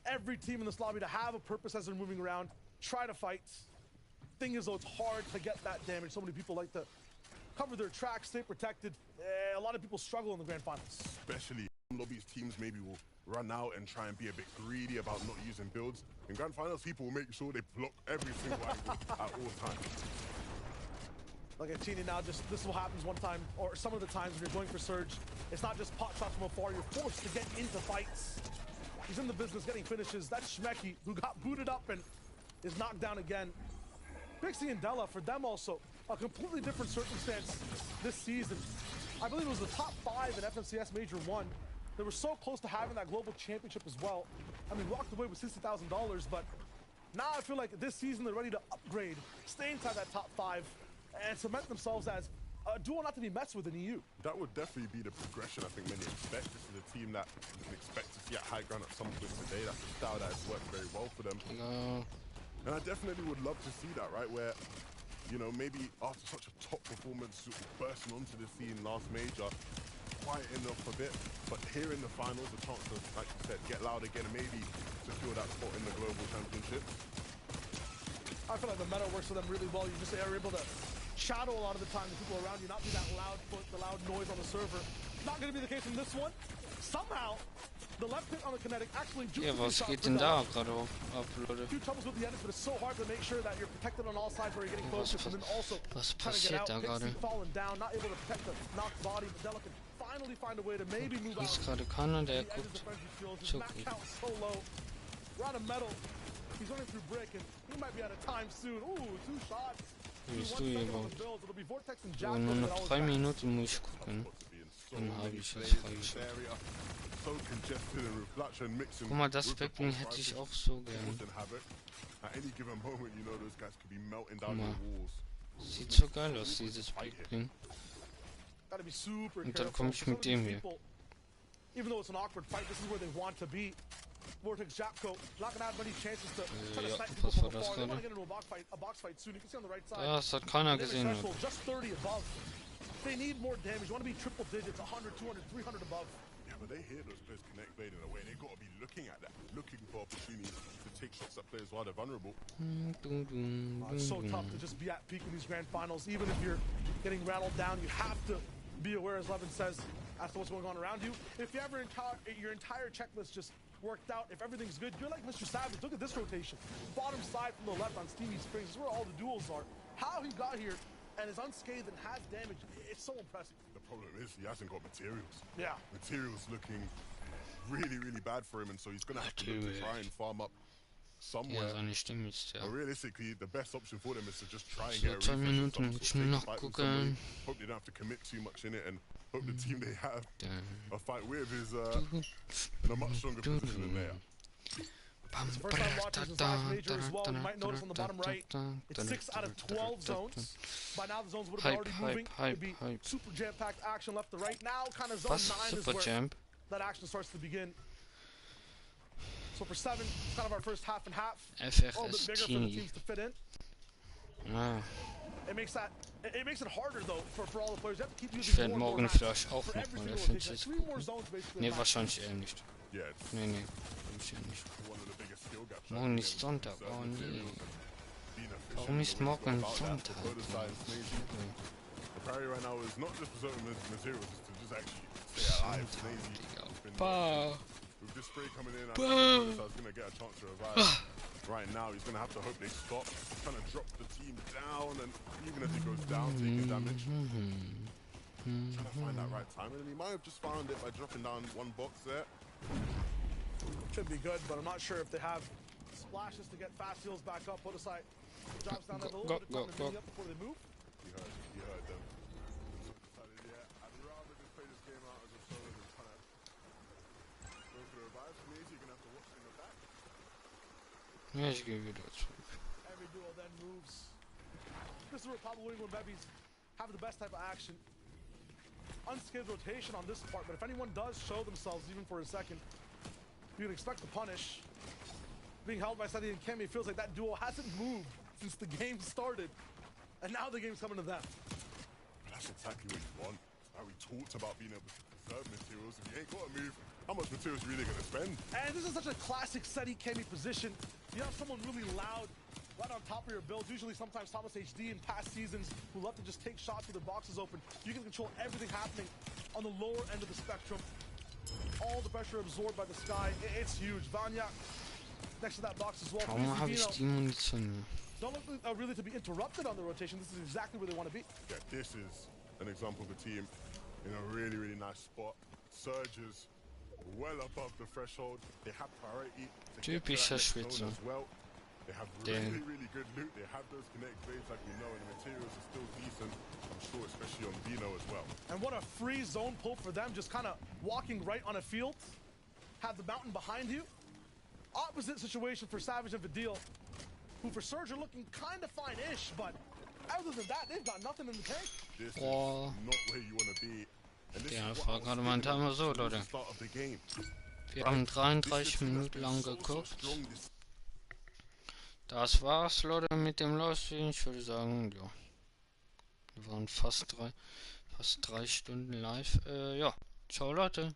every team in this lobby to have a purpose as they're moving around, try to fight. Thing is, though, it's hard to get that damage. So many people like to cover their tracks, stay protected. A lot of people struggle in the grand finals. Especially lobbies teams maybe will run out and try and be a bit greedy about not using builds. In grand finals, people will make sure they block every single angle at all times. Like at Chini now, just this will happen one time, or some of the times when you're going for Surge, it's not just pot shots from afar, you're forced to get into fights. He's in the business getting finishes. That's Shmeki, who got booted up and is knocked down again. Pixie and Della, for them also, a completely different circumstance this season. I believe it was the top 5 in FNCS Major 1. They were so close to having that global championship as well. I mean, walked away with $60,000, but now I feel like this season they're ready to upgrade, stay inside that top 5, and cement themselves as a duo not to be messed with in EU. That would definitely be the progression I think many expect. This is a team that you can expect to see at high ground at some point today. That's a style that has worked very well for them. And I definitely would love to see that, right? Where, you know, maybe after such a top performance bursting onto the scene last major, quite enough of it, but here in the finals, the chance to, like you said, get loud again and maybe secure that spot in the global championships. I feel like the meta works for them really well. You just are able to shadow a lot of the time the people around you, not be that loud foot, the loud noise on the server. Not going to be the case in this one. Somehow, the left hit on the kinetic actually juices Ja, was geht denn da gerade ab, Leute? few troubles with the edits, but it's so hard to make sure that you're protected on all sides where you're getting focused, and then also Was trying to get passiert out, da gerade? falling down, not able to protect the knocked body, but Della can finally find a way to maybe move out. Ist gerade keiner, der The edges guckt. of frenzy skills, his So match gut. count so low. We're out of metal. He's running through brick, and he might be out of time soon. Ooh, 2 shots. Wie bist du 1 hier second on überhaupt? the builds. It'll be Vortex and So, Jack nur that noch always 3 back. Minuten muss ich gucken. Dann habe ich es falsch. So congested and reflection mixing. Guck mal, das Backbling hätte ich auch so gern. At any given moment, you know those guys could be melting Guck down mal. the walls. Sieht so geil aus, dieses Backbling. Gotta be super Und dann careful. komme ich Some mit of these dem hier. people, even though it's an awkward fight, this is where they want to be. Vortex Japko not gonna have many chances to try to ja, snipe people was from war das afar. They want to gerade? get into a box fight soon. You can see on the right side. Das hat keiner Damage gesehen, threshold Leute. just 30 above. They need more damage. You want to be triple digits, 100, 200, 300 above. Yeah, but they hear those players connect blade in a way. They got to be looking at that, looking for opportunities to take shots at players while they're vulnerable. It's so tough to just be at peak in these grand finals. Even if you're getting rattled down, you have to be aware, as Levin says, as to what's going on around you. If you ever your entire checklist just worked out, if everything's good, you're like Mr. Savage. Look at this rotation. Bottom side from the left on Steamy Springs. This is where all the duels are. How he got here and is unscathed and has damage, it's so impressive. The problem is he hasn't got materials. Yeah. Materials looking really, really bad for him, and so he's going to have to look to try and farm up somewhere. Ja, seine Stimme ist ja. But realistically, the best option for them is to just try and So, get a 2 refresh Minuten of some muss ich sort, nur take a noch fight with somebody, gucken. hope they don't have to commit too much in it, and hope the team they have a fight with is in a much stronger position than they are. It's the first time watching since last major as well. You might notice on the bottom right, it's 6 out of 12 zones. By now the zones would have been already moving. It'd be super jam-packed action left to right. Now kind of zone 9 is where that action starts to begin. So for 7, it's kind of our first half and half. A little bit bigger for the teams to fit in. It makes it harder though for all the players. You have to keep Ich using werde more morgen maps vielleicht auch for noch every mal single FNCS rotation. 3 more gucken. zones basically. Ne, a map. wahrscheinlich eher nicht. Yeah, it's Nee, nee. Wahrscheinlich nicht. one of the biggest skill gaps. Morgen ist Sonntag. Oh nee. Warum ist morgen Sonntag? The priority right now is not just preserving materials, it's to just actually stay alive. With this spray coming in, I was going to get a chance to revive. Right now, he's going to have to hope they stop, trying to drop the team down, and even as he goes down, taking damage. Trying to find that right time, and he might have just found it by dropping down 1 box there. Should be good, but I'm not sure if they have splashes to get fast heals back up. Put aside drops down there a little bit of time to build up before they move. He heard them. So decided, yeah, I'd rather just play this game out as a solo than trying to go for the revive. So maybe you're going to have to watch in the back. Ja, ich gehe wieder zurück. Every duel then moves. This is where probably when Bebbies have the best type of action. Unscathed rotation on this part, but if anyone does show themselves even for a second, you can expect to punish. Being held by Sadie and Kemi, it feels like that duo hasn't moved since the game started. And now the game's coming to them. That's exactly what you want. We talked about being able to preserve materials. If you ain't got to move, how much materials are you really going to spend? And this is such a classic Seti Kemi position. You have someone really loud right on top of your build. Usually sometimes Thomas HD in past seasons who love to just take shots with their boxes open. You can control everything happening on the lower end of the spectrum. All the pressure absorbed by the sky. It's huge. Vanya next to that box as well. Warum habe ich die Munition? Don't look really to be interrupted on the rotation. This is exactly where they want to be. Yeah, this is an example of a team in a really, really nice spot. Surges well above the threshold. They have priority to get to that next zone as well. They have really, really good loot. They have those connect blades like we know, and the materials are still decent. I'm sure, especially on Dino as well. And what a free zone pull for them, just kind of walking right on a field. Have the mountain behind you. Opposite situation for Savage and Vidil, who for Surge are looking kind of fine-ish, but other than that, they've got nothing in the tank. This is not where you want to be. Ja, das war gerade mein Timer so, Leute. Wir haben 33 Minuten lang geguckt. Das war's, Leute, mit dem Livestream. Ich würde sagen, ja. Wir waren fast drei Stunden live. Ja. Ciao Leute.